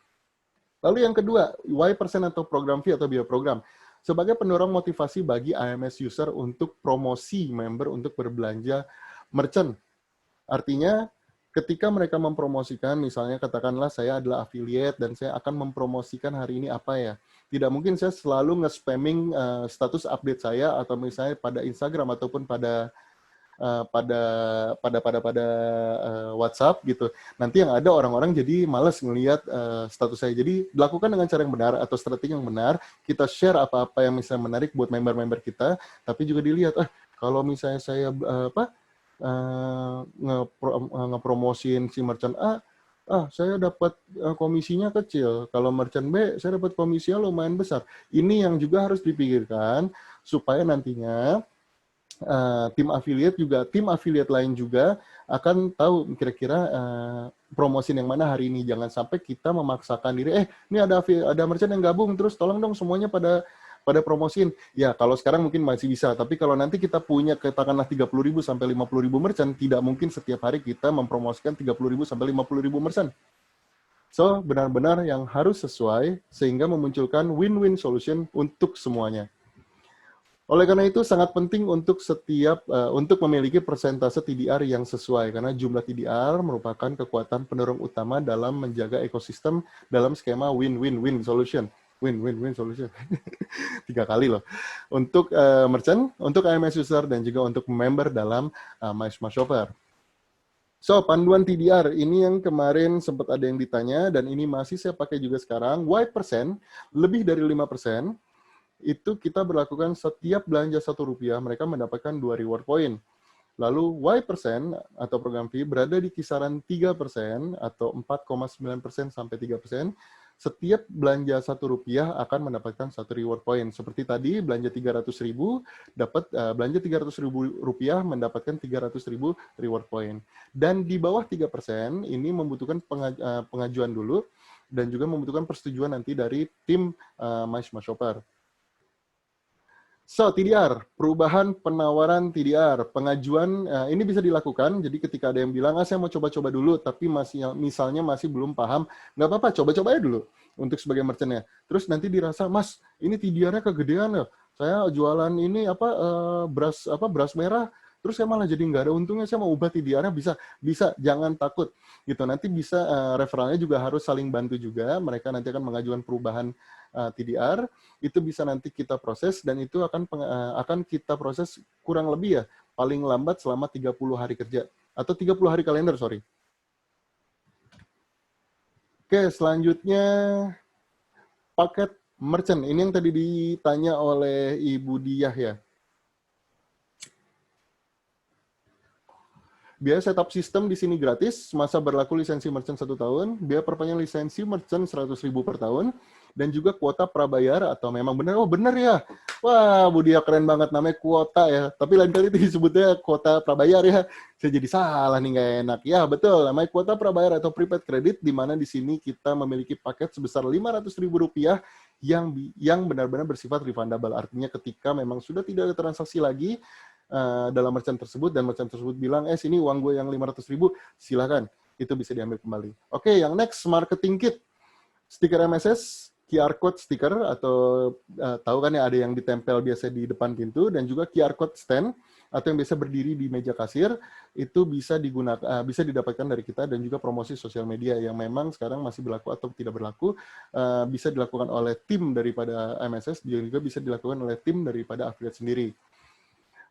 Lalu yang kedua, Y% atau program fee atau biaya program. Sebagai pendorong motivasi bagi AMS user untuk promosi member untuk berbelanja merchant. Artinya, ketika mereka mempromosikan, misalnya katakanlah saya adalah affiliate dan saya akan mempromosikan hari ini apa ya. Tidak mungkin saya selalu nge-spamming status update saya atau misalnya pada Instagram ataupun pada WhatsApp gitu. Nanti yang ada orang-orang jadi malas ngelihat status saya. Jadi lakukan dengan cara yang benar atau strategi yang benar. Kita share apa-apa yang misalnya menarik buat member-member kita, tapi juga dilihat, kalau misalnya saya ngepromosin si merchant A, saya dapat komisinya kecil. Kalau merchant B, saya dapat komisinya lumayan besar. Ini yang juga harus dipikirkan supaya nantinya tim affiliate lain juga akan tahu kira-kira promosin yang mana hari ini. Jangan sampai kita memaksakan diri, ini ada merchant yang gabung, terus tolong dong semuanya pada promosin. Ya, kalau sekarang mungkin masih bisa, tapi kalau nanti kita punya katakanlah 30.000 sampai 50.000 merchant, tidak mungkin setiap hari kita mempromosikan 30.000 sampai 50.000 merchant. So, benar-benar yang harus sesuai sehingga memunculkan win-win solution untuk semuanya. Oleh karena itu sangat penting untuk untuk memiliki persentase TDR yang sesuai, karena jumlah TDR merupakan kekuatan pendorong utama dalam menjaga ekosistem dalam skema win-win-win solution. Win-win-win solution. 3 kali loh. Untuk merchant, untuk AMS user, dan juga untuk member dalam MySmartShopper. So, panduan TDR ini yang kemarin sempat ada yang ditanya, dan ini masih saya pakai juga sekarang. Y%, lebih dari 5%, itu kita berlakukan setiap belanja Rp1, mereka mendapatkan 2 reward point. Lalu Y% atau program fee berada di kisaran 3% atau 4,9% sampai 3%. Setiap belanja Rp1 akan mendapatkan 1 reward point. Seperti tadi, belanja Rp300.000, belanja Rp300.000 mendapatkan Rp300.000 reward point. Dan di bawah 3%, ini membutuhkan pengajuan dulu, dan juga membutuhkan persetujuan nanti dari tim MySmartShopper. So, TDR, perubahan penawaran TDR, pengajuan, ini bisa dilakukan, jadi ketika ada yang bilang, saya mau coba-coba dulu, tapi misalnya masih belum paham, nggak apa-apa, coba-coba aja dulu, untuk sebagai merchant-nya. Terus nanti dirasa, Mas, ini TDR-nya kegedean ya, saya jualan ini, beras merah, terus saya malah jadi nggak ada untungnya, saya mau ubah TDR-nya, bisa, jangan takut. Gitu, nanti bisa, referralnya juga harus saling bantu juga, mereka nanti akan mengajukan perubahan TDR, itu bisa nanti kita proses, dan itu akan kita proses kurang lebih ya, paling lambat selama 30 hari kerja. Atau 30 hari kalender, sorry. Oke, selanjutnya paket merchant. Ini yang tadi ditanya oleh Ibu Diah ya. Biaya setup sistem di sini gratis, masa berlaku lisensi merchant 1 tahun, biaya perpanjangan lisensi merchant 100.000 per tahun, dan juga kuota prabayar atau memang benar, oh benar ya, wah Bu Dia keren banget namanya kuota ya, tapi lain kali itu disebutnya kuota prabayar ya, saya jadi salah nih nggak enak. Ya betul, namanya kuota prabayar atau prepaid credit, di mana di sini kita memiliki paket sebesar Rp500.000 yang benar-benar bersifat refundable, artinya ketika memang sudah tidak ada transaksi lagi, dalam merchant tersebut dan merchant tersebut bilang, sini uang gue yang 500.000, silakan, itu bisa diambil kembali. Oke, yang next, marketing kit, stiker MSS, QR code stiker atau tahu kan ya ada yang ditempel biasa di depan pintu, dan juga QR code stand atau yang biasa berdiri di meja kasir, itu bisa digunakan, bisa didapatkan dari kita, dan juga promosi sosial media yang memang sekarang masih berlaku atau tidak berlaku, bisa dilakukan oleh tim daripada MSS, juga bisa dilakukan oleh tim daripada affiliate sendiri.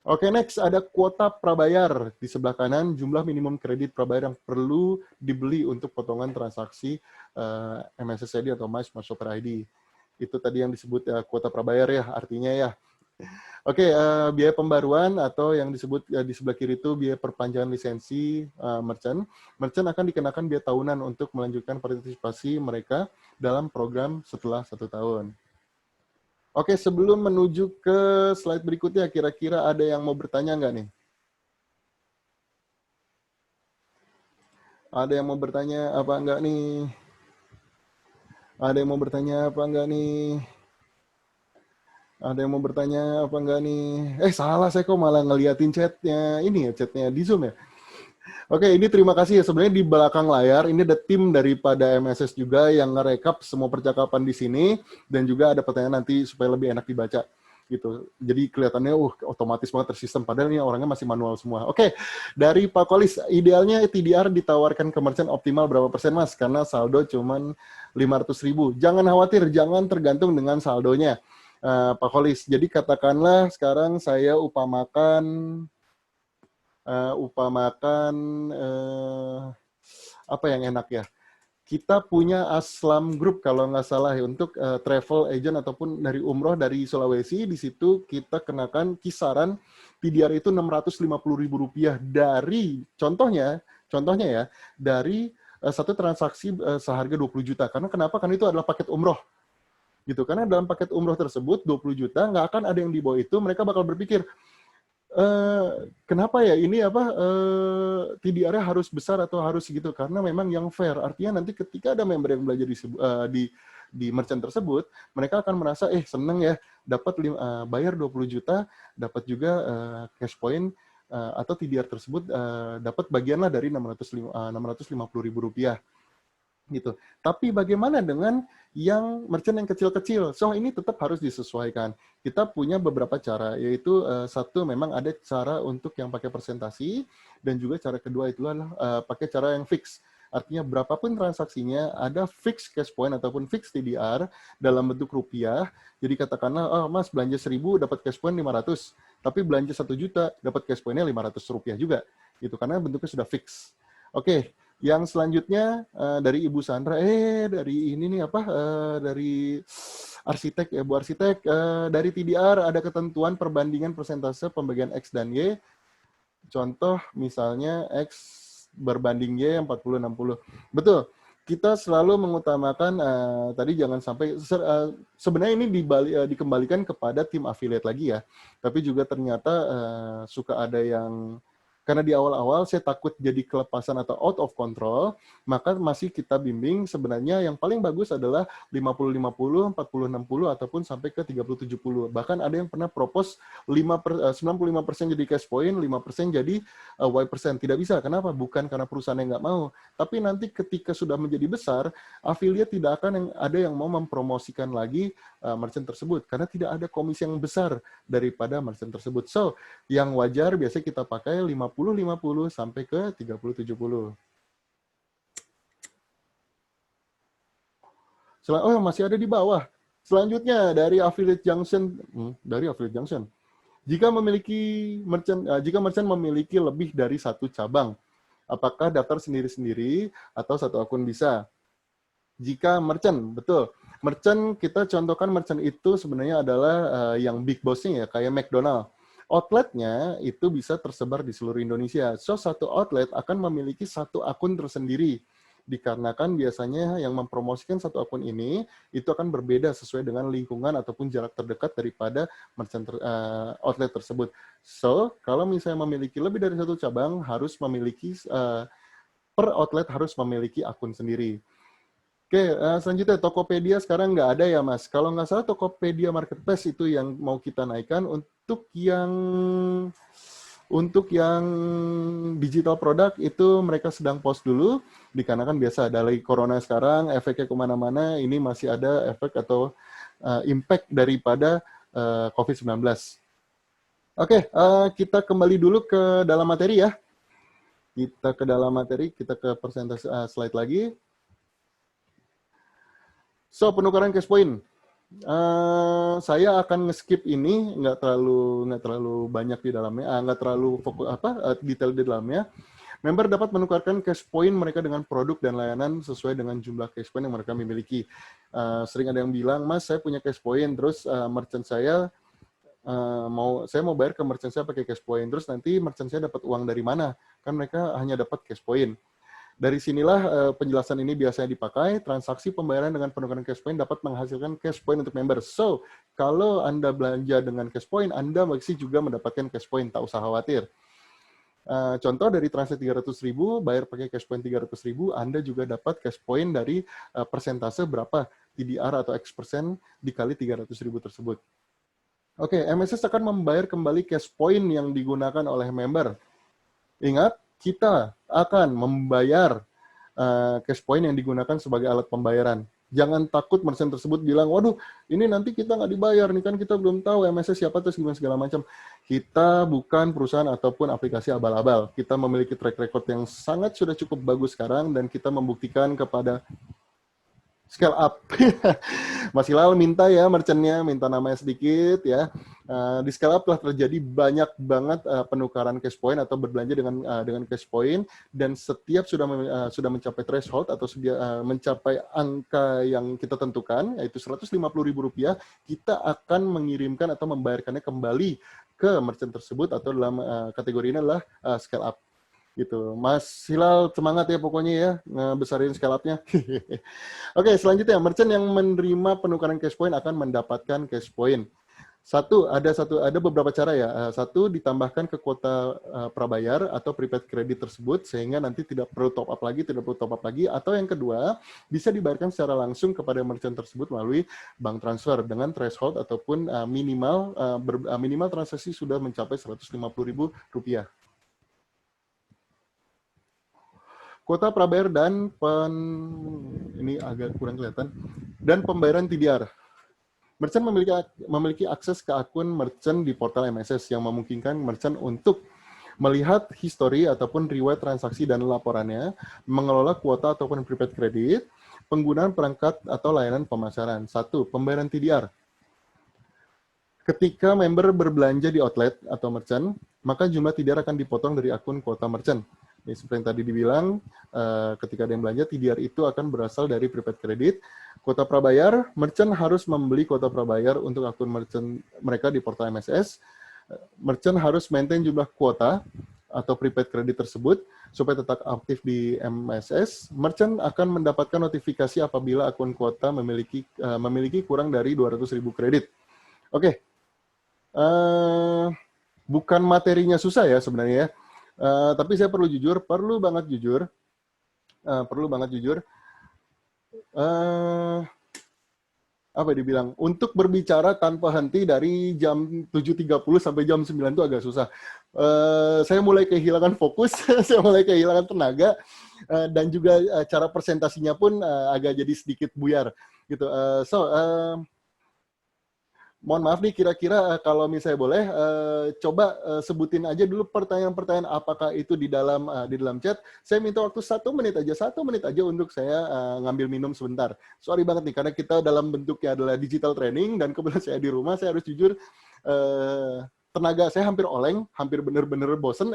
Oke, next ada kuota prabayar di sebelah kanan, jumlah minimum kredit prabayar yang perlu dibeli untuk potongan transaksi MSS ID atau My Smart Shopper ID. Itu tadi yang disebut kuota prabayar ya, artinya ya. Oke, biaya pembaruan atau yang disebut di sebelah kiri itu biaya perpanjangan lisensi merchant. Merchant akan dikenakan biaya tahunan untuk melanjutkan partisipasi mereka dalam program setelah 1 tahun. Oke, sebelum menuju ke slide berikutnya, kira-kira ada yang mau bertanya nggak nih? Ada yang mau bertanya apa enggak nih? Ada yang mau bertanya apa enggak nih? Ada yang mau bertanya apa enggak nih? Salah, saya kok malah ngeliatin chatnya ini ya, chatnya di Zoom ya. Oke, ini terima kasih ya. Sebenarnya di belakang layar ini ada tim daripada MSS juga yang ngerekap semua percakapan di sini, dan juga ada pertanyaan nanti supaya lebih enak dibaca gitu. Jadi kelihatannya otomatis banget tersistem, padahal ini orangnya masih manual semua. Oke, dari Pak Kolis, idealnya TDR ditawarkan ke merchant optimal berapa persen Mas? Karena saldo cuman 500.000. Jangan khawatir, jangan tergantung dengan saldonya. Pak Kolis, jadi katakanlah sekarang saya upamakan apa yang enak ya? Kita punya Aslam Group kalau nggak salah ya, untuk travel agent ataupun dari umroh dari Sulawesi. Di situ kita kenakan kisaran PDR itu Rp650.000 dari contohnya ya, dari satu transaksi seharga 20 juta. Karena kenapa? Karena itu adalah paket umroh gitu. Karena dalam paket umroh tersebut 20 juta nggak akan ada yang di bawah itu. Mereka bakal berpikir, kenapa ya ini TDR-nya harus besar atau harus segitu? Karena memang yang fair. Artinya nanti ketika ada member yang belajar di merchant tersebut, mereka akan merasa seneng ya, dapat bayar 20 juta, dapat juga cash point atau TDR tersebut dapat bagianlah dari Rp650.000 gitu. Tapi bagaimana dengan yang merchant yang kecil-kecil? So ini tetap harus disesuaikan. Kita punya beberapa cara, yaitu satu memang ada cara untuk yang pakai presentasi, dan juga cara kedua itu adalah pakai cara yang fix. Artinya berapapun transaksinya ada fix cash point ataupun fix TDR dalam bentuk rupiah. Jadi katakanlah, Mas belanja 1.000 dapat cash point 500, tapi belanja 1 juta dapat cash point-nya Rp500 juga. Gitu, karena bentuknya sudah fix. Oke. Yang selanjutnya dari Ibu Sandra, dari ini nih dari arsitek ya Bu Arsitek, dari TDR ada ketentuan perbandingan persentase pembagian X dan Y. Contoh misalnya X berbanding Y 40-60. Betul. Kita selalu mengutamakan tadi jangan sampai sebenarnya ini dikembalikan kepada tim affiliate lagi ya. Tapi juga ternyata suka ada yang karena di awal-awal saya takut jadi kelepasan atau out of control, maka masih kita bimbing sebenarnya yang paling bagus adalah 50-50, 40-60, ataupun sampai ke 30-70. Bahkan ada yang pernah propose 95% jadi cash point, 5% jadi Y%. Tidak bisa. Kenapa? Bukan karena perusahaan yang nggak mau. Tapi nanti ketika sudah menjadi besar, affiliate tidak akan ada yang mau mempromosikan lagi merchant tersebut. Karena tidak ada komisi yang besar daripada merchant tersebut. So, yang wajar biasanya kita pakai 50-50 sampai ke 30-70. Masih ada di bawah. Selanjutnya dari Affiliate Junction. Jika merchant memiliki lebih dari satu cabang, apakah daftar sendiri-sendiri atau satu akun bisa? Jika merchant, betul. Merchant, kita contohkan merchant itu sebenarnya adalah yang big boss-nya ya, kayak McDonald. Outletnya itu bisa tersebar di seluruh Indonesia. So, satu outlet akan memiliki satu akun tersendiri. Dikarenakan biasanya yang mempromosikan satu akun ini, itu akan berbeda sesuai dengan lingkungan ataupun jarak terdekat daripada outlet tersebut. So, kalau misalnya memiliki lebih dari satu cabang, harus memiliki, per outlet harus memiliki akun sendiri. Oke, selanjutnya Tokopedia sekarang nggak ada ya, Mas. Kalau nggak salah Tokopedia Marketplace itu yang mau kita naikkan. Untuk yang digital produk itu mereka sedang pause dulu, dikarenakan biasa ada lagi corona sekarang, efeknya kemana-mana, ini masih ada efek atau impact daripada COVID-19. Oke, kita kembali dulu ke dalam materi ya. Kita ke dalam materi, kita ke presentasi slide lagi. So, penukaran cash point. Saya akan nge-skip ini, nggak terlalu banyak di dalamnya, nggak terlalu fokus detail di dalamnya. Member dapat menukarkan cash point mereka dengan produk dan layanan sesuai dengan jumlah cash point yang mereka miliki. Sering ada yang bilang, Mas, saya punya cash point, terus merchant saya mau bayar ke merchant saya pakai cash point, terus nanti merchant saya dapat uang dari mana? Kan mereka hanya dapat cash point. Dari sinilah penjelasan ini biasanya dipakai. Transaksi pembayaran dengan penukaran cash point dapat menghasilkan cash point untuk member. So, kalau Anda belanja dengan cash point, Anda masih juga mendapatkan cash point, tak usah khawatir. Contoh dari transaksi 300.000, bayar pakai cash point 300.000, Anda juga dapat cash point dari persentase berapa TDR atau X% dikali 300.000 tersebut. Oke, MSS akan membayar kembali cash point yang digunakan oleh member. Ingat, kita akan membayar cash point yang digunakan sebagai alat pembayaran. Jangan takut merchant tersebut bilang, waduh, ini nanti kita nggak dibayar, nih kan kita belum tahu MSS siapa, terus gimana segala macam. Kita bukan perusahaan ataupun aplikasi abal-abal. Kita memiliki track record yang sangat sudah cukup bagus sekarang, dan kita membuktikan kepada scale up. Mas Hilal minta ya merchantnya, minta namanya sedikit ya. Di scale up telah terjadi banyak banget penukaran cash point atau berbelanja dengan cash point, dan setiap sudah mencapai threshold atau mencapai angka yang kita tentukan, yaitu Rp150.000, kita akan mengirimkan atau membayarkannya kembali ke merchant tersebut, atau dalam kategori ini adalah scale up. Gitu. Mas Hilal semangat ya pokoknya ya, besarin scale up-nya. Oke, selanjutnya merchant yang menerima penukaran cash point akan mendapatkan cash point. Ada beberapa cara ya. Satu, ditambahkan ke kuota prabayar atau prepaid kredit tersebut sehingga nanti tidak perlu top up lagi, atau yang kedua, bisa dibayarkan secara langsung kepada merchant tersebut melalui bank transfer dengan threshold ataupun minimal transaksi sudah mencapai Rp150.000. Kuota prabayar ini agak kurang kelihatan, dan pembayaran TDR. Merchant memiliki akses ke akun merchant di portal MSS yang memungkinkan merchant untuk melihat histori ataupun riwayat transaksi dan laporannya, mengelola kuota ataupun prepaid kredit, penggunaan perangkat atau layanan pemasaran. 1. Pembayaran TDR. Ketika member berbelanja di outlet atau merchant, maka jumlah TDR akan dipotong dari akun kuota merchant. Ini seperti yang tadi dibilang, ketika ada yang belanja, TDR itu akan berasal dari prepaid kredit. Kuota prabayar, merchant harus membeli kuota prabayar untuk akun merchant mereka di portal MSS. Merchant harus maintain jumlah kuota atau prepaid kredit tersebut supaya tetap aktif di MSS. Merchant akan mendapatkan notifikasi apabila akun kuota memiliki kurang dari 200.000 kredit. Oke. Bukan materinya susah ya sebenarnya ya. Tapi saya perlu banget jujur. Apa dibilang? Untuk berbicara tanpa henti dari jam 7.30 sampai jam 9 itu agak susah. Saya mulai kehilangan fokus, saya mulai kehilangan tenaga, dan juga cara presentasinya pun agak jadi sedikit buyar. Gitu. Mohon maaf nih, kira-kira kalau misalnya boleh, coba sebutin aja dulu pertanyaan-pertanyaan apakah itu di dalam chat. Saya minta waktu 1 menit aja untuk saya ngambil minum sebentar. Sorry banget nih, karena kita dalam bentuknya adalah digital training, dan kebetulan saya di rumah, saya harus jujur, tenaga saya hampir oleng, hampir bener-bener bosen,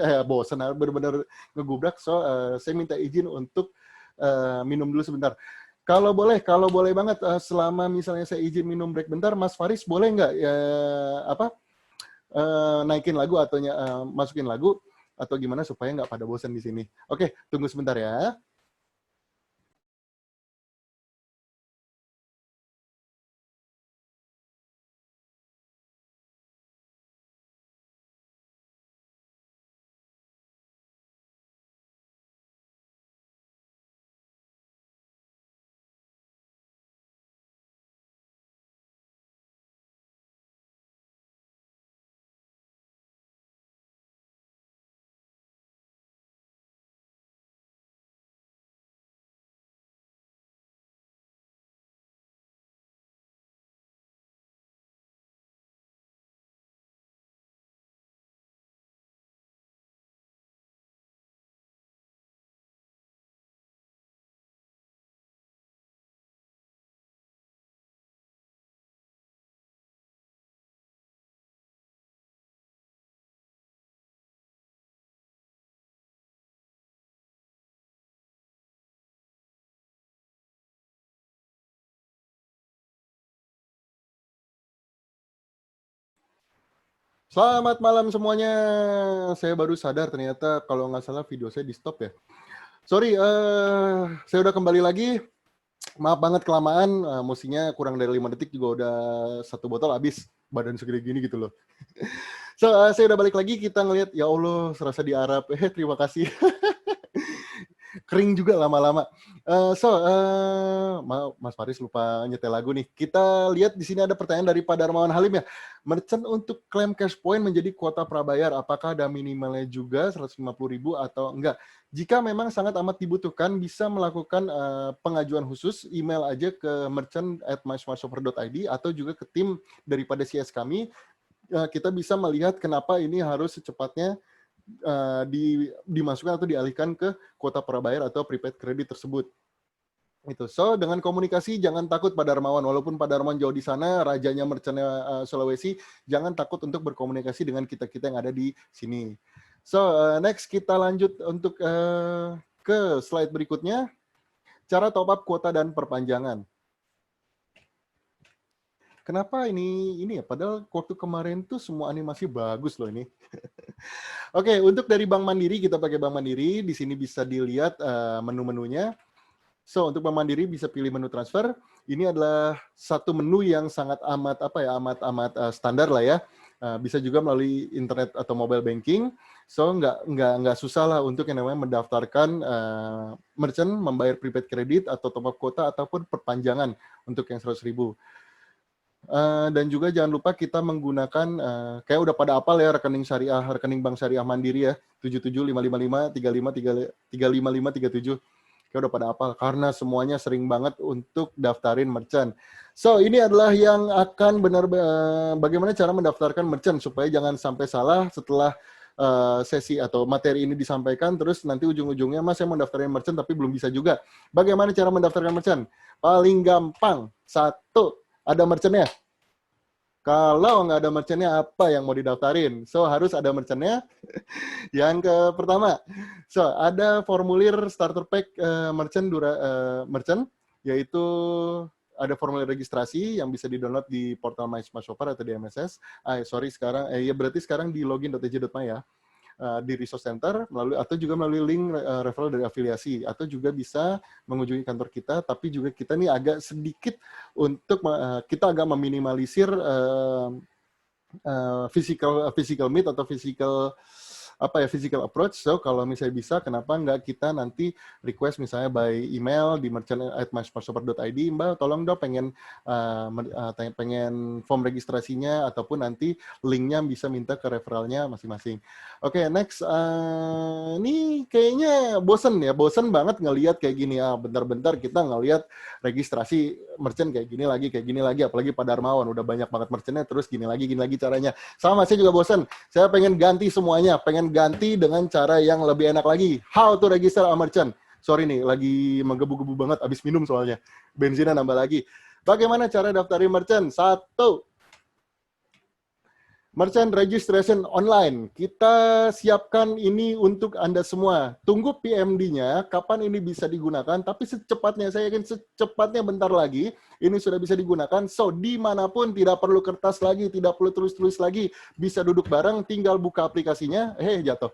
bener-bener ngegubrak. So, saya minta izin untuk minum dulu sebentar. Kalau boleh banget, selama misalnya saya izin minum break bentar, Mas Faris boleh nggak naikin lagu atau masukin lagu atau gimana supaya nggak pada bosen di sini. Oke, tunggu sebentar ya. Selamat malam semuanya. Saya baru sadar ternyata kalau nggak salah video saya di stop ya. Sorry, saya udah kembali lagi. Maaf banget kelamaan, mestinya kurang dari 5 detik juga udah 1 botol habis. Badan segede gini gitu loh. So, saya udah balik lagi, kita ngelihat, ya Allah, serasa di Arab. Terima kasih. Kering juga lama-lama. Mas Faris lupa nyetel lagu nih. Kita lihat di sini ada pertanyaan dari Pak Darmawan Halim ya. Merchant untuk klaim cash point menjadi kuota prabayar, apakah ada minimalnya juga 150.000 atau enggak? Jika memang sangat amat dibutuhkan, bisa melakukan pengajuan khusus, email aja ke merchant@mysmartshopper.id atau juga ke tim daripada CS kami. Kita bisa melihat kenapa ini harus secepatnya dimasukkan atau dialihkan ke kuota prabayar atau prepaid kredit tersebut. Itu. So, dengan komunikasi jangan takut Pak Darmawan, walaupun Pak Darmawan jauh di sana, rajanya merchantnya Sulawesi, jangan takut untuk berkomunikasi dengan kita-kita yang ada di sini. So, next kita lanjut untuk ke slide berikutnya, cara top up kuota dan perpanjangan. Kenapa ini ya? Padahal waktu kemarin tuh semua animasi bagus loh ini. Oke, untuk dari Bank Mandiri, kita pakai Bank Mandiri. Di sini bisa dilihat menu-menunya. So, untuk Bank Mandiri bisa pilih menu transfer. Ini adalah satu menu yang sangat amat standar lah ya. Bisa juga melalui internet atau mobile banking. So, nggak susah lah untuk yang namanya mendaftarkan merchant, membayar prepaid kredit atau top up kuota ataupun perpanjangan untuk yang 100.000. Dan juga jangan lupa kita menggunakan kayak udah pada apal ya rekening Bank Syariah Mandiri ya 775553537 kayak udah pada apal karena semuanya sering banget untuk daftarin merchant. So ini adalah yang akan bagaimana cara mendaftarkan merchant supaya jangan sampai salah setelah sesi atau materi ini disampaikan terus nanti ujung-ujungnya Mas saya mau daftarin merchant tapi belum bisa juga. Bagaimana cara mendaftarkan merchant? Paling gampang satu, ada merchantnya. Kalau nggak ada merchantnya, apa yang mau didaftarin? So, harus ada merchantnya. Yang pertama, so ada formulir starter pack merchant, yaitu ada formulir registrasi yang bisa di-download di portal My Smart Shopper atau di MSS. Berarti sekarang di login.tj.my ya. Di resource center atau juga melalui link referral dari afiliasi atau juga bisa mengunjungi kantor kita tapi juga kita nih agak sedikit untuk kita agak meminimalisir physical meet atau physical approach. So kalau misalnya bisa, kenapa nggak kita nanti request misalnya by email di merchant@mysmartshopper.id, Mbak tolong dong pengen form registrasinya ataupun nanti linknya bisa minta ke referralnya masing-masing. Oke, next. Ini kayaknya bosen banget ngelihat kayak gini. Bentar-bentar kita ngelihat registrasi merchant kayak gini lagi, apalagi Pak Darmawan udah banyak banget merchantnya terus gini lagi caranya. Sama, saya juga bosen. Saya pengen ganti semuanya, pengen ganti dengan cara yang lebih enak lagi. How to register a merchant. Sorry nih, lagi menggebu-gebu banget abis minum soalnya. Bensinnya nambah lagi. Bagaimana cara daftarin merchant? 1. Merchant registration online. Kita siapkan ini untuk Anda semua. Tunggu PMD-nya, kapan ini bisa digunakan. Tapi secepatnya, saya yakin secepatnya bentar lagi, ini sudah bisa digunakan. So, dimanapun tidak perlu kertas lagi, tidak perlu tulis-tulis lagi. Bisa duduk bareng, tinggal buka aplikasinya. Jatuh.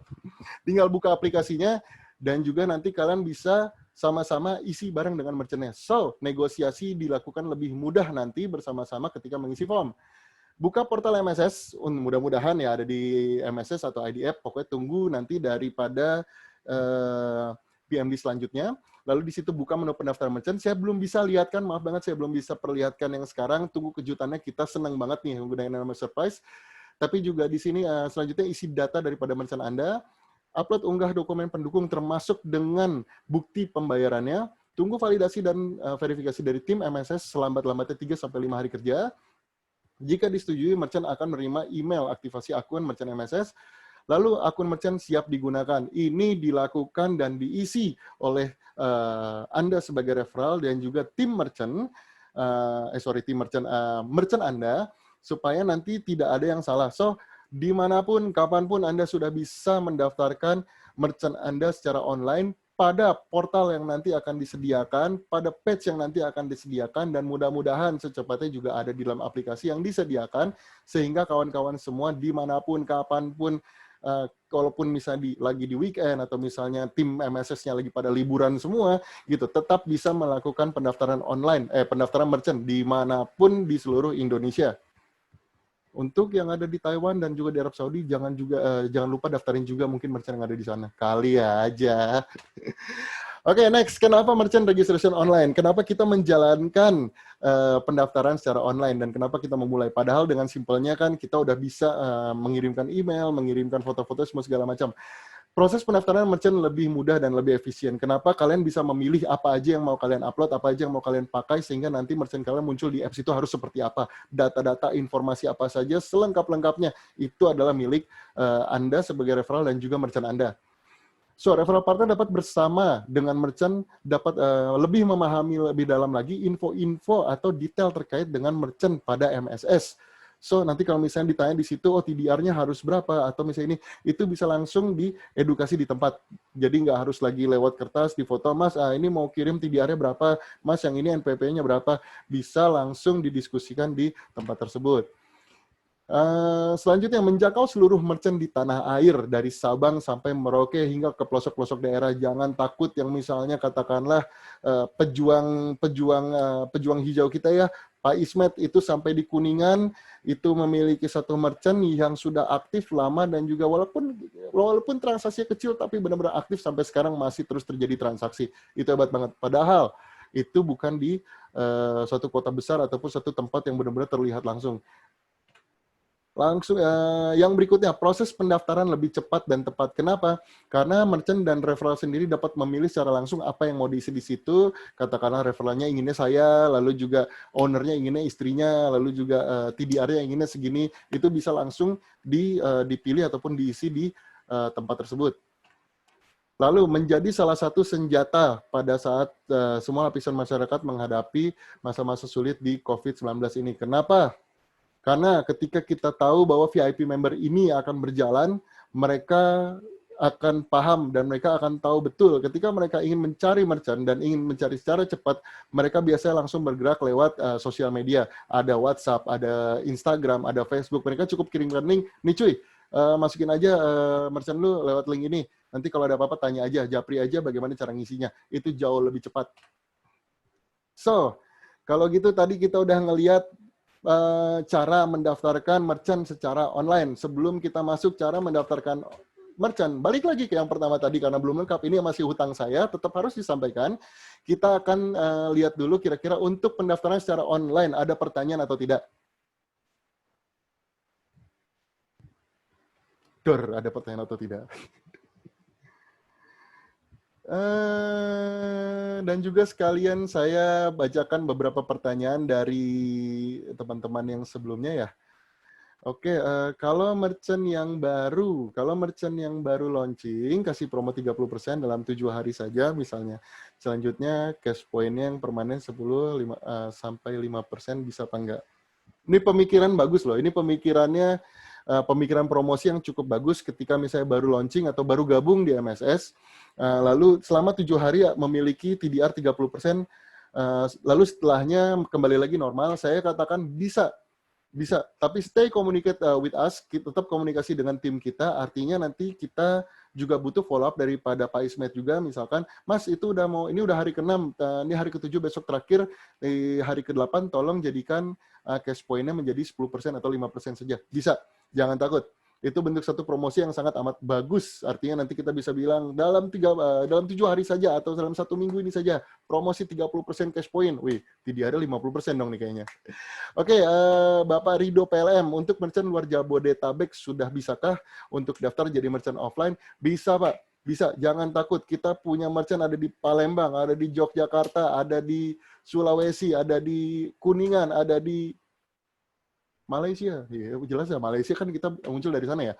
Tinggal buka aplikasinya, dan juga nanti kalian bisa sama-sama isi bareng dengan merchant-nya. So, negosiasi dilakukan lebih mudah nanti bersama-sama ketika mengisi form. Buka portal MSS, mudah-mudahan ya ada di MSS atau IDF, pokoknya tunggu nanti daripada PMD selanjutnya. Lalu di situ buka menu pendaftaran merchant. Saya belum bisa lihatkan, maaf banget saya belum bisa perlihatkan yang sekarang. Tunggu kejutannya, kita senang banget nih menggunakan nama surprise. Tapi juga di sini selanjutnya isi data daripada merchant Anda. Upload unggah dokumen pendukung termasuk dengan bukti pembayarannya. Tunggu validasi dan verifikasi dari tim MSS selambat-lambatnya 3-5 hari kerja. Jika disetujui, merchant akan menerima email aktivasi akun merchant MSS, lalu akun merchant siap digunakan. Ini dilakukan dan diisi oleh Anda sebagai referral dan juga tim merchant, merchant Anda, supaya nanti tidak ada yang salah. So, dimanapun, kapanpun Anda sudah bisa mendaftarkan merchant Anda secara online, pada portal yang nanti akan disediakan, pada page yang nanti akan disediakan, dan mudah-mudahan secepatnya juga ada di dalam aplikasi yang disediakan, sehingga kawan-kawan semua dimanapun, kapanpun, kalaupun misalnya lagi di weekend, atau misalnya tim MSS-nya lagi pada liburan semua, gitu, tetap bisa melakukan pendaftaran online, pendaftaran merchant dimanapun di seluruh Indonesia. Untuk yang ada di Taiwan dan juga di Arab Saudi, jangan lupa daftarin juga mungkin merchant yang ada di sana. Kali aja. Oke, next. Kenapa merchant registration online? Kenapa kita menjalankan pendaftaran secara online dan kenapa kita memulai? Padahal dengan simpelnya kan kita udah bisa mengirimkan email, mengirimkan foto-foto semua segala macam. Proses pendaftaran merchant lebih mudah dan lebih efisien. Kenapa? Kalian bisa memilih apa aja yang mau kalian upload, apa aja yang mau kalian pakai, sehingga nanti merchant kalian muncul di apps itu harus seperti apa. Data-data, informasi apa saja, selengkap-lengkapnya. Itu adalah milik Anda sebagai referral dan juga merchant Anda. So, referral partner dapat bersama dengan merchant, dapat lebih memahami lebih dalam lagi info-info atau detail terkait dengan merchant pada MSS. So, nanti kalau misalnya ditanya di situ, oh TDR-nya harus berapa, atau misalnya ini, itu bisa langsung diedukasi di tempat. Jadi nggak harus lagi lewat kertas, di foto, Mas, ini mau kirim TDR-nya berapa, Mas, yang ini NPP-nya berapa, bisa langsung didiskusikan di tempat tersebut. Selanjutnya, menjangkau seluruh merchant di tanah air, dari Sabang sampai Merauke hingga ke pelosok-pelosok daerah. Jangan takut yang misalnya katakanlah pejuang hijau kita ya, Pak Ismet itu sampai di Kuningan, itu memiliki satu merchant yang sudah aktif lama dan juga walaupun transaksi kecil tapi benar-benar aktif sampai sekarang masih terus terjadi transaksi. Itu hebat banget. Padahal itu bukan di suatu kota besar ataupun satu tempat yang benar-benar terlihat langsung. Yang berikutnya, proses pendaftaran lebih cepat dan tepat. Kenapa? Karena merchant dan referral sendiri dapat memilih secara langsung apa yang mau diisi di situ. Katakanlah referralnya inginnya saya, lalu juga ownernya inginnya istrinya, lalu juga TDR-nya inginnya segini. Itu bisa langsung dipilih ataupun diisi di tempat tersebut. Lalu menjadi salah satu senjata pada saat semua lapisan masyarakat menghadapi masa-masa sulit di COVID-19 ini. Kenapa? Karena ketika kita tahu bahwa VIP member ini akan berjalan, mereka akan paham dan mereka akan tahu betul ketika mereka ingin mencari merchant dan ingin mencari secara cepat, mereka biasanya langsung bergerak lewat sosial media. Ada WhatsApp, ada Instagram, ada Facebook. Mereka cukup kirimkan link, nih cuy, masukin aja merchant lu lewat link ini. Nanti kalau ada apa-apa tanya aja, japri aja bagaimana cara ngisinya. Itu jauh lebih cepat. So, kalau gitu tadi kita udah ngelihat cara mendaftarkan merchant secara online. Sebelum kita masuk cara mendaftarkan merchant, balik lagi ke yang pertama tadi karena belum lengkap. Ini masih hutang saya, tetap harus disampaikan. Kita akan lihat dulu kira-kira untuk pendaftaran secara online ada pertanyaan atau tidak. Ada pertanyaan atau tidak? Dan juga sekalian saya bacakan beberapa pertanyaan dari teman-teman yang sebelumnya ya. Oke, kalau merchant yang baru launching, kasih promo 30% dalam 7 hari saja misalnya. Selanjutnya cash point-nya yang permanen 10 sampai 5% bisa apa enggak. Ini pemikiran bagus loh, ini pemikirannya pemikiran promosi yang cukup bagus ketika misalnya baru launching atau baru gabung di MSS. Lalu selama 7 hari memiliki TDR 30%, lalu setelahnya kembali lagi normal, saya katakan bisa. Tapi stay communicate with us, kita tetap komunikasi dengan tim kita, artinya nanti kita juga butuh follow up daripada Pak Ismet juga, misalkan, Mas itu ini udah hari ke-6, ini hari ke-7 besok terakhir, di hari ke-8 tolong jadikan cash point-nya menjadi 10% atau 5% saja. Bisa, jangan takut. Itu bentuk satu promosi yang sangat amat bagus. Artinya nanti kita bisa bilang dalam 7 hari saja atau dalam 1 minggu ini saja promosi 30% cash point. Wih, TDR 50% dong nih kayaknya. Oke, Bapak Rido PLM, untuk merchant luar Jabodetabek sudah bisakah untuk daftar jadi merchant offline? Bisa, Pak. Bisa, jangan takut. Kita punya merchant ada di Palembang, ada di Yogyakarta, ada di Sulawesi, ada di Kuningan, ada di Malaysia. Ya, jelas ya, Malaysia kan kita muncul dari sana ya.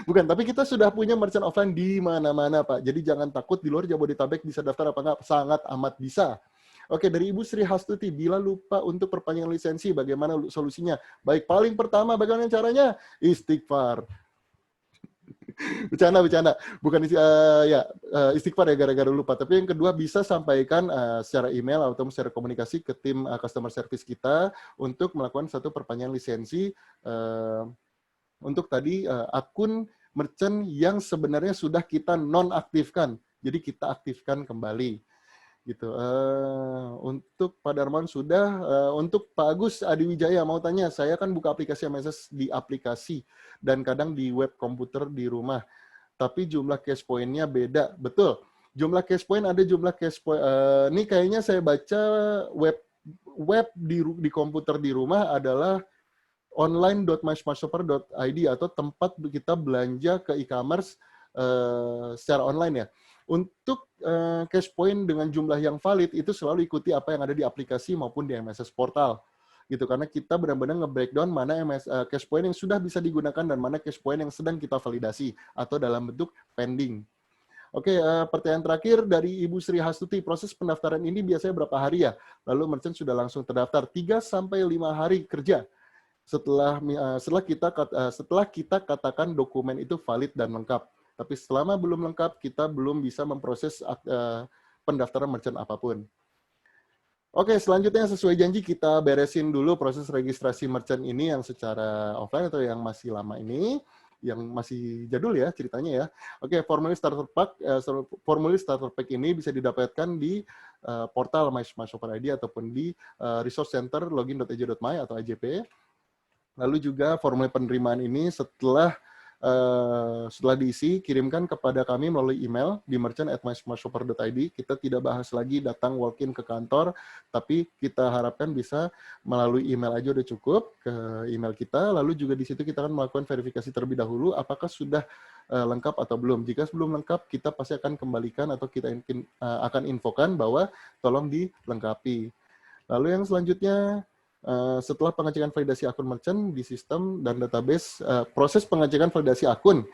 Bukan, tapi kita sudah punya merchant offline di mana-mana, Pak. Jadi jangan takut di luar Jabodetabek bisa daftar apa enggak, sangat amat bisa. Oke, dari Ibu Sri Hastuti, bila lupa untuk perpanjangan lisensi, bagaimana solusinya? Baik, paling pertama bagaimana caranya? Istighfar. Bercanda. Bukan istighfar ya gara-gara lupa. Tapi yang kedua bisa sampaikan secara email atau secara komunikasi ke tim customer service kita untuk melakukan satu perpanjangan lisensi untuk tadi akun merchant yang sebenarnya sudah kita nonaktifkan. Jadi kita aktifkan kembali. Gitu. Untuk Pak Darmawan sudah. Untuk Pak Agus Adiwijaya mau tanya, saya kan buka aplikasi MSS di aplikasi dan kadang di web komputer di rumah, tapi jumlah cash point-nya beda. Betul, jumlah cash point ada jumlah cash point. Ini kayaknya saya baca web di komputer di rumah adalah online.mysmartshopper.id atau tempat kita belanja ke e-commerce secara online ya. Untuk cash point dengan jumlah yang valid itu selalu ikuti apa yang ada di aplikasi maupun di MSS portal. Gitu, karena kita benar-benar nge-breakdown mana cash point yang sudah bisa digunakan dan mana cash point yang sedang kita validasi atau dalam bentuk pending. Oke, pertanyaan terakhir dari Ibu Sri Hastuti, proses pendaftaran ini biasanya berapa hari ya? Lalu merchant sudah langsung terdaftar 3-5 hari kerja setelah kita katakan dokumen itu valid dan lengkap. Tapi selama belum lengkap, kita belum bisa memproses pendaftaran merchant apapun. Oke, selanjutnya sesuai janji kita beresin dulu proses registrasi merchant ini yang secara offline atau yang masih lama ini, yang masih jadul ya ceritanya ya. Oke, formulir starter pack ini bisa didapatkan di portal MySmartShopper ID ataupun di resource center login.ejo.my atau AJP. Lalu juga formulir penerimaan ini setelah diisi, kirimkan kepada kami melalui email di merchant@mysmartshopper.id. Kita tidak bahas lagi datang walk-in ke kantor, tapi kita harapkan bisa melalui email aja udah cukup ke email kita. Lalu juga di situ kita akan melakukan verifikasi terlebih dahulu apakah sudah lengkap atau belum. Jika belum lengkap, kita pasti akan kembalikan atau kita akan infokan bahwa tolong dilengkapi. Lalu yang selanjutnya, setelah pengecekan validasi akun merchant di sistem dan database, proses pengecekan validasi akun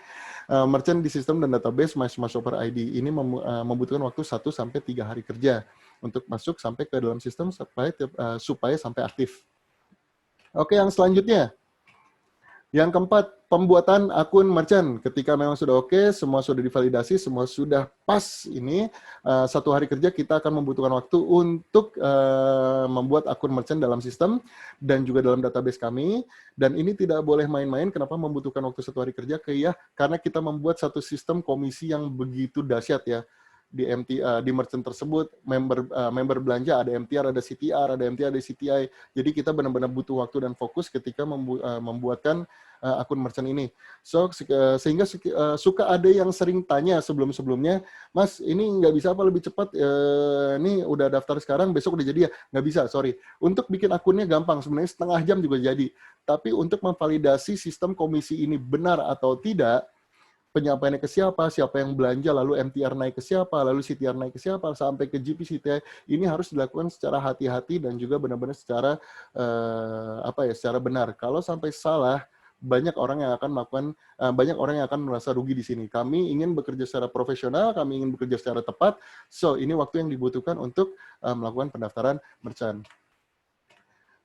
merchant di sistem dan database MySmartShopper ID ini membutuhkan waktu 1-3 hari kerja untuk masuk sampai ke dalam sistem supaya sampai aktif. Oke, yang selanjutnya. Yang keempat, pembuatan akun merchant. Ketika memang sudah oke, semua sudah divalidasi, semua sudah pas ini, 1 hari kerja kita akan membutuhkan waktu untuk membuat akun merchant dalam sistem dan juga dalam database kami. Dan ini tidak boleh main-main. Kenapa membutuhkan waktu 1 hari kerja? Karena kita membuat satu sistem komisi yang begitu dahsyat ya. Di merchant tersebut, member belanja, ada MTR, ada CTR, ada MTR, ada CTI. Jadi kita benar-benar butuh waktu dan fokus ketika membuatkan akun merchant ini. Sehingga suka ada yang sering tanya sebelum-sebelumnya, Mas, ini nggak bisa apa lebih cepat? Ini udah daftar sekarang, besok udah jadi ya? Nggak bisa, sorry. Untuk bikin akunnya gampang, sebenarnya setengah jam juga jadi. Tapi untuk memvalidasi sistem komisi ini benar atau tidak, penyampaiannya ke siapa yang belanja, lalu MTR naik ke siapa, lalu CTR naik ke siapa, sampai ke GP CTI, ini harus dilakukan secara hati-hati dan juga benar-benar secara secara benar. Kalau sampai salah, banyak orang yang akan merasa rugi di sini. Kami ingin bekerja secara profesional, kami ingin bekerja secara tepat, so ini waktu yang dibutuhkan untuk melakukan pendaftaran merchant.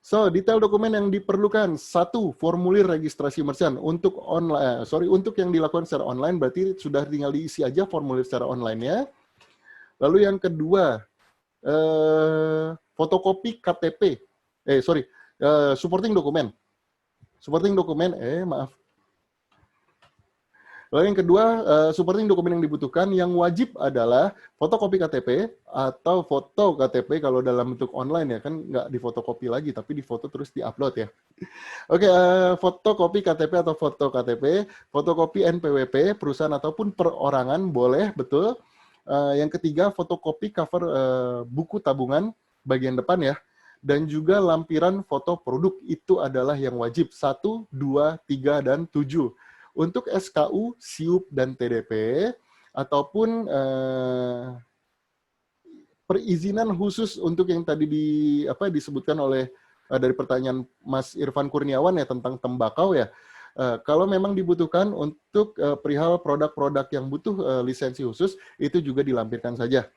So, detail dokumen yang diperlukan. 1, formulir registrasi merchant untuk online. Untuk yang dilakukan secara online berarti sudah tinggal diisi aja formulir secara online-nya. Lalu yang kedua, fotokopi KTP. Supporting dokumen. Maaf. Lalu yang kedua, supporting dokumen yang dibutuhkan yang wajib adalah fotokopi KTP atau foto KTP kalau dalam bentuk online ya, kan nggak difotokopi lagi, tapi difoto terus diupload ya. Oke, fotokopi KTP atau foto KTP, fotokopi NPWP, perusahaan ataupun perorangan boleh, betul. Yang ketiga, fotokopi cover buku tabungan bagian depan ya. Dan juga lampiran foto produk itu adalah yang wajib. 1, 2, 3, dan 7. Untuk SKU, SIUP, dan TDP, ataupun perizinan khusus untuk yang tadi disebutkan oleh dari pertanyaan Mas Irfan Kurniawan ya tentang tembakau ya. Kalau memang dibutuhkan untuk perihal produk-produk yang butuh lisensi khusus, itu juga dilampirkan saja.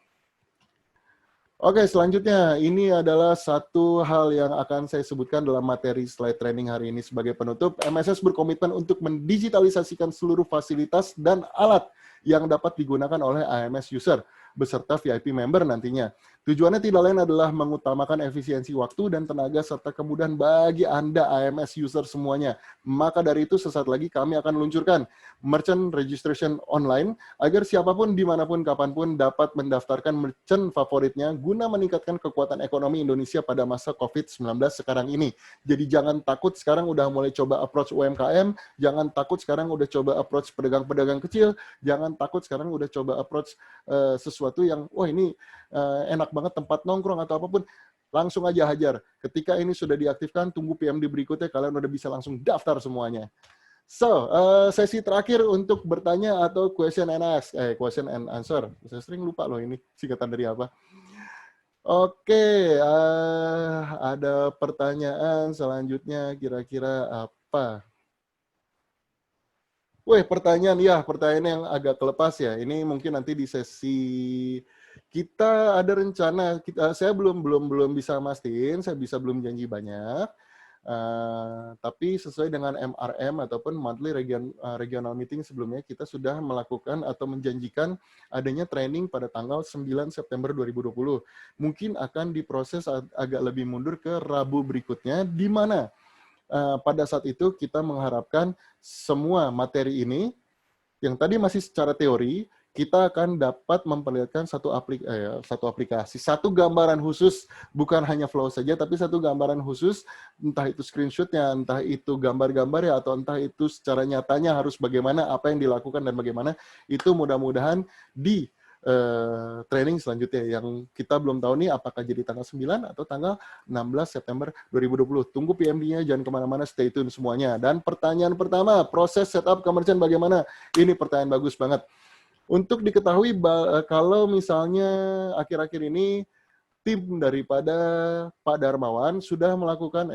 Oke, selanjutnya ini adalah satu hal yang akan saya sebutkan dalam materi slide training hari ini sebagai penutup. MSS berkomitmen untuk mendigitalisasikan seluruh fasilitas dan alat yang dapat digunakan oleh AMS user beserta VIP member nantinya. Tujuannya tidak lain adalah mengutamakan efisiensi waktu dan tenaga serta kemudahan bagi Anda AMS user semuanya. Maka dari itu sesaat lagi kami akan luncurkan merchant registration online agar siapapun dimanapun kapanpun dapat mendaftarkan merchant favoritnya guna meningkatkan kekuatan ekonomi Indonesia pada masa COVID-19 sekarang ini. Jadi jangan takut sekarang udah mulai coba approach UMKM, jangan takut sekarang udah coba approach pedagang-pedagang kecil, jangan takut sekarang udah coba approach sesuatu yang wah ini enak banget tempat nongkrong atau apapun. Langsung aja hajar. Ketika ini sudah diaktifkan, tunggu PMD berikutnya kalian udah bisa langsung daftar semuanya. So, sesi terakhir untuk bertanya atau question and answer. Saya sering lupa loh ini singkatan dari apa. Oke, ada pertanyaan selanjutnya kira-kira apa? Pertanyaan yang agak kelepas ya. Ini mungkin nanti di sesi kita ada rencana. Saya belum bisa mastiin, saya belum janji banyak. Tapi sesuai dengan MRM ataupun monthly regional meeting sebelumnya, kita sudah melakukan atau menjanjikan adanya training pada tanggal 9 September 2020. Mungkin akan diproses agak lebih mundur ke Rabu berikutnya, di mana pada saat itu kita mengharapkan semua materi ini, yang tadi masih secara teori, kita akan dapat memperlihatkan satu aplikasi, satu gambaran khusus, bukan hanya flow saja, tapi satu gambaran khusus, entah itu screenshot-nya, entah itu gambar-gambarnya, atau entah itu secara nyatanya harus bagaimana, apa yang dilakukan, dan bagaimana, itu mudah-mudahan di training selanjutnya, yang kita belum tahu nih apakah jadi tanggal 9 atau tanggal 16 September 2020. Tunggu PMD-nya, jangan kemana-mana, stay tune semuanya. Dan pertanyaan pertama, proses setup ke merchant bagaimana? Ini pertanyaan bagus banget. Untuk diketahui kalau misalnya akhir-akhir ini tim daripada Pak Darmawan sudah melakukan,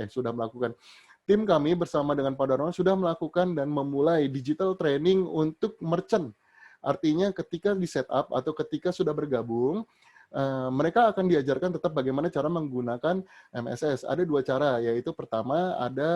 tim kami bersama dengan Pak Darmawan sudah melakukan dan memulai digital training untuk merchant. Artinya ketika di setup atau ketika sudah bergabung, mereka akan diajarkan tetap bagaimana cara menggunakan MSS. Ada 2 cara, yaitu pertama ada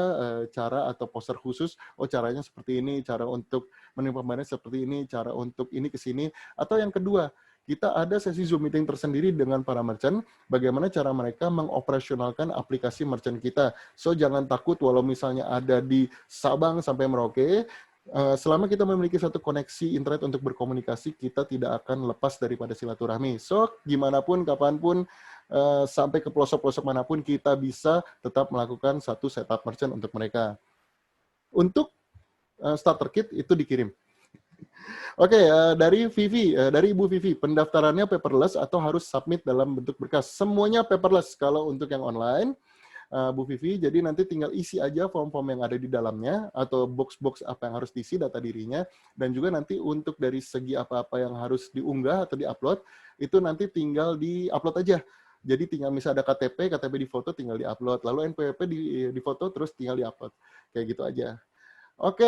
cara atau poster khusus, caranya seperti ini, cara untuk menimpa seperti ini, cara untuk ini ke sini, atau yang kedua, kita ada sesi Zoom meeting tersendiri dengan para merchant, bagaimana cara mereka mengoperasionalkan aplikasi merchant kita. So, jangan takut walau misalnya ada di Sabang sampai Merauke, selama kita memiliki satu koneksi internet untuk berkomunikasi, kita tidak akan lepas daripada silaturahmi. So, gimana pun, kapanpun, sampai ke pelosok-pelosok manapun, kita bisa tetap melakukan satu setup merchant untuk mereka. Untuk starter kit, itu dikirim. Oke, dari Vivi, dari Ibu Vivi, pendaftarannya paperless atau harus submit dalam bentuk berkas? Semuanya paperless kalau untuk yang online. Bu Vivi, jadi nanti tinggal isi aja form-form yang ada di dalamnya, atau box-box apa yang harus diisi data dirinya, dan juga nanti untuk dari segi apa-apa yang harus diunggah atau diupload, itu nanti tinggal di-upload aja. Jadi tinggal misalnya ada KTP di foto tinggal di-upload, lalu NPWP di foto terus tinggal di-upload. Kayak gitu aja. Oke,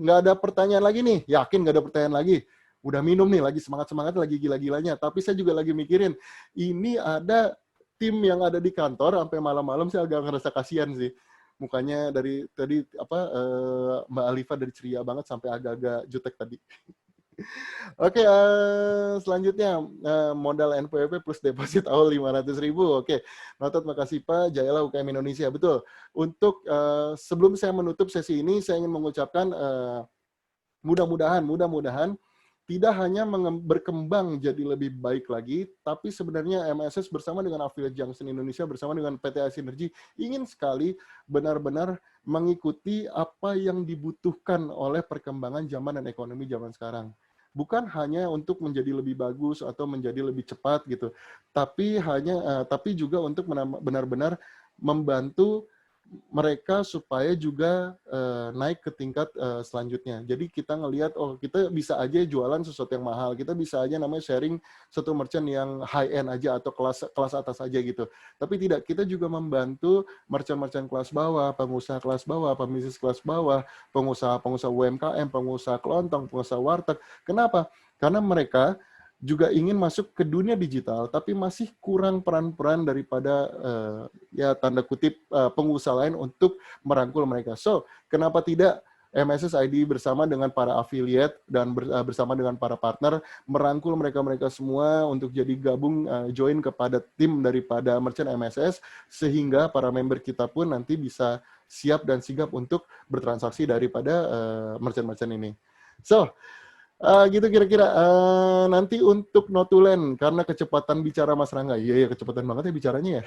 nggak ada pertanyaan lagi nih, yakin nggak ada pertanyaan lagi. Udah minum nih, lagi semangat-semangat, lagi gila-gilanya, tapi saya juga lagi mikirin, ini ada tim yang ada di kantor sampai malam-malam saya agak ngerasa kasihan sih. Mukanya dari tadi Mbak Alifa dari ceria banget sampai agak-agak jutek tadi. Oke, selanjutnya modal NPWP plus deposit awal 500.000. Oke, noted, makasih Pak. Jayalah UKM Indonesia. Betul. Untuk sebelum saya menutup sesi ini, saya ingin mengucapkan mudah-mudahan tidak hanya berkembang jadi lebih baik lagi, tapi sebenarnya MSS bersama dengan Affiliate Junction Indonesia, bersama dengan PT Sinergi, ingin sekali benar-benar mengikuti apa yang dibutuhkan oleh perkembangan zaman dan ekonomi zaman sekarang. Bukan hanya untuk menjadi lebih bagus atau menjadi lebih cepat gitu, tapi juga untuk benar-benar membantu mereka supaya juga naik ke tingkat selanjutnya. Jadi kita ngelihat, oh kita bisa aja jualan sesuatu yang mahal, kita bisa aja namanya sharing satu merchant yang high end aja atau kelas atas aja gitu. Tapi tidak, kita juga membantu merchant-merchant kelas bawah, pengusaha kelas bawah, pembisnis kelas bawah, pengusaha UMKM, pengusaha kelontong, pengusaha warteg. Kenapa? Karena mereka juga ingin masuk ke dunia digital, tapi masih kurang peran-peran daripada ya tanda kutip pengusaha lain untuk merangkul mereka. So, kenapa tidak MSS ID bersama dengan para affiliate dan bersama dengan para partner merangkul mereka semua untuk jadi gabung join kepada tim daripada merchant MSS, sehingga para member kita pun nanti bisa siap dan sigap untuk bertransaksi daripada merchant-merchant ini. So, gitu kira-kira. Nanti untuk notulen, karena kecepatan bicara Mas Rangga. Iya, kecepatan banget ya bicaranya ya.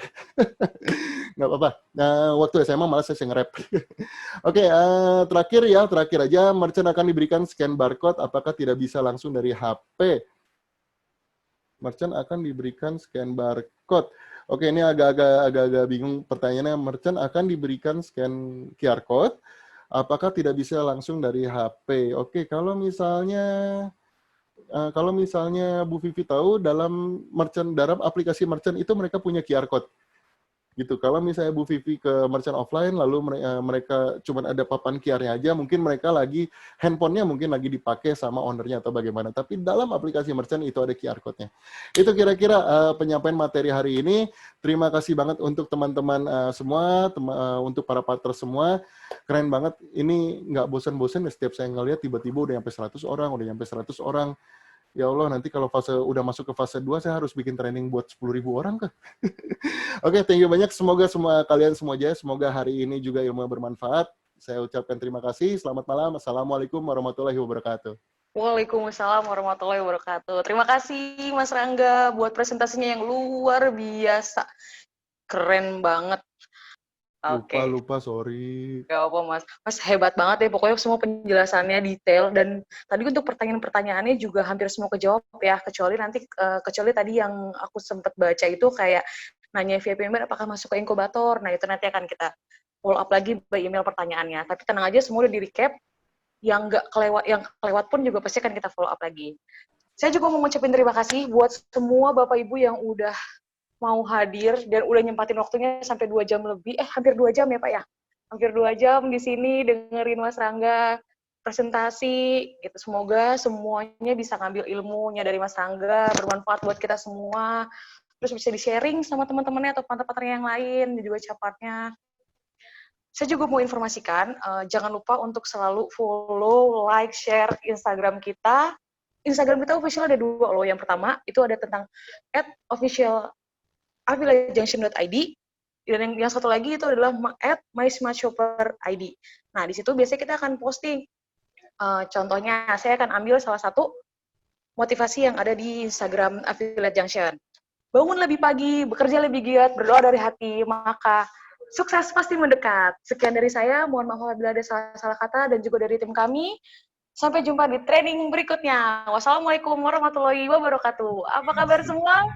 Nggak apa-apa. Waktu SMA malah saya nge-rap. Oke, terakhir aja. Merchant akan diberikan scan barcode, apakah tidak bisa langsung dari HP? Merchant akan diberikan scan barcode. Oke, ini agak bingung pertanyaannya. Merchant akan diberikan scan QR code, apakah tidak bisa langsung dari HP? Oke, kalau misalnya Bu Vivi tahu, dalam aplikasi merchant itu mereka punya QR code. Gitu. Kalau misalnya Bu Vivi ke merchant offline, lalu mereka cuma ada papan QR-nya aja, mungkin mereka handphonenya mungkin lagi dipakai sama ownernya atau bagaimana. Tapi dalam aplikasi merchant itu ada QR code-nya. Itu kira-kira penyampaian materi hari ini. Terima kasih banget untuk teman-teman semua, untuk para partner semua. Keren banget. Ini nggak bosan-bosan ya, setiap saya ngeliat tiba-tiba udah nyampe 100 orang, udah nyampe 100 orang. Ya Allah, nanti kalau udah masuk ke fase 2, saya harus bikin training buat 10.000 orang kah? Oke, thank you banyak. Semoga kalian semua aja, semoga hari ini juga ilmu bermanfaat. Saya ucapkan terima kasih. Selamat malam. Assalamualaikum warahmatullahi wabarakatuh. Waalaikumsalam warahmatullahi wabarakatuh. Terima kasih Mas Rangga buat presentasinya yang luar biasa. Keren banget. Lupa, sorry. Gak apa, Mas. Mas hebat banget ya, pokoknya semua penjelasannya detail, dan tadi untuk pertanyaan-pertanyaannya juga hampir semua kejawab ya, kecuali tadi yang aku sempat baca itu kayak nanya VIP member apakah masuk ke inkubator. Nah, itu nanti akan kita follow up lagi by email pertanyaannya. Tapi tenang aja, semua udah di-recap. Yang kelewat pun juga pasti akan kita follow up lagi. Saya juga mau ngucapin terima kasih buat semua Bapak Ibu yang udah mau hadir dan udah nyempatin waktunya sampai 2 jam lebih, hampir 2 jam ya Pak ya, hampir 2 jam di sini dengerin Mas Rangga presentasi, gitu. Semoga semuanya bisa ngambil ilmunya dari Mas Rangga, bermanfaat buat kita semua, terus bisa di-sharing sama teman-temannya atau partner-partner yang lain, dan juga capatnya. Saya juga mau informasikan, jangan lupa untuk selalu follow, like, share Instagram kita. Instagram kita official ada 2 loh. Yang pertama, itu ada tentang @official_affiliatejunction.id, dan yang satu lagi itu adalah @mysmartshopper.id. Nah, di situ biasanya kita akan posting. Contohnya, saya akan ambil salah satu motivasi yang ada di Instagram Affiliate Junction. Bangun lebih pagi, bekerja lebih giat, berdoa dari hati, maka sukses pasti mendekat. Sekian dari saya, mohon maaf apabila ada salah-salah kata, dan juga dari tim kami. Sampai jumpa di training berikutnya. Wassalamualaikum warahmatullahi wabarakatuh. Apa kabar semua?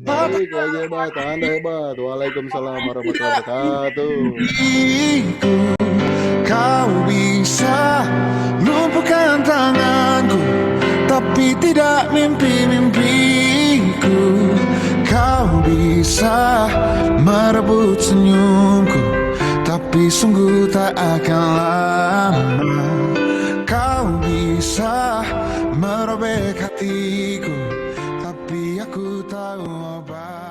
Baik, lagi hebat, Anda hebat. Waalaikumsalam warahmatullahi wabarakatuh. Kau bisa lumpuhkan tanganku, tapi tidak mimpi-mimpiku. Kau bisa merebut senyumku, tapi sungguh tak akan lama. Kau bisa merobek hatiku, tapi aku tahu obat.